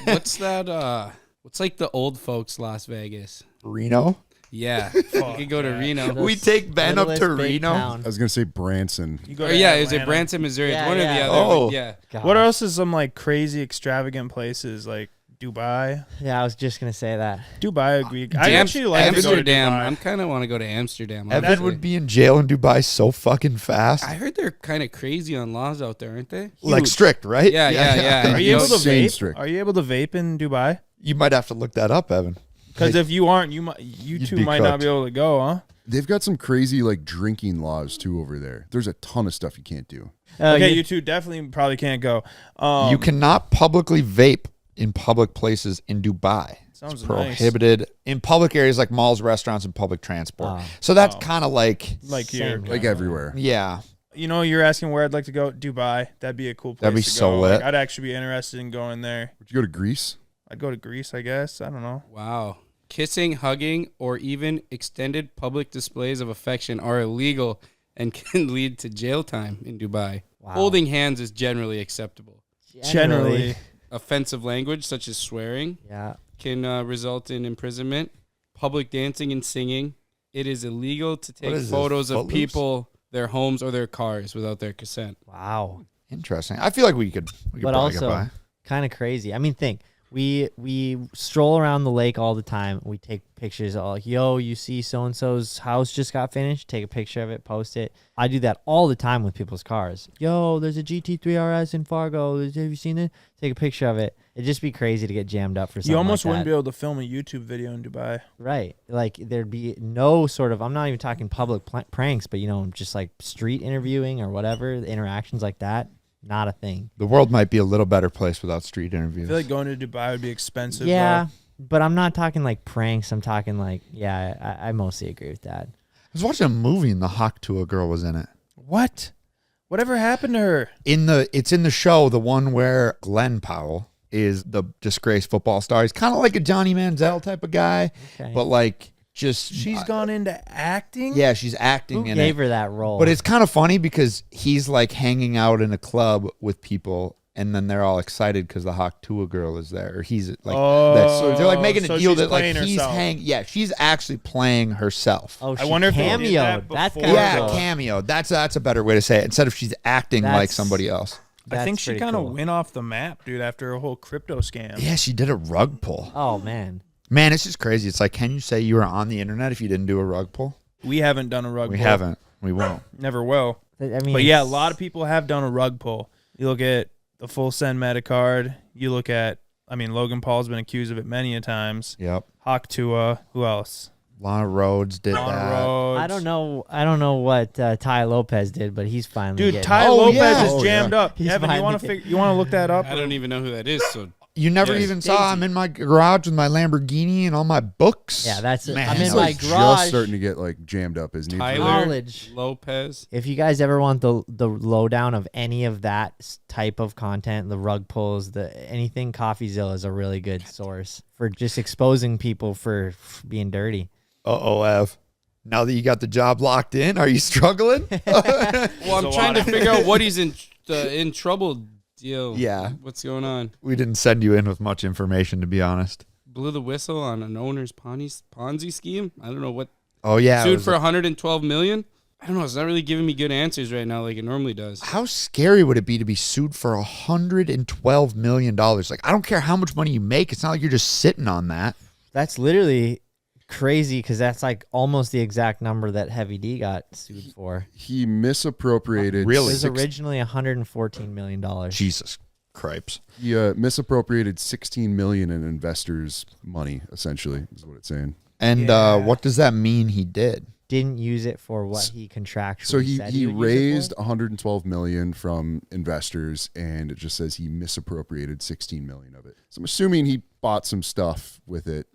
What's that? What's like the old folks Las Vegas? Reno. Yeah, we could go to Reno. The We take Ben up littlest to big Reno. town. I was gonna say Branson. You go Or to yeah, is it Atlanta. Branson, Missouri? Yeah, It's one or the yeah. other. Oh. Yeah. God. What else is some like crazy extravagant places like Dubai? Yeah, I was just going to say that. Dubai, I actually like to go to Amsterdam. Dubai. I'm kind of want to go to Amsterdam. Evan honestly. would be in jail in Dubai so fucking fast. I heard they're kind of crazy on laws out there, aren't they? Like strict, right? Yeah, yeah. Are you able to Insane vape? strict. Are you able to vape in Dubai? You might have to look that up, Evan. Because Hey, if you aren't, you You'd two be might not cooked. be able to go, huh? They've got some crazy like drinking laws too over there. There's a ton of stuff you can't do. Okay, you two definitely probably can't go. you cannot publicly vape in public places in Dubai. Sounds It's nice. prohibited in public areas like malls, restaurants, and public transport. Oh. So that's kind of like, Like here. Same Like everywhere. yeah. You know, you're asking where I'd like to go. Dubai. That'd be a cool place. That'd be to so go. lit. Like, I'd actually be interested in going there. Would you go to Greece? I'd go to Greece, I guess. I don't know. Wow. Kissing, hugging, or even extended public displays of affection are illegal and can lead to jail time in Dubai. Wow. Holding hands is generally acceptable. Generally. Offensive language, such as swearing, Yeah. can result in imprisonment. Public dancing and singing. It is illegal to take is this, photos of Footloose? people, their homes, or their cars without their consent. Wow. Interesting. I feel like we could But probably get also by. kind of crazy. I mean, think we stroll around the lake all the time. We take pictures. All like, yo, you see so and so's house just got finished. Take a picture of it, post it. I do that all the time with people's cars. Yo, there's a GT3 RS in Fargo. Have you seen it? Take a picture of it. It'd just be crazy to get jammed up for something. You almost like wouldn't that. be able to film a YouTube video in Dubai. Right. Like there'd be no sort of, I'm not even talking public pranks, but just like street interviewing or whatever, interactions like that, not a thing. The world might be a little better place without street I interviews. feel like going to Dubai would be expensive. Yeah, but I'm not talking like pranks. I'm talking like, yeah, I mostly agree with that. I was watching a movie and the Hawk Tuah girl was in it. What? Whatever happened to her? It's in the show, the one where Glenn Powell is the disgraced football star. He's kind of like a Johnny Manziel type of guy, Okay. but like just She's gone into acting? yeah, she's acting Who in gave it. her that role? But it's kind of funny because he's like hanging out in a club with people, and then they're all excited because the Hawk Tuah girl is there. Or he's like, so they're like making a so deal she's that like playing he's herself. Yeah, she's actually playing herself. Oh, I she wonder if they did that cameoed. That's before. kind Yeah, of cool. cameo. That's a better way to say it. Instead of she's acting like That's- somebody else. I think That's she pretty kind of cool. went off the map, dude, after a whole crypto scam. Yeah, she did a rug pull. Oh man. Man, it's just crazy. It's like, can you say you were on the internet if you didn't do a rug pull? We haven't done a rug We pull. haven't. We won't. Never will. I mean, But yeah, a it's- lot of people have done a rug pull. You look at the full send meta card. You look at, Logan Paul's been accused of it many a times. Yep. Hawk Tuah. Who else? Lana Rhodes did Lana that. Rhodes. I don't know what Ty Lopez did, but he's finally Dude, getting Ty Oh, Lopez yeah. is Oh, jammed yeah. up. He's Evan, you want finally to look that up? I don't even know who that is, so You never Yes. even saw I'm in my garage with my Lamborghini and all my books. Yeah, that's it. Man, I'm in so my He's garage. just starting to get like jammed up, isn't he? Tyler College. Lopez. If you guys ever want the lowdown of any of that type of content, the rug pulls, anything, CoffeeZilla is a really good source for just exposing people for being dirty. Uh-oh, Ev. Now that you got the job locked in, are you struggling? Well, a I'm trying to lot of- figure out what he's in trouble deal. Yeah. What's going on? We didn't send you in with much information, to be honest. Blew the whistle on an owner's Ponzi scheme. I don't know what. Oh, yeah. it Sued was for a- 112 million. I don't know. It's not really giving me good answers right now, like it normally does. How scary would it be to be sued for $112 million? Like, I don't care how much money you make. It's not like you're just sitting on that. That's literally crazy because that's like almost the exact number that Heavy D got sued for. He misappropriated. It Really? was originally $114 million. Jesus cripes. He misappropriated $16 million in investors' money. Essentially, is what it's saying. And Yeah. what does that mean he did? Didn't use it for what he contractually So he said he would use it raised for? $112 million from investors, and it just says he misappropriated $16 million of it. So I'm assuming he bought some stuff with it.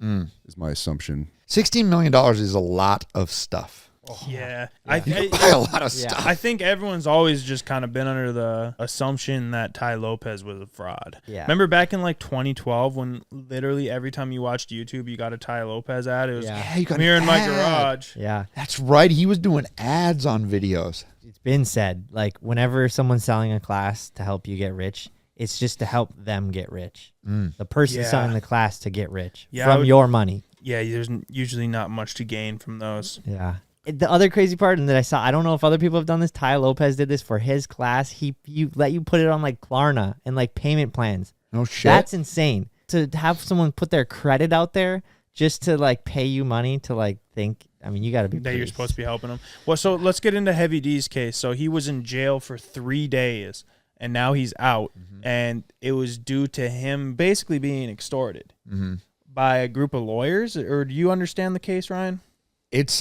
Is my assumption. $16 million is a lot of stuff. Yeah. You can buy a lot of Yeah. stuff. I think everyone's always just kind of been under the assumption that Ty Lopez was a fraud. Yeah. Remember back in like 2012 when literally every time you watched YouTube, you got a Ty Lopez ad? It was, Yeah. Yeah, you got I'm here an in my ad. garage. Yeah. That's right. He was doing ads on videos. It's been said, like, whenever someone's selling a class to help you get rich, it's just to help them get rich. The person Yeah. selling the class to get rich Yeah, I from would- your money. Yeah, there's usually not much to gain from those. Yeah. The other crazy part, and that I saw, I don't know if other people have done this. Ty Lopez did this for his class. He let you put it on like Klarna and like payment plans. No shit. That's insane. To have someone put their credit out there just to like pay you money to like think. I mean, you got to be. That you're supposed to be helping him. Well, so let's get into Heavy D's case. So he was in jail for 3 days, and now he's out. And it was due to him basically being extorted by a group of lawyers. Or do you understand the case, Ryan? It's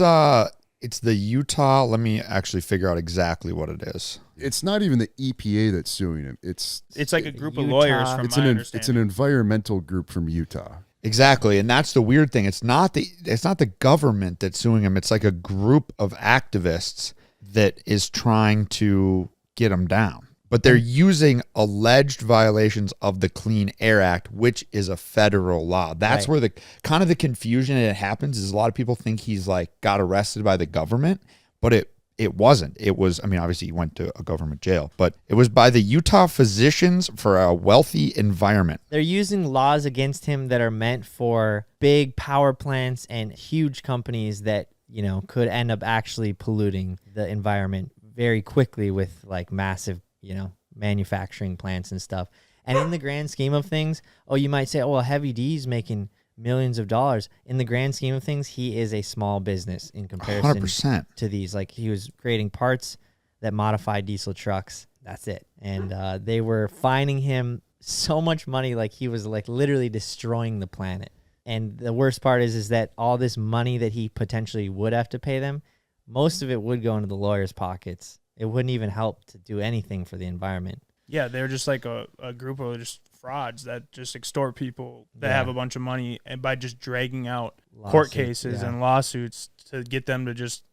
the Utah. Let me actually figure out exactly what it is. It's not even the EPA that's suing him. It's It's like a group of Utah- lawyers from it's my an understanding. it's an environmental group from Utah. Exactly, and that's the weird thing. It's not the government that's suing him. It's like a group of activists that is trying to get him down. But they're using alleged violations of the Clean Air Act, which is a federal law. That's where the kind of the confusion that happens is a lot of people think he's like got arrested by the government, but it wasn't. It was, I mean, obviously he went to a government jail, but it was by the Utah Physicians for a Wealthy Environment. They're using laws against him that are meant for big power plants and huge companies that, you know, could end up actually polluting the environment very quickly with like massive, you know, manufacturing plants and stuff. And in the grand scheme of things, you might say, well, Heavy D's making millions of dollars. In the grand scheme of things, he is a small business in comparison 100%. to these. Like, he was creating parts that modify diesel trucks. That's it. And they were fining him so much money, like he was like literally destroying the planet. And the worst part is that all this money that he potentially would have to pay them, most of it would go into the lawyers' pockets. It wouldn't even help to do anything for the environment. Yeah, they're just like a group of just frauds that just extort people that have a bunch of money, and by just dragging out court cases and lawsuits to get them to just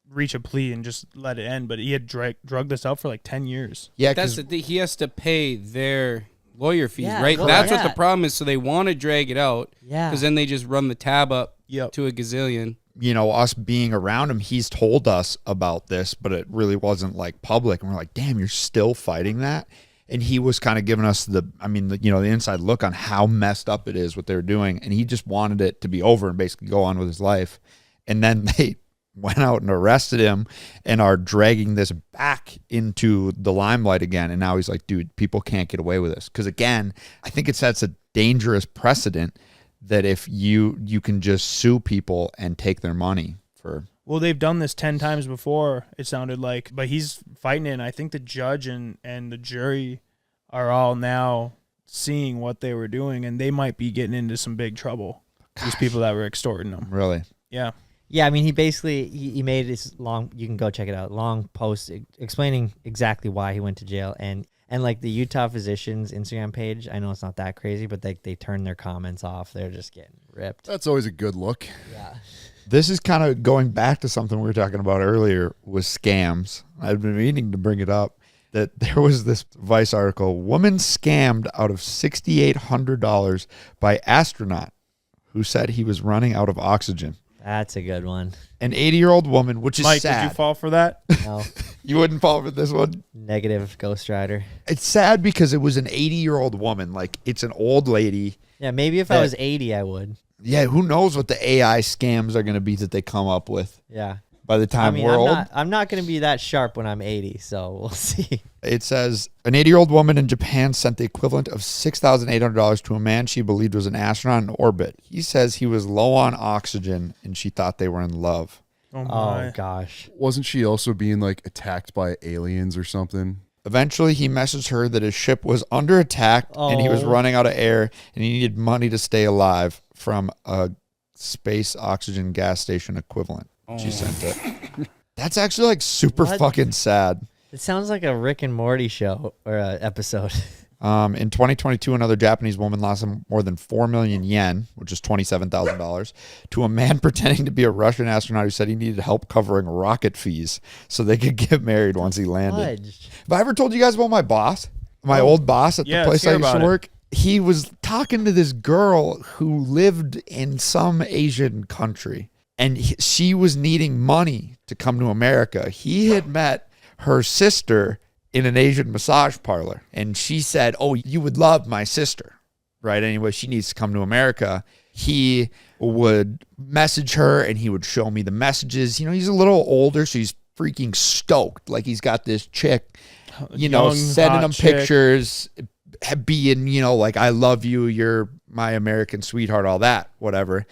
reach a plea and just let it end. But he had drugged this out for like 10 years. Yeah, That's the thing. He has to pay their lawyer fees, Yeah, right? well, That's what yeah. the problem is. So they want to drag it out Yeah. because then they just run the tab up to a gazillion. you know, us being around him, he's told us about this, but it really wasn't like public. And we're like, damn, you're still fighting that? And he was kind of giving us the inside look on how messed up it is what they're doing. And he just wanted it to be over and basically go on with his life. And then they went out and arrested him and are dragging this back into the limelight again. And now he's like, dude, people can't get away with this. Because again, I think it sets a dangerous precedent that if you can just sue people and take their money for... Well, they've done this 10 times before, it sounded like, but he's fighting it. And I think the judge and the jury are all now seeing what they were doing, and they might be getting into some big trouble. These people that were extorting them. Really? Yeah. Yeah, I mean, he basically, he made this long, you can go check it out, long post explaining exactly why he went to jail. And like the Utah Physicians Instagram page, I know it's not that crazy, but they turn their comments off. They're just getting ripped. That's always a good look. Yeah. This is kind of going back to something we were talking about earlier with scams. I've been meaning to bring it up, that there was this Vice article, woman scammed out of $6,800 by astronaut who said he was running out of oxygen. That's a good one. An 80-year-old woman, which is Mike, sad. did you fall for that? No. You wouldn't fall for this one? Negative Ghost Rider. It's sad because it was an 80-year-old woman. Like, it's an old lady. Yeah, maybe if I was 80, I would. Yeah, who knows what the AI scams are going to be that they come up with Yeah. by the time I mean, we're old. I'm not going to be that sharp when I'm 80, so we'll see. It says an 80-year-old woman in Japan sent the equivalent of $6,800 to a man she believed was an astronaut in orbit. He says he was low on oxygen and she thought they were in love. Oh, my. Oh, gosh. Wasn't she also being like attacked by aliens or something? Eventually, he messaged her that his ship was under attack and he was Oh. running out of air and he needed money to stay alive from a space oxygen gas station equivalent. She sent it. That's actually like super What? fucking sad. It sounds like a Rick and Morty show or episode. In 2022, another Japanese woman lost more than 4 million yen, which is $27,000, to a man pretending to be a Russian astronaut who said he needed help covering rocket fees so they could get married once he landed. Fudge. Have I ever told you guys about my boss? My old boss at Yeah, the place let's I hear used to about it. work? He was talking to this girl who lived in some Asian country, and she was needing money to come to America. He had met her sister in an Asian massage parlor, and she said, oh, you would love my sister, right? Anyway, she needs to come to America. He would message her and he would show me the messages. You know, he's a little older, so he's freaking stoked. Like, he's got this chick, you know, Young, sending hot him chick. pictures, being, you know, like, I love you, you're my American sweetheart, all that, whatever.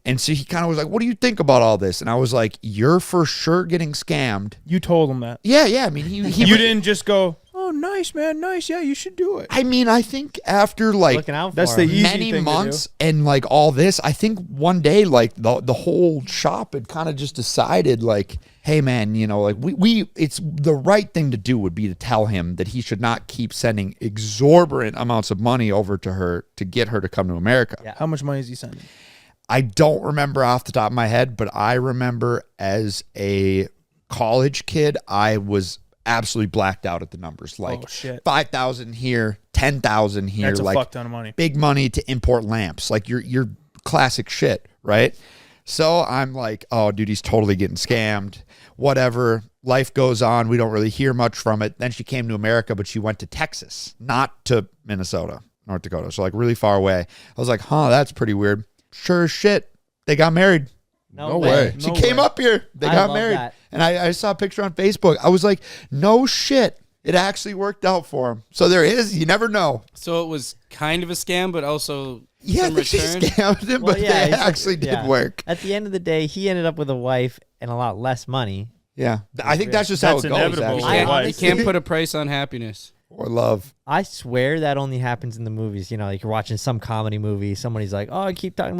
And so he kind of was like, what do you think about all this? And I was like, you're for sure getting scammed. You told him that. Yeah. I mean, he You didn't just go, oh, nice, man, nice. Yeah, you should do it. I mean, I think after like Looking out for That's the him. easy many thing to months and like all this, I think one day like the whole shop had kind of just decided like, hey man, you know, like we it's the right thing to do would be to tell him that he should not keep sending exorbitant amounts of money over to her to get her to come to America. Yeah. How much money is he sending? I don't remember off the top of my head, but I remember as a college kid, I was absolutely blacked out at the numbers. Like Oh, shit. 5,000 here, 10,000 here. That's a like fuck ton of money. big money to import lamps. Like your classic shit, right? So I'm like, oh, dude, he's totally getting scammed. Whatever. Life goes on. We don't really hear much from it. Then she came to America, but she went to Texas, not to Minnesota, North Dakota. So like really far away. I was like, huh, that's pretty weird. Sure as shit. They got married. No way. She came up here. They I got love married. that. And I saw a picture on Facebook. I was like, no shit. It actually worked out for him. So there is. You never know. So it was kind of a scam, but also Yeah, some she return. scammed him, Well, but yeah, they it's like- actually did yeah. work. At the end of the day, he ended up with a wife and a lot less money. Yeah. I think that's just how That's it goes. inevitable. Actually. I You honestly- can't put a price on happiness. Or love. I swear that only happens in the movies. You know, like you're watching some comedy movie. Somebody's like, "Oh, he keeps talking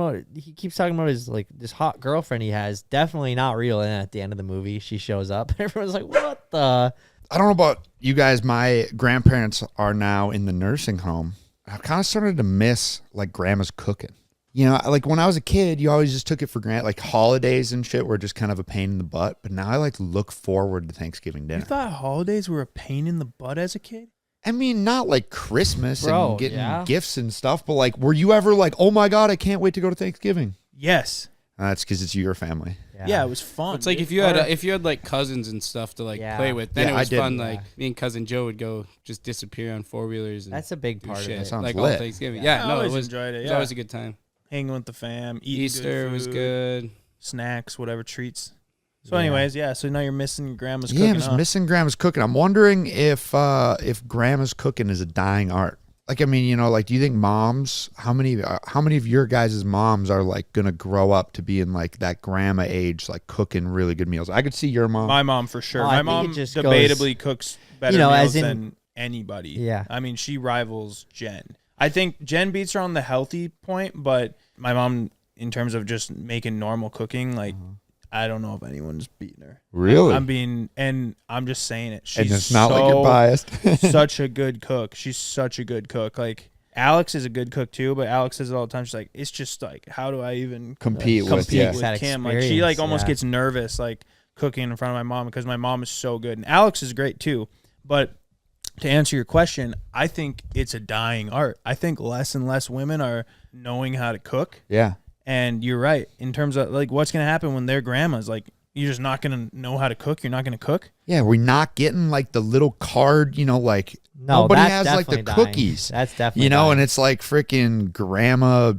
about his like this hot girlfriend he has." Definitely not real. And at the end of the movie, she shows up. Everyone's like, "What the?" I don't know about you guys. My grandparents are now in the nursing home. I've kind of started to miss like grandma's cooking. You know, like when I was a kid, you always just took it for granted. Like holidays and shit were just kind of a pain in the butt. But now I like look forward to Thanksgiving You dinner. thought holidays were a pain in the butt as a kid? I mean, not like Christmas Bro, and getting yeah. gifts and stuff, but like, were you ever like, oh my God, I can't wait to go to Thanksgiving? Yes. That's because it's your family. Yeah, it was fun. It's like dude. if you had like cousins and stuff to like Yeah. play with, then Yeah, it I was did. fun. Yeah. Like me and cousin Joe would go just disappear on four-wheelers. And That's a big do part shit. of it. Sounds like lit. all Thanksgiving. Yeah, Yeah, I no, it always was enjoyed it, It was yeah. always a good time. hanging with the fam, eating Easter good was food, good. snacks, whatever treats. So, anyways, yeah. So now you're missing your grandma's Yeah, cooking. I'm just huh? missing grandma's cooking. I'm wondering if grandma's cooking is a dying art. Like, I mean, you know, like, do you think moms, how many of your guys' moms are like gonna grow up to be in like that grandma age, like cooking really good meals? I could see your mom. My mom for sure. Oh, I My think it mom just debatably cooks better you know, meals as in- than anybody. Yeah. I mean, she rivals Jen. I think Jen beats her on the healthy point, but my mom, in terms of just making normal cooking, like I don't know if anyone's beating her. Really? I'm just saying it. She's and it's not like you're biased. such a good cook. She's such a good cook. Like Alex is a good cook too, but Alex says it all the time. She's like, it's just like, how do I even Compete with, compete yeah. with That Kim? Like she experience, like almost yeah. gets nervous like cooking in front of my mom because my mom is so good, and Alex is great too. But to answer your question, I think it's a dying art. I think less and less women are knowing how to cook. Yeah. And you're right in terms of like what's gonna happen when they're grandmas. Like you're just not gonna know how to cook. You're not gonna cook. Yeah, we're not getting like the little card, you know, like No, nobody that's has like the definitely dying. cookies. That's definitely you know, dying. and it's like freaking grandma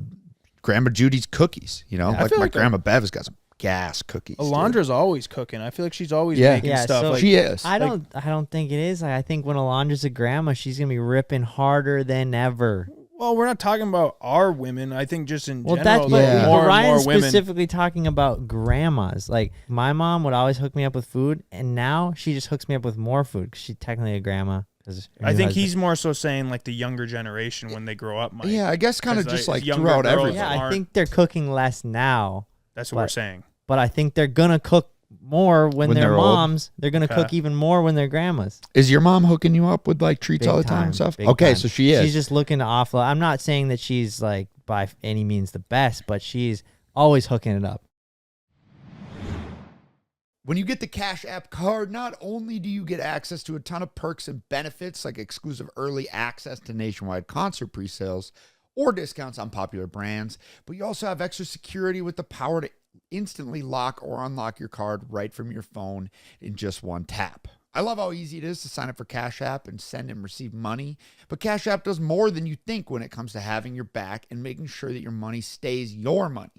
Judy's cookies, you know? I Like feel my like grandma Bev's got some gas cookies. dude. Alondra's always cooking. I feel like she's always Yeah. making Yeah, stuff. so Like She is. I don't think it is. I think when Alondra's a grandma, she's gonna be ripping harder than ever. well, we're not talking about our women. I think just in Well, general, that's like, Yeah. but more and Ryan's more women. specifically talking about grandmas. Like my mom would always hook me up with food, and now she just hooks me up with more food because she's technically a grandma. I think he's more so saying like the younger generation when they grow up. Might. Yeah, I guess kind of 'Cause, just like, like younger throughout girls everything. Yeah, I aren't- think they're cooking less now, That's what we're but- saying. but I think they're gonna cook more when they're they're old. moms. They're gonna Okay. cook even more when they're grandmas. Is your mom hooking you up with like treats all the time and stuff? big Okay, time. so she is. She's just looking to offload. I'm not saying that she's like by any means the best, but she's always hooking it up. When you get the Cash App card, not only do you get access to a ton of perks and benefits like exclusive early access to nationwide concert pre-sales or discounts on popular brands, but you also have extra security with the power to instantly lock or unlock your card right from your phone in just one tap. I love how easy it is to sign up for Cash App and send and receive money, but Cash App does more than you think when it comes to having your back and making sure that your money stays your money.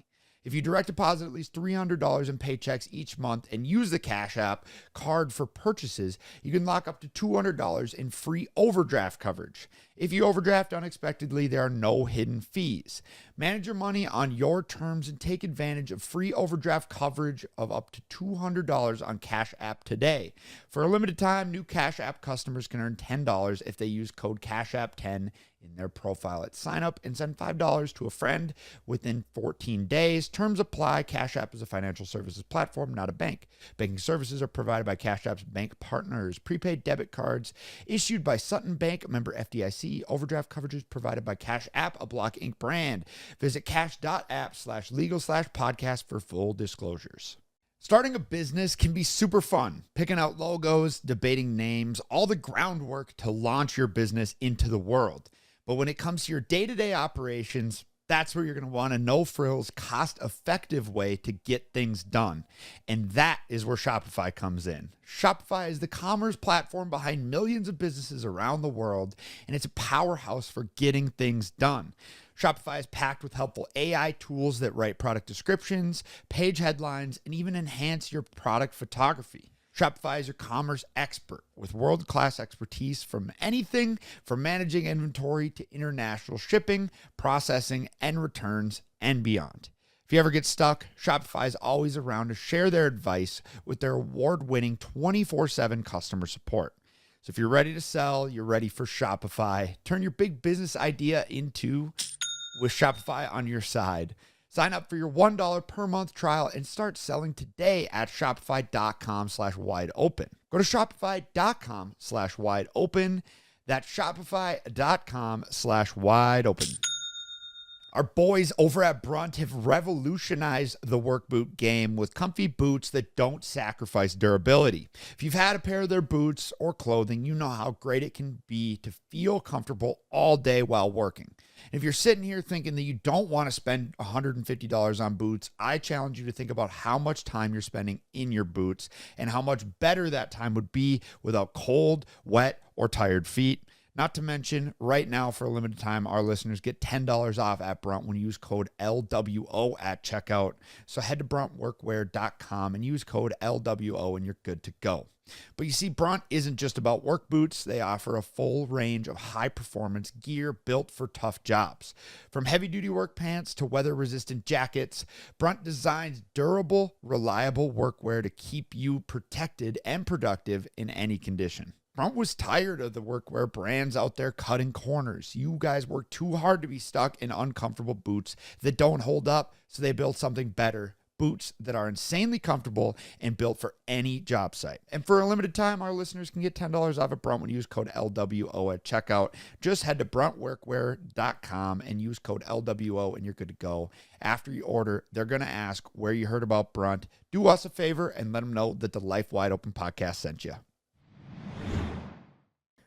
If you direct deposit at least $300 in paychecks each month and use the Cash App card for purchases, you can lock up to $200 in free overdraft coverage. If you overdraft unexpectedly, there are no hidden fees. Manage your money on your terms and take advantage of free overdraft coverage of up to $200 on Cash App today. For a limited time, new Cash App customers can earn $10 if they use code CashApp10 in their profile at sign up and send $5 to a friend within 14 days. Terms apply. Cash App is a financial services platform, not a bank. Banking services are provided by Cash App's bank partners. Prepaid debit cards issued by Sutton Bank, member FDIC. Overdraft coverages provided by Cash App, a Block Inc. brand. Visit cash.app/legal/podcast for full disclosures. Starting a business can be super fun. Picking out logos, debating names, all the groundwork to launch your business into the world. But when it comes to your day-to-day operations, that's where you're going to want a no-frills, cost-effective way to get things done. And that is where Shopify comes in. Shopify is the commerce platform behind millions of businesses around the world, and it's a powerhouse for getting things done. Shopify is packed with helpful AI tools that write product descriptions, page headlines, and even enhance your product photography. Shopify is your commerce expert with world-class expertise from anything from managing inventory to international shipping, processing, and returns, and beyond. If you ever get stuck, Shopify is always around to share their advice with their award-winning 24/7 customer support. So if you're ready to sell, you're ready for Shopify. Turn your big business idea into with Shopify on your side. Sign up for your $1 per month trial and start selling today at shopify.com/wideopen. Go to shopify.com/wideopen. That's shopify.com/wideopen. Our boys over at Brunt have revolutionized the work boot game with comfy boots that don't sacrifice durability. If you've had a pair of their boots or clothing, you know how great it can be to feel comfortable all day while working. And if you're sitting here thinking that you don't want to spend $150 on boots, I challenge you to think about how much time you're spending in your boots and how much better that time would be without cold, wet, or tired feet. Not to mention, right now, for a limited time, our listeners get $10 off at Brunt when you use code LWO at checkout. So head to bruntworkwear.com and use code LWO and you're good to go. But you see, Brunt isn't just about work boots. They offer a full range of high-performance gear built for tough jobs. From heavy-duty work pants to weather-resistant jackets, Brunt designs durable, reliable workwear to keep you protected and productive in any condition. Brunt was tired of the workwear brands out there cutting corners. You guys work too hard to be stuck in uncomfortable boots that don't hold up, so they build something better. Boots that are insanely comfortable and built for any job site. And for a limited time, our listeners can get $10 off at Brunt when you use code LWO at checkout. Just head to bruntworkwear.com and use code LWO and you're good to go. After you order, they're going to ask where you heard about Brunt. Do us a favor and let them know that the Life Wide Open podcast sent you.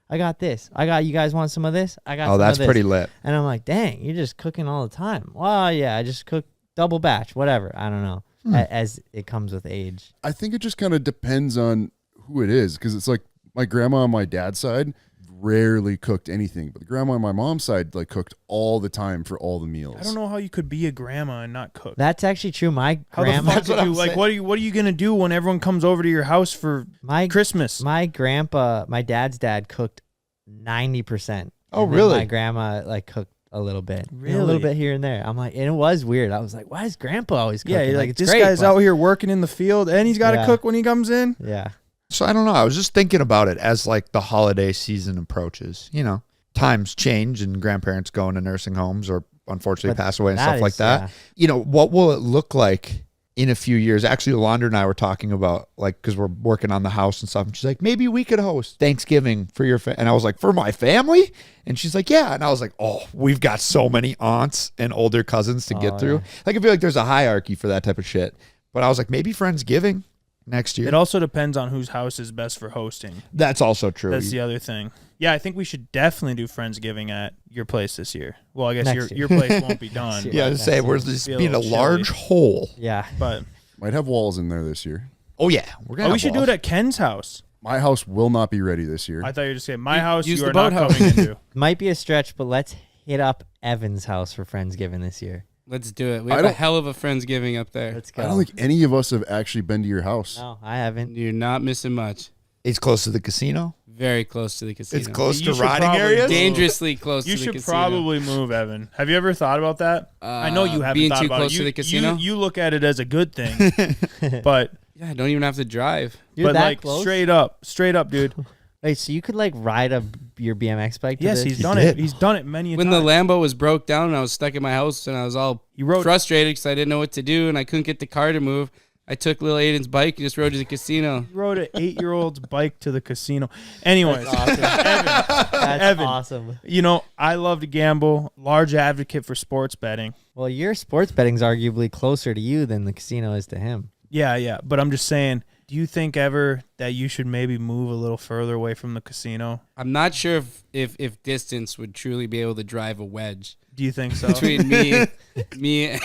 I got this. You guys want some of this? I got some that's of this. pretty lit. And I'm like, dang, you're just cooking all the time. Well, yeah, I just cook double batch, whatever. I don't know. As it comes with age. I think it just kind of depends on who it is, because it's like my grandma on my dad's side rarely cooked anything, but the grandma on my mom's side like cooked all the time for all the meals. I don't know how you could be a grandma and not cook. That's actually true. My How grandma. the fuck did you like? What are you gonna do when everyone comes over to your house for Christmas? My grandpa, my dad's dad cooked 90%. Oh, And then really? My grandma like cooked a little bit, Really? a little bit here and there. I'm like, and it was weird. I was like, why is Grandpa always cooking? Yeah, you're like it's this great, guy's but- out here working in the field and he's got to Yeah. cook when he comes in. Yeah, So I don't know. I was just thinking about it as like the holiday season approaches. You know, times change and grandparents go into nursing homes or unfortunately But pass away and that stuff like is- that. yeah. You know, what will it look like in a few years? Actually, Alondra and I were talking about, like, because we're working on the house and stuff. And she's like, maybe we could host Thanksgiving for your and I was like, for my family? And she's like, yeah. And I was like, oh, we've got so many aunts and older cousins to get through. Yeah. Like, I feel like there's a hierarchy for that type of shit. But I was like, maybe Friendsgiving next year. It also depends on whose house is best for hosting. That's also true. That's the other thing. Yeah, I think we should definitely do Friendsgiving at your place this year. Well, I guess Next your year. place won't be done. Next year. Yeah, I was That's say we're it. just Be a being a little large chilly. hole. yeah. But Might have walls in there this year. Oh yeah, we're gonna. we have should do walls. it at Ken's house. My house will not be ready this year. I thought you were just saying my house. use You the are not boathouse. coming into. Might be a stretch, but let's hit up Evan's house for Friendsgiving this year. Let's do it. We I have a don't- hell of a Friendsgiving up there. Let's go. I don't think any of us have actually been to your house. No, I haven't. You're not missing much. It's close to the casino. Very close to the casino. It's close You to should riding probably areas. move. Dangerously close You to the should casino. probably move, Evan. Have you ever thought about that? I know you haven't being thought too about close it. to the casino? You look at it as a good thing, but Yeah, I don't even have to drive. You're but that like close? straight up, dude. Wait, so you could like ride your BMX bike? To Yes, this? he's done it. He's done it many a When time. the Lambo was broke down and I was stuck in my house and I was all You rode- frustrated because I didn't know what to do and I couldn't get the car to move, I took little Aiden's bike and just rode to the casino. He rode an 8-year-old's bike to the casino. Anyways, Evan, That's Evan. awesome. you know, I love to gamble. Large advocate for sports betting. Well, your sports betting's arguably closer to you than the casino is to him. Yeah. But I'm just saying, do you think ever that you should maybe move a little further away from the casino? I'm not sure if distance would truly be able to drive a wedge Do you think so? between me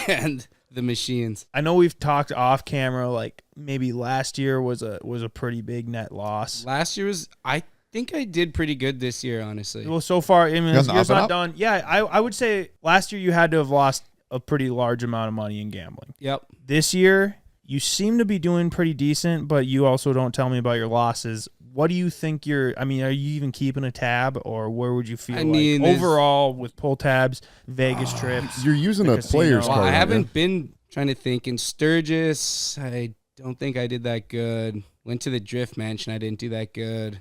and the machines. I know we've talked off camera, like maybe last year was a pretty big net loss. Last year I think I did pretty good this year, honestly. Well, so far, I mean, You on the year's up and not up? done. Yeah, I would say last year you had to have lost a pretty large amount of money in gambling. Yep. This year, you seem to be doing pretty decent, but you also don't tell me about your losses. What do you think are you even keeping a tab, or where would you feel overall with pull tabs, Vegas trips? You're using the a casino. player's Well, card. I right? haven't been trying to think. In Sturgis, I don't think I did that good. Went to the Drift Mansion. I didn't do that good.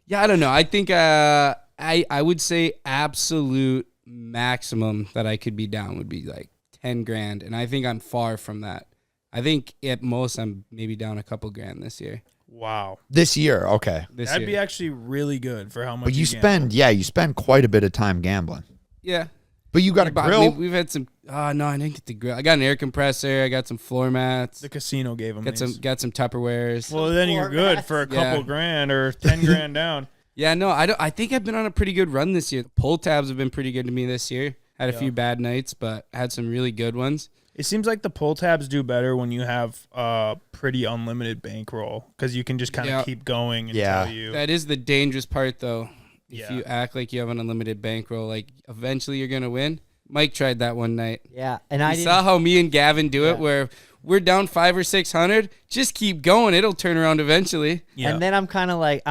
Yeah, I don't know. I think I would say absolute maximum that I could be down would be like 10 grand. And I think I'm far from that. I think at most I'm maybe down a couple grand this year. Wow. This year, okay. That'd be actually really good for how much But you gamble. spend quite a bit of time gambling. Yeah. But you got a grill. We've had some. Oh no, I didn't get the grill. I got an air compressor. I got some floor mats. The casino gave them Got some Tupperwares. Well, then you're good for a couple Yeah. grand or 10 grand down. Yeah, no, I think I've been on a pretty good run this year. The pull tabs have been pretty good to me this year. Had a few bad nights, but had some really good ones. It seems like the pull tabs do better when you have a pretty unlimited bankroll because you can just kind of keep going until you. That is the dangerous part, though. If Yeah. you act like you have an unlimited bankroll, like eventually you're gonna win. Mike tried that one night. Yeah, and I You saw how me and Gavin do it, where we're down 500 or 600. Just keep going; it'll turn around eventually. Yeah. And then I'm kind of like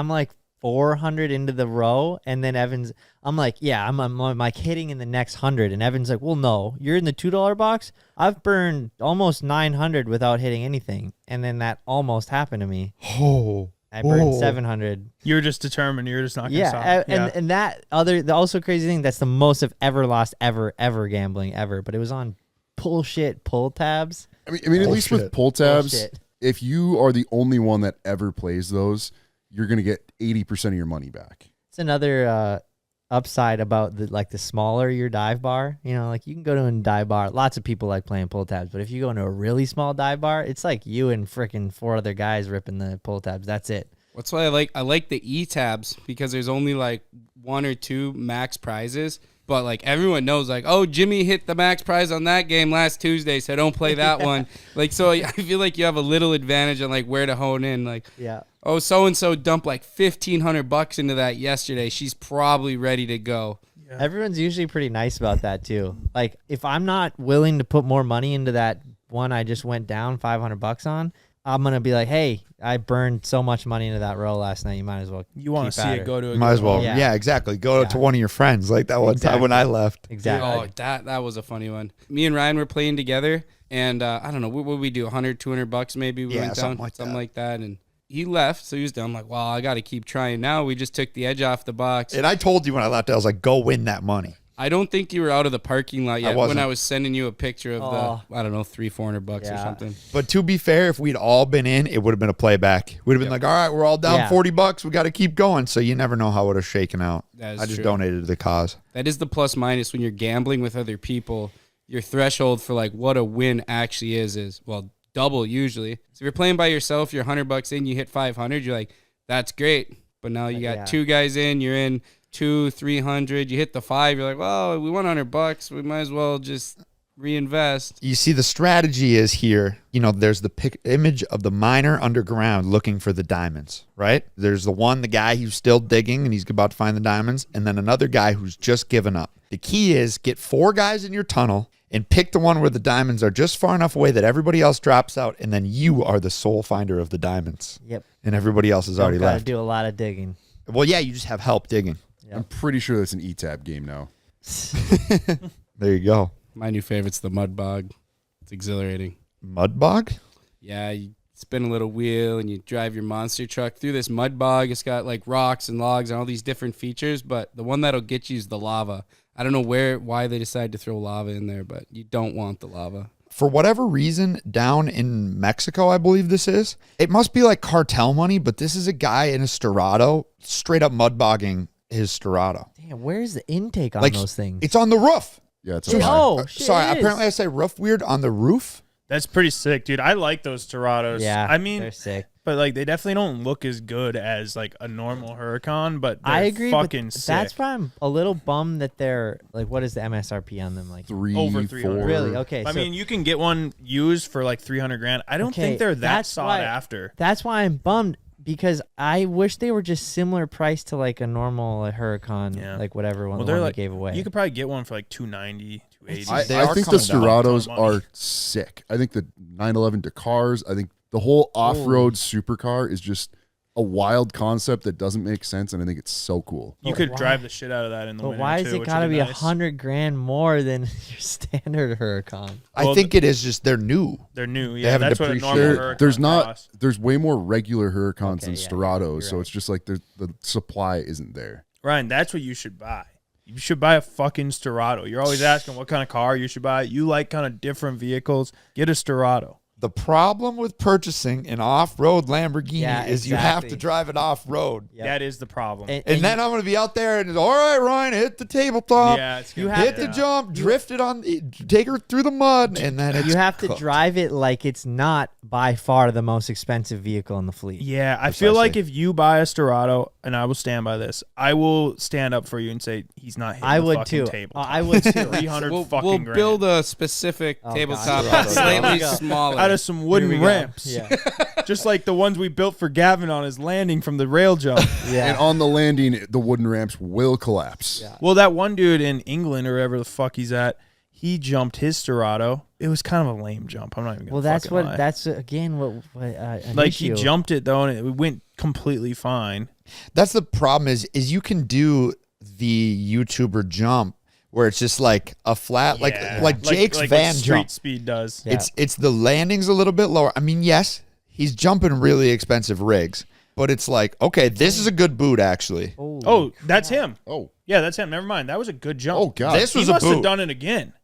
400 into the row, and then Evan's, I'm like, yeah, I'm like hitting in the next 100, and Evan's like, well, no, you're in the $2 box. I've burned almost 900 without hitting anything, and then that almost happened to me. Oh. I burned 700. You're just determined. You're just not going to stop. And that the also crazy thing, that's the most I've ever lost ever gambling ever, but it was on bullshit pull tabs. I mean, at least with pull tabs, Bullshit. if you are the only one that ever plays those, you're going to get 80% of your money back. It's another upside about the smaller your dive bar. You know, like you can go to a dive bar. Lots of people like playing pull tabs, but if you go into a really small dive bar, it's like you and freaking 4 other guys ripping the pull tabs. That's it. That's why I like the E tabs because there's only like 1 or 2 max prizes. But like everyone knows, like, oh, Jimmy hit the max prize on that game last Tuesday, so don't play that one. Like, so I feel like you have a little advantage on like where to hone in. Like, Yeah. oh, so and so dumped like $1,500 into that yesterday. She's probably ready to go. Everyone's usually pretty nice about that too. Like if I'm not willing to put more money into that one I just went down $500 on, I'm gonna be like, hey, I burned so much money into that row last night. You might as well. You want to see it go to a Might good as well. home. Yeah. Yeah, exactly. Go to one of your friends like that one time when Exactly. I left. Exactly. Oh, that was a funny one. Me and Ryan were playing together, and I don't know, what would we do, $100-$200 maybe? We Yeah, went something down, like something that. like that, and he left, so he was down. I'm like, well, I got to keep trying now. We just took the edge off the box. And I told you when I left, I was like, go win that money. I don't think you were out of the parking lot yet when wasn't. I was sending you a picture of the, I don't know, $300-$400 or Yeah. something. But to be fair, if we'd all been in, it would have been a playback. We'd have been like, all right, we're all down Yeah. $40. We got to keep going. So you never know how it would have shaken out. That is I just true. donated to the cause. That is the plus minus when you're gambling with other people. Your threshold for like what a win actually is well, double usually. So if you're playing by yourself, you're $100 in, you hit 500, you're like, that's great. But now you got Yeah. 2 guys in, you're in 200-300, you hit the 5, you're like, well, we won $100, we might as well just reinvest. You see, the strategy is here, there's the image of the miner underground looking for the diamonds, right? There's the guy who's still digging and he's about to find the diamonds, and then another guy who's just given up. The key is get 4 guys in your tunnel and pick the one where the diamonds are just far enough away that everybody else drops out, and then you are the sole finder of the diamonds. Yep. And everybody else has already Gotta left. do a lot of digging. Well, yeah, you just have help digging. I'm pretty sure that's an E-Tab game now. There you go. My new favorite's the mud bog. It's exhilarating. Mud bog? Yeah, you spin a little wheel and you drive your monster truck through this mud bog. It's got like rocks and logs and all these different features, but the one that'll get you is the lava. I don't know why they decided to throw lava in there, but you don't want the lava. For whatever reason, down in Mexico, I believe this is, it must be like cartel money, but this is a guy in a Storado straight up mud bogging his Storado. Damn, where's the intake on Like, those things? it's on the roof. Yeah, it's Oh, a shit, Sorry, it is. apparently I say roof weird. On the roof, That's pretty sick, dude. I like those Torados. Yeah, I mean, they're sick. But like they definitely don't look as good as like a normal Huracan, but they're I agree. fucking But sick. that's why I'm a little bummed that they're like, what is the MSRP on them? Like over 300. Really? Okay. I so mean, you can get one used for like 300 grand. I don't think they're that that's sought why- after. That's why I'm bummed because I wish they were just similar price to like a normal Huracan, Yeah. like whatever one, Well, the they're one like they gave away. You could probably get one for like 290, 280. I They are think the coming down. Storados Ton of money. are sick. I think the 911 Dakars, I think the whole off-road supercar is just a wild concept that doesn't make sense, and I think it's so cool. You But could why- drive the shit out of that in the But winter why too, is it which gotta would be nice. $100,000 more than your standard Huracan? I Well, think it is just they're new. They're new. Yeah, haven't that's what a normal depreciated. Huracan There's way more regular Huracans Okay, than yeah, Storados, you're so right. it's just like the supply isn't there. Ryan, that's what you should buy. You should buy a fucking Storado. You're always asking what kind of car you should buy. You like kind of different vehicles. Get a Storado. The problem with purchasing an off-road Lamborghini Yeah, is you have to exactly. drive it off-road. Yep. That is the problem. And then I'm going to be out there and it's, all right, Ryan, hit the tabletop. yeah, it's you gonna have be Hit the bad. jump, drift it on, take her through the mud, and then it's you have to cooked. drive it like it's not by far the most expensive vehicle in the fleet. Yeah, I feel like Precisely. if you buy a Storado, and I will stand by this, I will stand up for you and say he's not hitting I the would fucking too. table. I would too. 300 We'll fucking grand. build a specific Oh, tabletop God. that's slightly Here we go. smaller. out of some Here we wooden go. ramps. Yeah. Just like the ones we built for Gavin on his landing from the rail jump. Yeah. And on the landing, the wooden ramps will collapse. Yeah. Well, that one dude in England or wherever the fuck he's at, he jumped his Storado. It was kind of a lame jump. I'm not even gonna Well, that's fucking what. lie. That's again what. An Like issue. he jumped it though, and it went completely fine. That's the problem is you can do the YouTuber jump where it's just like a flat, Yeah. like Jake's like van what Street jump. Speed does. Yeah. It's the landing's a little bit lower. I mean, yes, he's jumping really expensive rigs, but it's like, okay, this is a good boot actually. Holy Oh, that's him. Oh, Yeah, that's him. Never mind. That was a good jump. oh God. This He was a must have boot. done it again.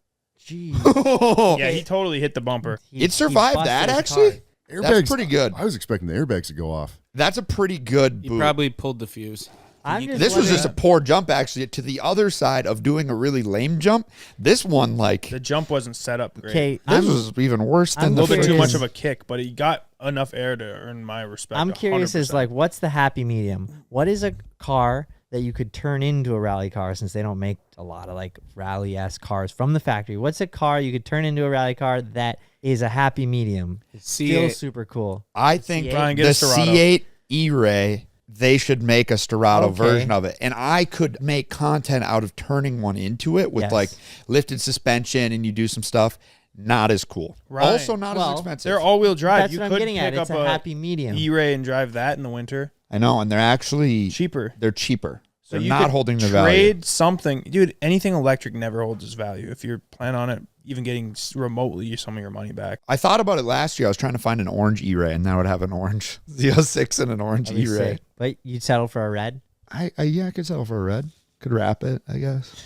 Jeez. Yeah, he totally hit the bumper. It survived busted that his actually. car. That's pretty good. I was expecting the airbags to go off. That's a pretty good He boot. probably pulled the fuse. I'm just This was wondering- just a poor jump actually to the other side of doing a really lame jump. This one like The jump wasn't set up great. Okay, this I'm, was even worse I'm than A the little bit too curious. much of a kick, but he got enough air to earn my respect. I'm curious 100%. as like, what's the happy medium? What is a car that you could turn into a rally car since they don't make a lot of like rally-esque cars from the factory? What's a car you could turn into a rally car that is a happy medium? Still C8. super cool. I think Brian, the get a Storado. C8 E-Ray, they should make a Storado Okay. version of it. And I could make content out of turning one into it with Yes. like lifted suspension and you do some stuff. Not as cool. Right. Also not Well, as expensive. they're all-wheel drive. That's You what I'm could getting at. pick It's up a happy medium. E-Ray and drive that in the winter. I know, and they're actually Cheaper. They're cheaper. So They're you not could holding their trade value. something, dude. Anything electric never holds its value. If you're planning on it, even getting remotely some of your money back. I thought about it last year. I was trying to find an orange E-Ray, and now I would have an orange Z06 and an orange That'd be E-Ray. sick. But you'd settle for a red? I could settle for a red. Could wrap it, I guess.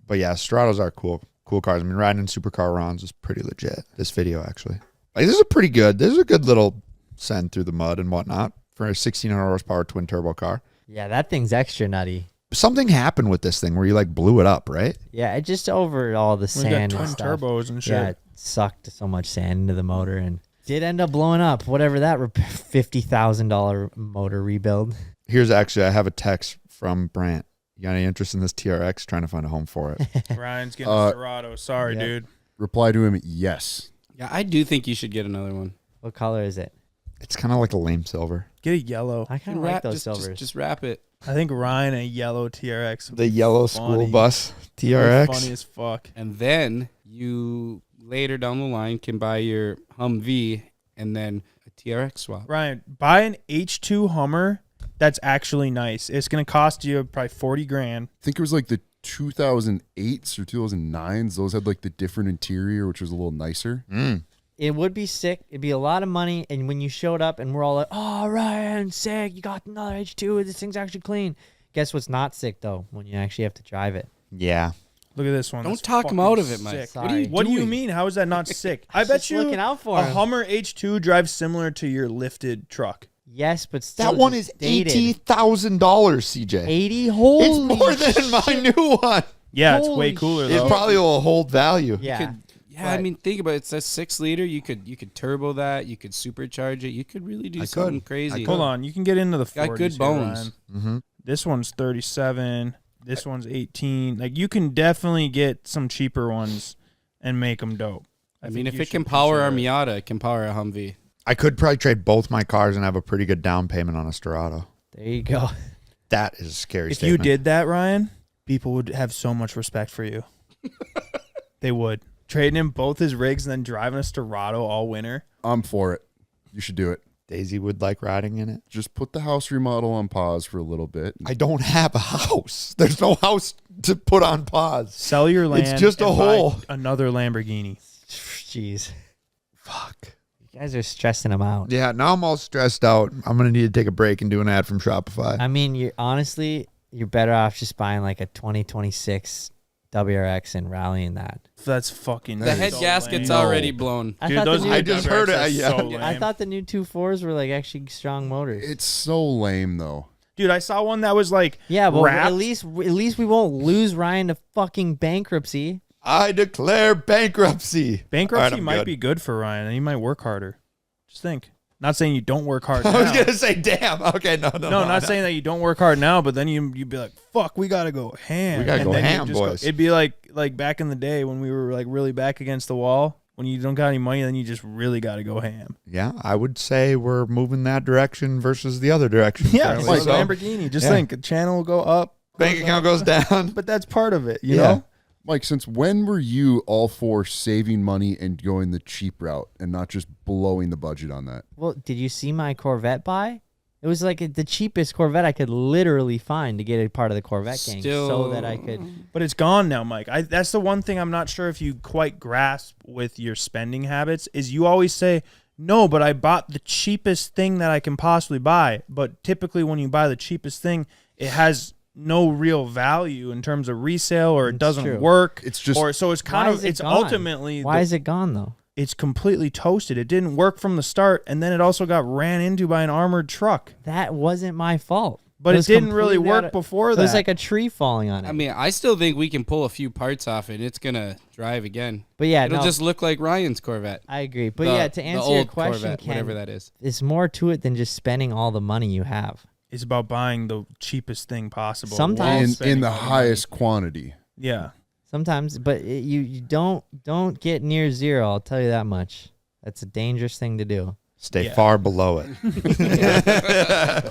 But yeah, Stratos are cool cars. I mean, riding in supercar runs is pretty legit. This video actually, like, this is a good little send through the mud and whatnot for a 1600 horsepower twin turbo car. Yeah, that thing's extra nutty. Something happened with this thing where you like blew it up, right? Yeah, it just over all the We got sand twin and stuff. turbos and shit. Yeah, it sucked so much sand into the motor and did end up blowing up. Whatever that $50,000 motor rebuild. Here's actually, I have a text from Brant. You got any interest in this TRX? Trying to find a home for it. Ryan's getting a Storado. Sorry, yeah. dude. Reply to him, yes. Yeah, I do think you should get another one. What color is it? It's kind of like a lame silver. Get a yellow. I kind of like those just, silvers. Just wrap it. I think Ryan a yellow TRX. would The be yellow funny. school bus Be TRX. Funny as fuck. And then you later down the line can buy your Humvee and then a TRX swap. Ryan, buy an H2 Hummer that's actually nice. It's gonna cost you probably 40 grand. I think it was like the 2008s or 2009s. Those had like the different interior, which was a little nicer. It would be sick. It'd be a lot of money. And when you showed up and we're all like, oh, Ryan, sick. You got another H2. This thing's actually clean. Guess what's not sick, though, when you actually have to drive it? Yeah. Look at this one. Don't That's talk him fucking out of it, Mike. sick. What are you What do you doing? mean? How is that not sick? I bet Just you looking out for a him. Hummer H2 drives similar to your lifted truck. Yes, but still That one just is dated. $80,000, CJ. 80? Holy It's more than my new one. Yeah, it's Holy way cooler shit. It though. probably will hold value. Yeah. Yeah, I mean, think about it. It's a 6-liter. You could turbo that. You could supercharge it. You could really do something crazy. Hold on, you can get into the 40s. Got good bones. This one's 37. This one's 18. Like you can definitely get some cheaper ones and make them dope. I mean, if it can power our Miata, it can power a Humvee. I could probably trade both my cars and have a pretty good down payment on a Storado. There you go. That is a scary If statement. you did that, Ryan, people would have so much respect for you. They would. Trading him both his rigs and then driving a Storado all winter. I'm for it. You should do it. Daisy would like riding in it. Just put the house remodel on pause for a little bit. I don't have a house. There's no house to put on pause. Sell your land. It's just a and buy hole. Another Lamborghini. Jeez. Fuck. You guys are stressing him out. Yeah, now I'm all stressed out. I'm going to need to take a break and do an ad from Shopify. I mean, you're better off just buying like a 2026 WRX and rallying that. That's fucking. The head so gasket's lame. already blown. I Dude, thought those the new, I just heard it. WRX are Yeah. so lame. I thought the new 2.4s were like actually strong motors. It's so lame though. Dude, I saw one that was like Yeah, but wrapped. at least we won't lose Ryan to fucking bankruptcy. I declare bankruptcy. Bankruptcy All right, I'm might good. be good for Ryan, and he might work harder. Just think. Not saying you don't work hard I now. was going to say, damn. Okay, no. No, not saying that you don't work hard now, but then you'd be like, fuck, we gotta go ham. We gotta And go then you ham, just boys. It'd be like back in the day when we were like really back against the wall. When you don't got any money, then you just really gotta go ham. Yeah, I would say we're moving that direction versus the other direction. Yeah, it's currently. like So, Lamborghini. Just yeah. think, a channel will go up, bank account goes down. but that's part of it, you Yeah. know? Mike, since when were you all for saving money and going the cheap route and not just blowing the budget on that? Well, did you see my Corvette buy? It was like the cheapest Corvette I could literally find to get a part of the Corvette gang so that I could. But it's gone now, Mike. That's the one thing I'm not sure if you quite grasp with your spending habits is you always say, no, but I bought the cheapest thing that I can possibly buy. But typically when you buy the cheapest thing, it has no real value in terms of resale or it doesn't true. work. It's just or so it's kind Why of is it it's gone? ultimately Why is it gone though? it's completely toasted. It didn't work from the start, and then it also got ran into by an armored truck. That wasn't my fault. But it was didn't really completely work out of- before It that. was like a tree falling on it. I mean, I still think we can pull a few parts off it. And it's gonna drive again. but yeah, It'll no, just look like Ryan's Corvette. I agree. But The- yeah, to the answer your old question, Corvette, Ken, whatever that is. there's more to it than just spending all the money you have. It's about buying the cheapest thing possible. Sometimes- while in spending the all money. highest quantity. Yeah. Sometimes, but you don't get near zero. I'll tell you that much. That's a dangerous thing to do. Stay Yeah. far below it.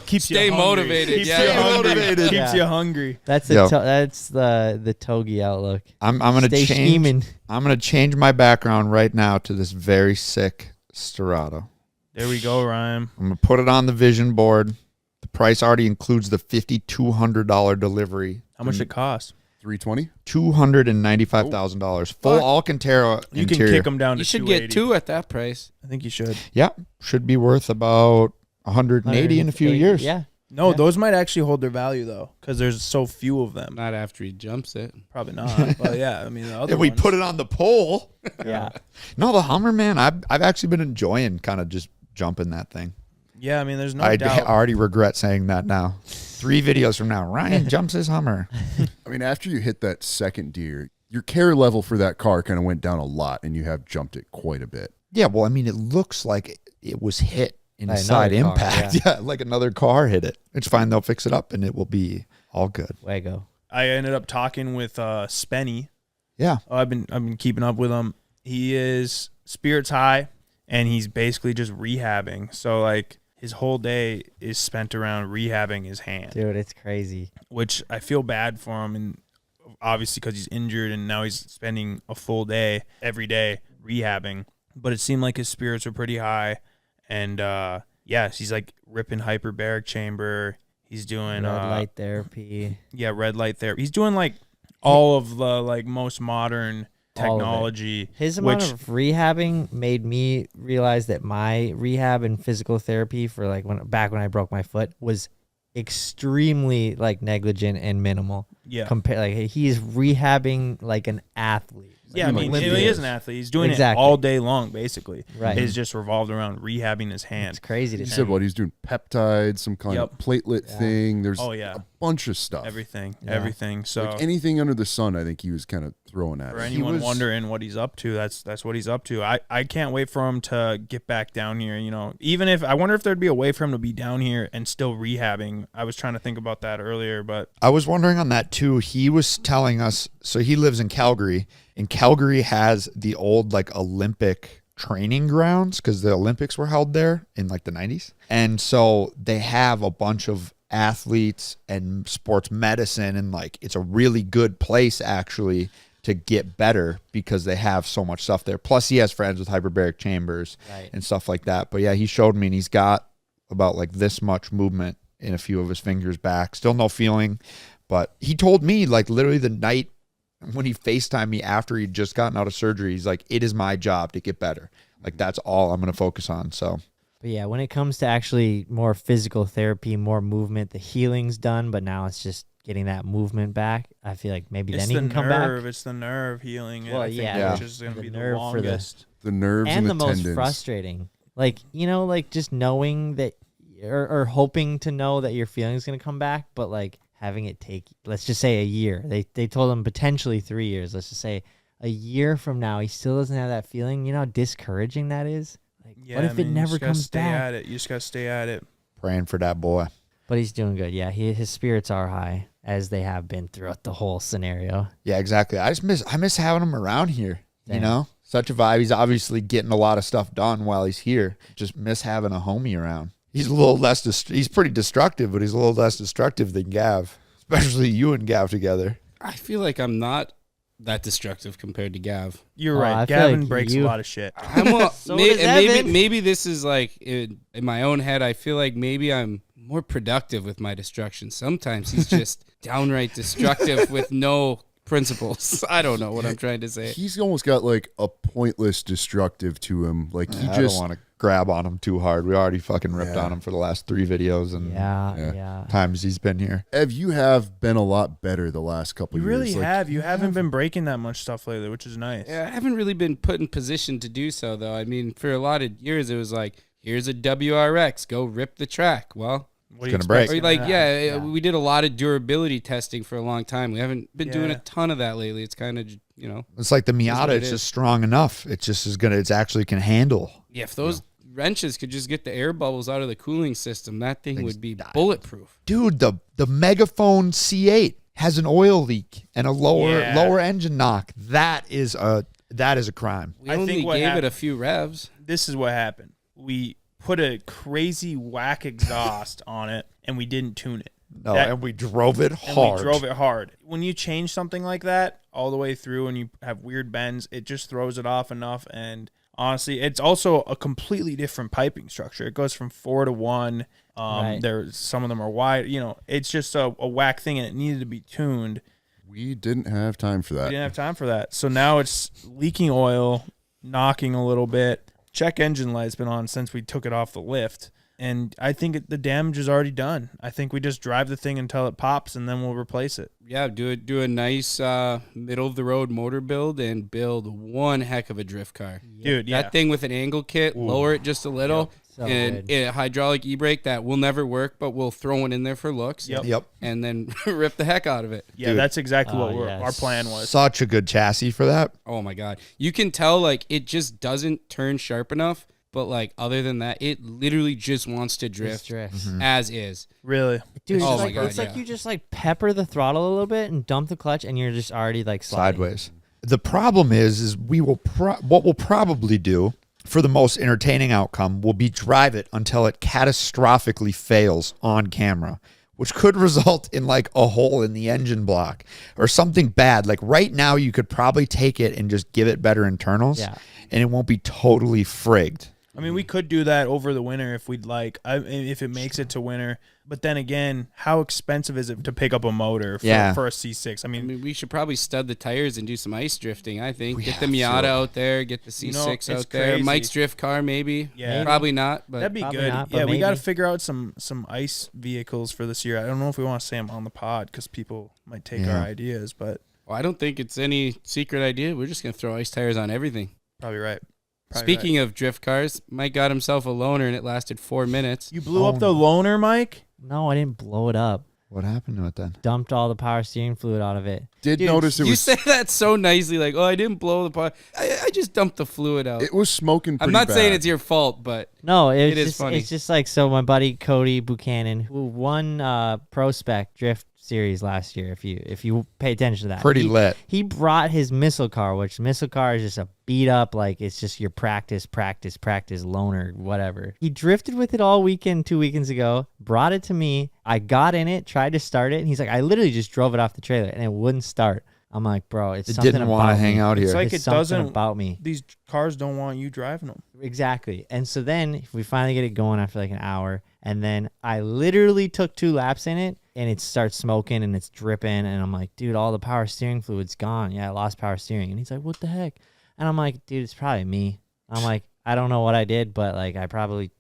Keeps Stay you hungry. motivated, Keeps yeah. you Stay hungry. motivated. Keeps Yeah. you hungry. That's Yo. that's the togi outlook. I'm gonna Stay change. scheming. I'm gonna change my background right now to this very sick Storado. There we go, Ryan. I'm gonna put it on the vision board. The price already includes the $5,200 delivery. How much it costs? 320? $295,000. Full Fuck. Alcantara You interior. can kick them down to You should 280. get 2 at that price. I think you should. Yeah, should be worth about 180 in a few 180, years. Yeah. No, Yeah. those might actually hold their value though, because there's so few of them. Not after he jumps it. Probably not. But yeah, I mean, the other If we ones- put it on the pole. Yeah. No, the Hummer, man, I've actually been enjoying kind of just jumping that thing. Yeah, I mean, there's no I doubt. already regret saying that now. 3 videos from now, Ryan jumps his Hummer. I mean, after you hit that second deer, your care level for that car kind of went down a lot and you have jumped it quite a bit. Yeah, well, I mean, it looks like it was hit in By a side another car, impact. Yeah, like another car hit it. It's fine. They'll fix it up and it will be all good. Wago. I ended up talking with Spenny. Yeah. I've been keeping up with him. He is spirits high, and he's basically just rehabbing. So like his whole day is spent around rehabbing his hand, Dude, it's crazy. which I feel bad for him, and obviously because he's injured, and now he's spending a full day every day rehabbing. But it seemed like his spirits were pretty high, and yeah, he's like ripping hyperbaric chamber. He's doing Red light therapy. red light therapy. He's doing like all of the like most modern All of it. technology. His amount which of rehabbing made me realize that my rehab and physical therapy for like back when I broke my foot was extremely like negligent and minimal. yeah. Like he's rehabbing like an athlete. Yeah, I mean, he is an athlete. He's doing it all day long, basically. Right. It's just revolved around rehabbing his hand. It's crazy to He see. said what he's doing, peptides, some kind of platelet thing. There's a bunch of stuff. Everything. So like anything under the sun, I think he was kind of throwing at for it. anyone wondering what he's up to, that's what he's up to. I can't wait for him to get back down here. You know, even if I wonder if there'd be a way for him to be down here and still rehabbing. I was trying to think about that earlier, but I was wondering on that too. He was telling us, so he lives in Calgary, and Calgary has the old like Olympic training grounds because the Olympics were held there in like the 90s. And so they have a bunch of athletes and sports medicine, and like it's a really good place actually to get better because they have so much stuff there. Plus he has friends with hyperbaric chambers and stuff like that. But yeah, he showed me, and he's got about like this much movement in a few of his fingers back. Still no feeling, but he told me like literally the night when he FaceTimed me after he'd just gotten out of surgery, he's like, it is my job to get better. Like that's all I'm going to focus on. So But yeah, when it comes to actually more physical therapy, more movement, the healing's done, but now it's just getting that movement back. I feel like maybe then he can come back. It's the nerve healing. Well, which is going to be the longest. The nerves and the most tendons. frustrating. Like, you know, like just knowing that or hoping to know that your feeling's going to come back, but like having it take, let's just say a year. They told him potentially 3 years. Let's just say a year from now, he still doesn't have that feeling. You know how discouraging that is? Like, what if it never comes back? You just got to stay at it. praying for that boy. But he's doing good. Yeah, his spirits are high, as they have been throughout the whole scenario. Yeah, exactly. I miss having him around here. You know, such a vibe. He's obviously getting a lot of stuff done while he's here. Just miss having a homie around. He's a little less. He's pretty destructive, but he's a little less destructive than Gav, especially you and Gav together. I feel like I'm not that destructive compared to Gav. You're right. Gavin breaks a lot of shit. Maybe this is like in my own head. I feel like maybe I'm more productive with my destruction. Sometimes he's just downright destructive with no principles. I don't know what I'm trying to say. He's almost got like a pointless destructive to him. Like he I don't want to grab on him too hard. We already fucking ripped on him for the last 3 videos and times he's been here. Ev, you have been a lot better the last couple of years. You really have. You haven't been breaking that much stuff lately, which is nice. Yeah, I haven't really been put in position to do so, though. I mean, for a lot of years, it was like, here's a WRX, go rip the track. Well, it's going to break. Or like, we did a lot of durability testing for a long time. We haven't been doing a ton of that lately. It's kind of, you know. It's like the Miata. It's just strong enough. It just is going to, it's actually can handle. Yeah, if those wrenches could just get the air bubbles out of the cooling system, that thing would be bulletproof. Dude, the Megaphone C8 has an oil leak and a lower engine knock. That is a crime. We only gave it a few revs. This is what happened. We put a crazy whack exhaust on it, and we didn't tune it. No, and we drove it hard. When you change something like that all the way through and you have weird bends, it just throws it off enough. And honestly, it's also a completely different piping structure. It goes from 4 to 1. Some of them are wide. You know, it's just a whack thing, and it needed to be tuned. We didn't have time for that. So now it's leaking oil, knocking a little bit. Check engine light's been on since we took it off the lift. And I think the damage is already done. I think we just drive the thing until it pops, and then we'll replace it. Yeah, do a nice middle-of-the-road motor build and build one heck of a drift car. Dude, That thing with an angle kit, lower it just a little, So and a hydraulic e-brake that will never work, but we'll throw one in there for looks. Yep. And then rip the heck out of it. Yeah, that's exactly what our plan was. Such a good chassis for that. Oh, my God. You can tell, like, it just doesn't turn sharp enough. But, like, other than that, it literally just wants to drift as is. Really? Dude, Oh it's my like, God, it's like you just, like, pepper the throttle a little bit and dump the clutch, and you're just already, like, sliding. Sideways. The problem is we will what we'll probably do for the most entertaining outcome will be drive it until it catastrophically fails on camera, which could result in, like, a hole in the engine block or something bad. Like, right now, you could probably take it and just give it better internals, and it won't be totally frigged. I mean, we could do that over the winter if we'd like, if it makes it to winter. But then again, how expensive is it to pick up a motor for a C6? I mean, we should probably stud the tires and do some ice drifting, I think. Get the Miata out there, get the C6 out there. crazy. Mike's drift car, maybe. Yeah. Probably not, but that'd be Probably good. not, but Yeah, we got to maybe. figure out some ice vehicles for this year. I don't know if we want to say them on the pod because people might take our ideas, but Well, I don't think it's any secret idea. We're just going to throw ice tires on everything. Probably right. Speaking of drift cars, Mike got himself a loaner and it lasted 4 minutes. You blew up the loaner, Mike? No, I didn't blow it up. What happened to it then? Dumped all the power steering fluid out of it. Did notice it You was say that so nicely, like, oh, I didn't blow the pot. I just dumped the fluid out. it was smoking pretty I'm not bad. saying it's your fault, but No, It is funny. It's just like, so my buddy Cody Buchanan, who won Pro Spec Drift Series last year, if you pay attention to that. Pretty lit. He brought his missile car, which missile car is just a beat up, like it's just your practice loaner, whatever. He drifted with it all weekend 2 weekends ago, brought it to me. I got in it, tried to start it, and he's like, I literally just drove it off the trailer and it wouldn't start. I'm like, bro, it's It something didn't about want to me. hang out here. It's like It's it something doesn't about me. These cars don't want you driving them. Exactly. And so then we finally get it going after like an hour. And then I literally took 2 laps in it and it starts smoking and it's dripping. And I'm like, dude, all the power steering fluid's gone. Yeah, I lost power steering. And he's like, what the heck? And I'm like, dude, it's probably me. I'm like, I don't know what I did, but like I probably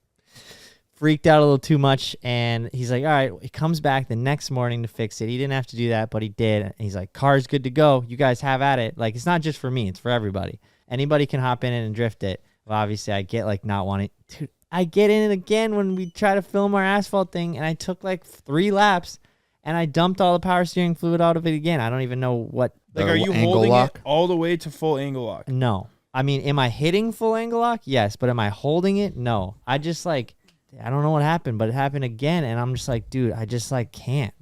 freaked out a little too much. And he's like, all right. He comes back the next morning to fix it. He didn't have to do that, but he did. And he's like, car's good to go. You guys have at it. Like, it's not just for me. It's for everybody. Anybody can hop in it and drift it. Well, obviously, I get like not wanting to. I get in it again when we try to film our asphalt thing, and I took like 3 laps, and I dumped all the power steering fluid out of it again. I don't even know what. Like, The are you angle holding lock? it all the way to full angle lock? No. I mean, am I hitting full angle lock? Yes, but am I holding it? No. I just like, I don't know what happened, but it happened again, and I'm just like, dude, I just like can't.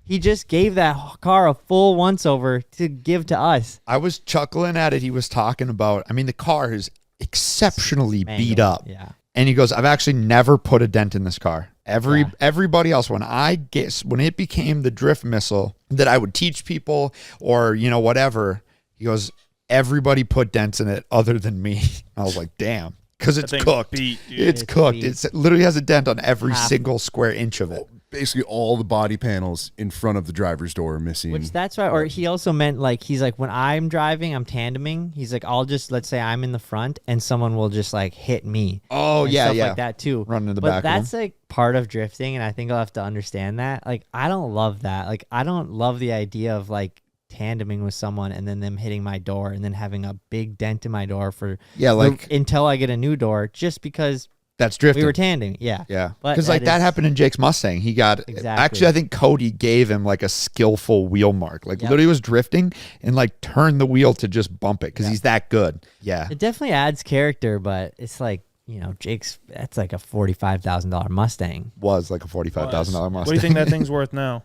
He just gave that car a full once-over to give to us. I was chuckling at it. He was talking about, I mean, the car is exceptionally beat Mangled. up. Yeah. And he goes, I've actually never put a dent in this car. Everybody else, when it became the drift missile that I would teach people or, you know, whatever, he goes, everybody put dents in it other than me. I was like, damn. Because it's thing's cooked. beat, dude. It's It's cooked. beat. It literally has a dent on every Half. single square inch of it. Basically, all the body panels in front of the driver's door are missing. Which that's right. Or he also meant like, he's like, when I'm driving, I'm tandeming. He's like, I'll just, let's say I'm in the front and someone will just like hit me. Oh, and yeah, stuff yeah. like that too. Running in the but back of that's like part of drifting, and I think I'll have to understand that. Like, I don't love that. Like, I don't love the idea of like tandeming with someone and then them hitting my door and then having a big dent in my door for until I get a new door, just because that's drifting. we were tandeming. Yeah. Yeah, But because like that is- happened in Jake's Mustang. He got Exactly. actually, I think Cody gave him like a skillful wheel mark. Like Yep. literally was drifting and like turned the wheel to just bump it because Yeah. he's that good. Yeah, It definitely adds character, but it's like, you know, that's like a $45,000 Mustang. was like a $45,000 Mustang. What do you think that thing's worth now?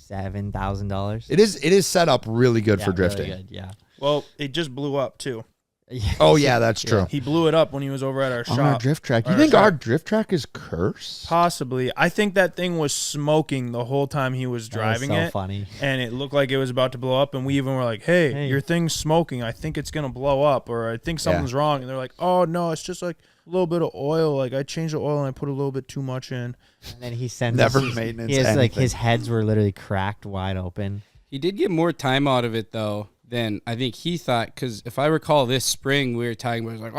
$27,000. It is set up really good for drifting. Really good, yeah. Well, it just blew up too. Oh yeah, that's true. He blew it up when he was over at our On shop. our drift track, you Our think shop. our drift track is cursed? Possibly. I think that thing was smoking the whole time he was driving That was so it. funny. And it looked like it was about to blow up. And we even were like, hey, your thing's smoking. I think it's going to blow up. Or I think something's wrong. And they're like, oh, no, it's just like a little bit of oil. Like I changed the oil and I put a little bit too much in. And then he sends Never us, maintenance He has like anything. his heads were literally cracked wide open. he did get more time out of it, though, than I think he thought. Because if I recall this spring, we were talking about, it was like, oh,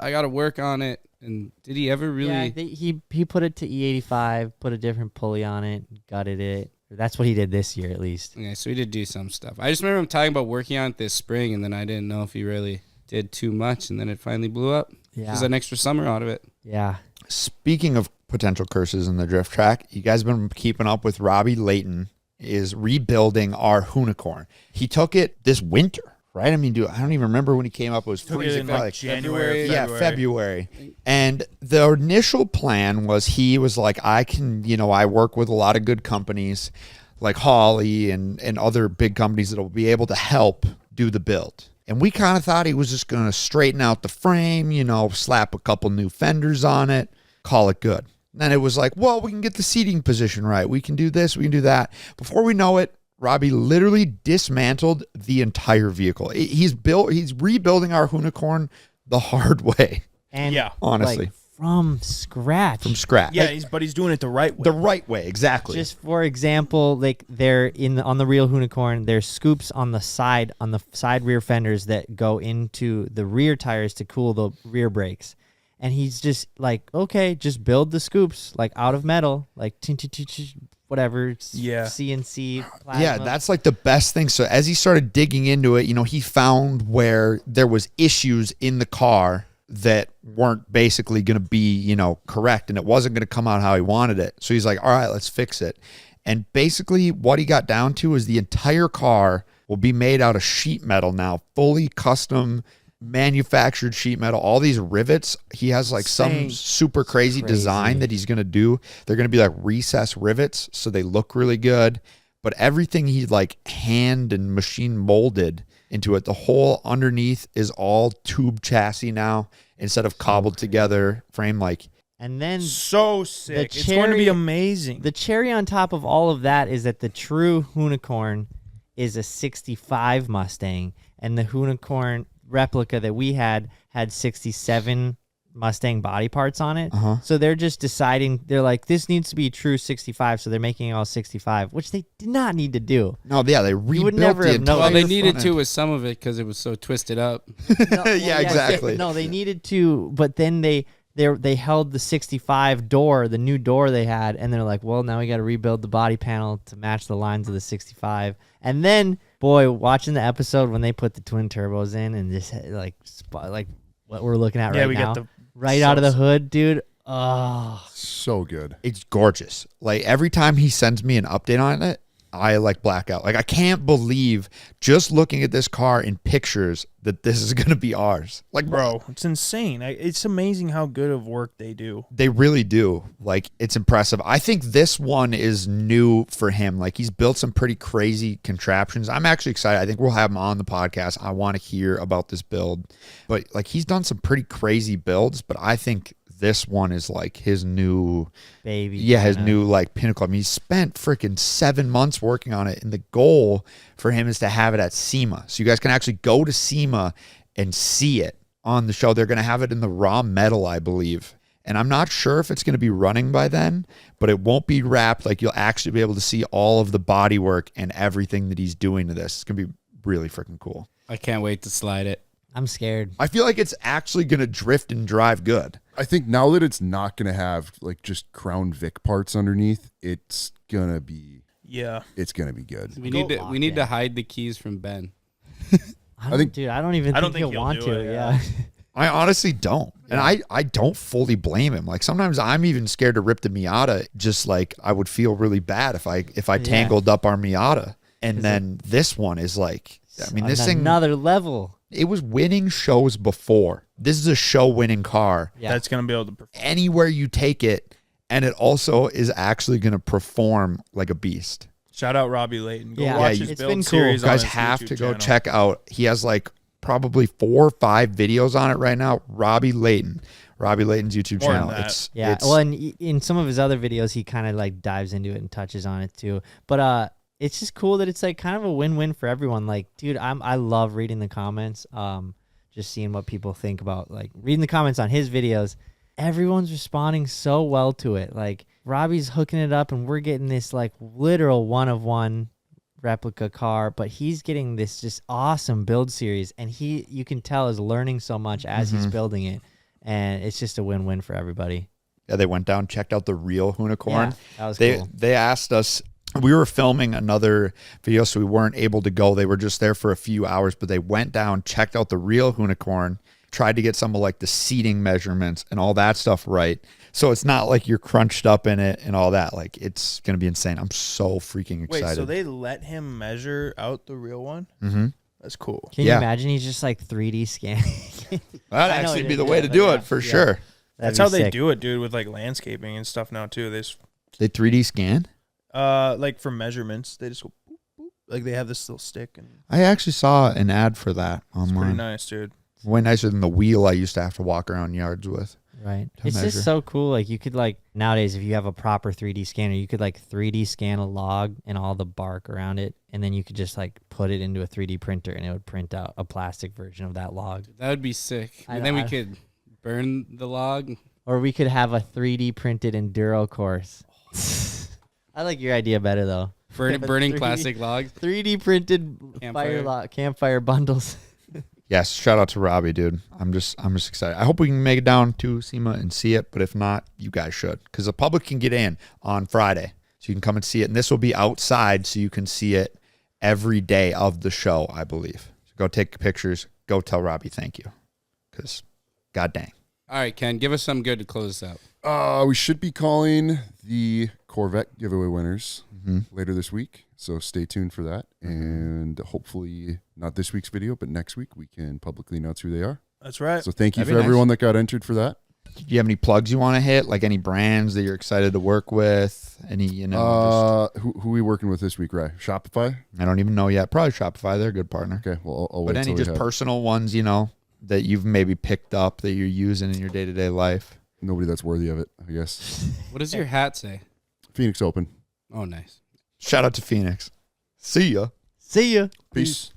I gotta work on it. And did he ever really? Yeah, he put it to E85, put a different pulley on it, gutted it. That's what he did this year, at least. Yeah, so he did do some stuff. I just remember him talking about working on it this spring, and then I didn't know if he really did too much, and then it finally blew up. Yeah. There's an extra summer out of it. Yeah. Speaking of potential curses in the drift track, you guys been keeping up with Robbie Layton is rebuilding our unicorn. He took it this winter, right? I mean, dude, I don't even remember when he came up. It was Took it freezing. in like like, January. yeah, February. And the initial plan was he was like, I work with a lot of good companies like Holly and other big companies that will be able to help do the build. And we kind of thought he was just going to straighten out the frame, slap a couple new fenders on it, call it good. And then it was like, well, we can get the seating position right. We can do this, we can do that. Before we know it, Robbie literally dismantled the entire vehicle. He's rebuilding our unicorn the hard way. And Yeah. Honestly. like, from scratch. From scratch. Yeah, Like, but he's doing it the right way. the right way, exactly. Just for example, like they're on the real unicorn, there's scoops on the side rear fenders that go into the rear tires to cool the rear brakes. And he's just like, okay, just build the scoops like out of metal, like whatever Yeah. CNC plasma. Yeah, that's like the best thing. So as he started digging into it, he found where there was issues in the car that weren't basically going to be, correct, and it wasn't going to come out how he wanted it. So he's like, all right, let's fix it. And basically what he got down to is the entire car will be made out of sheet metal now, fully custom manufactured sheet metal. All these rivets, he has like some super crazy design that he's going to do. They're going to be like recessed rivets, so they look really good. But everything he like hand and machine molded into it. The whole underneath is all tube chassis now instead of cobbled together frame. And then So sick. It's going to be amazing. the cherry on top of all of that is that the true Unicorn is a 65 Mustang, and the Unicorn replica that we had 67 Mustang body parts on it. So they're just deciding, they're like, this needs to be true 65, so they're making it all 65, which they did not need to do. No, yeah, they rebuilt never the have known. entire Well, they needed front to end. with some of it because it was so twisted up. Yeah, exactly. No, they needed to, but then they held the 65 door, the new door they had, and they're like, well, now we got to rebuild the body panel to match the lines of the 65. And then, boy, watching the episode when they put the twin turbos in and just like what we're looking at Yeah, right we now, got the right out of the hood, dude. Oh, So good. It's gorgeous. Like every time he sends me an update on it, I like black out. Like I can't believe just looking at this car in pictures that this is going to be ours. Like, Bro, it's insane. It's amazing how good of work they do. they really do. Like it's impressive. I think this one is new for him. Like he's built some pretty crazy contraptions. I'm actually excited. I think we'll have him on the podcast. I want to hear about this build. But like he's done some pretty crazy builds, but I think this one is like his new baby. Yeah, his new like pinnacle. I mean, he spent freaking 7 months working on it, and the goal for him is to have it at SEMA. So you guys can actually go to SEMA and see it on the show. They're going to have it in the raw metal, I believe. And I'm not sure if it's going to be running by then, but it won't be wrapped. Like you'll actually be able to see all of the bodywork and everything that he's doing to this. It's going to be really freaking cool. I can't wait to slide it. I'm scared. I feel like it's actually going to drift and drive good. I think now that it's not going to have like just Crown Vic parts underneath, it's going to be good. We need to hide the keys from Ben. I think, dude, I don't even think he'll want to. Yeah. I honestly don't. And I don't fully blame him. Like sometimes I'm even scared to rip the Miata, just like I would feel really bad if I tangled up our Miata. And then this one is like, I mean, this thing, another level. It was winning shows before. This is a show winning car. Yeah. That's going to be able to perform. Anywhere you take it, and it also is actually going to perform like a beast. Shout out Robbie Layton. Go Yeah, watch yeah, his it's build been cool. series You guys on his have YouTube to go channel. check out. He has like probably 4 or 5 videos on it right now. Robbie Layton's YouTube More than channel. that. It's Well, and in some of his other videos, he kind of like dives into it and touches on it too. But it's just cool that it's like kind of a win-win for everyone. Like, dude, I love reading the comments. Just seeing what people think about like reading the comments on his videos. Everyone's responding so well to it. Like Robbie's hooking it up, and we're getting this like literal one-of-one replica car, but he's getting this just awesome build series, and you can tell is learning so much as he's building it, and it's just a win-win for everybody. Yeah, they went down, checked out the real Unicorn. Yeah, that was they cool. They asked us. We were filming another video, so we weren't able to go. They were just there for a few hours, but they went down, checked out the real Unicorn, tried to get some of like the seating measurements and all that stuff right. So it's not like you're crunched up in it and all that. Like it's gonna be insane. I'm so freaking excited. Wait, so they let him measure out the real one? Mm-hmm. That's cool. Can you imagine he's just like 3D scanning? That'd I know actually it be is, the way yeah, to but do yeah, it for yeah. sure. That'd That's be how they sick. do it, dude, with like landscaping and stuff now too. They 3D scan. Like for measurements, they just go boop, boop. Like they have this little stick, and I actually saw an ad for that it's pretty online. nice, dude. Way nicer than the wheel I used to have to walk around yards with. Right. to It's measure. just so cool. Like you could like nowadays, if you have a proper 3D scanner, you could like 3D scan a log and all the bark around it, and then you could just like put it into a 3D printer, and it would print out a plastic version of that log. That would be sick. I And know, then we I- could burn the log. Or we could have a 3D printed enduro course. I like your idea better though. Burning 3D plastic logs. 3D printed campfire bundles. Yes, shout out to Robbie, dude. I'm just excited. I hope we can make it down to SEMA and see it, but if not, you guys should, because the public can get in on Friday. So you can come and see it. And this will be outside, so you can see it every day of the show, I believe. So go take pictures. Go tell Robbie thank you. Because, god dang. All right, Ken, give us some good to close this out. We should be calling the Corvette giveaway winners later this week. So stay tuned for that. And hopefully, not this week's video, but next week, we can publicly announce who they are. That's right. So thank you That'd for be everyone that got entered for that. Do you have any plugs you want to hit? Like any brands that you're excited to work with? Any, who are we working with this week, Ray? Shopify? I don't even know yet. Probably Shopify. They're a good partner. Okay, well, I'll But wait any till we just have- personal ones, that you've maybe picked up that you're using in your day-to-day life? Nobody that's worthy of it, I guess. What does your hat say? Phoenix Open. Oh, nice. Shout out to Phoenix. See ya. See ya. Peace.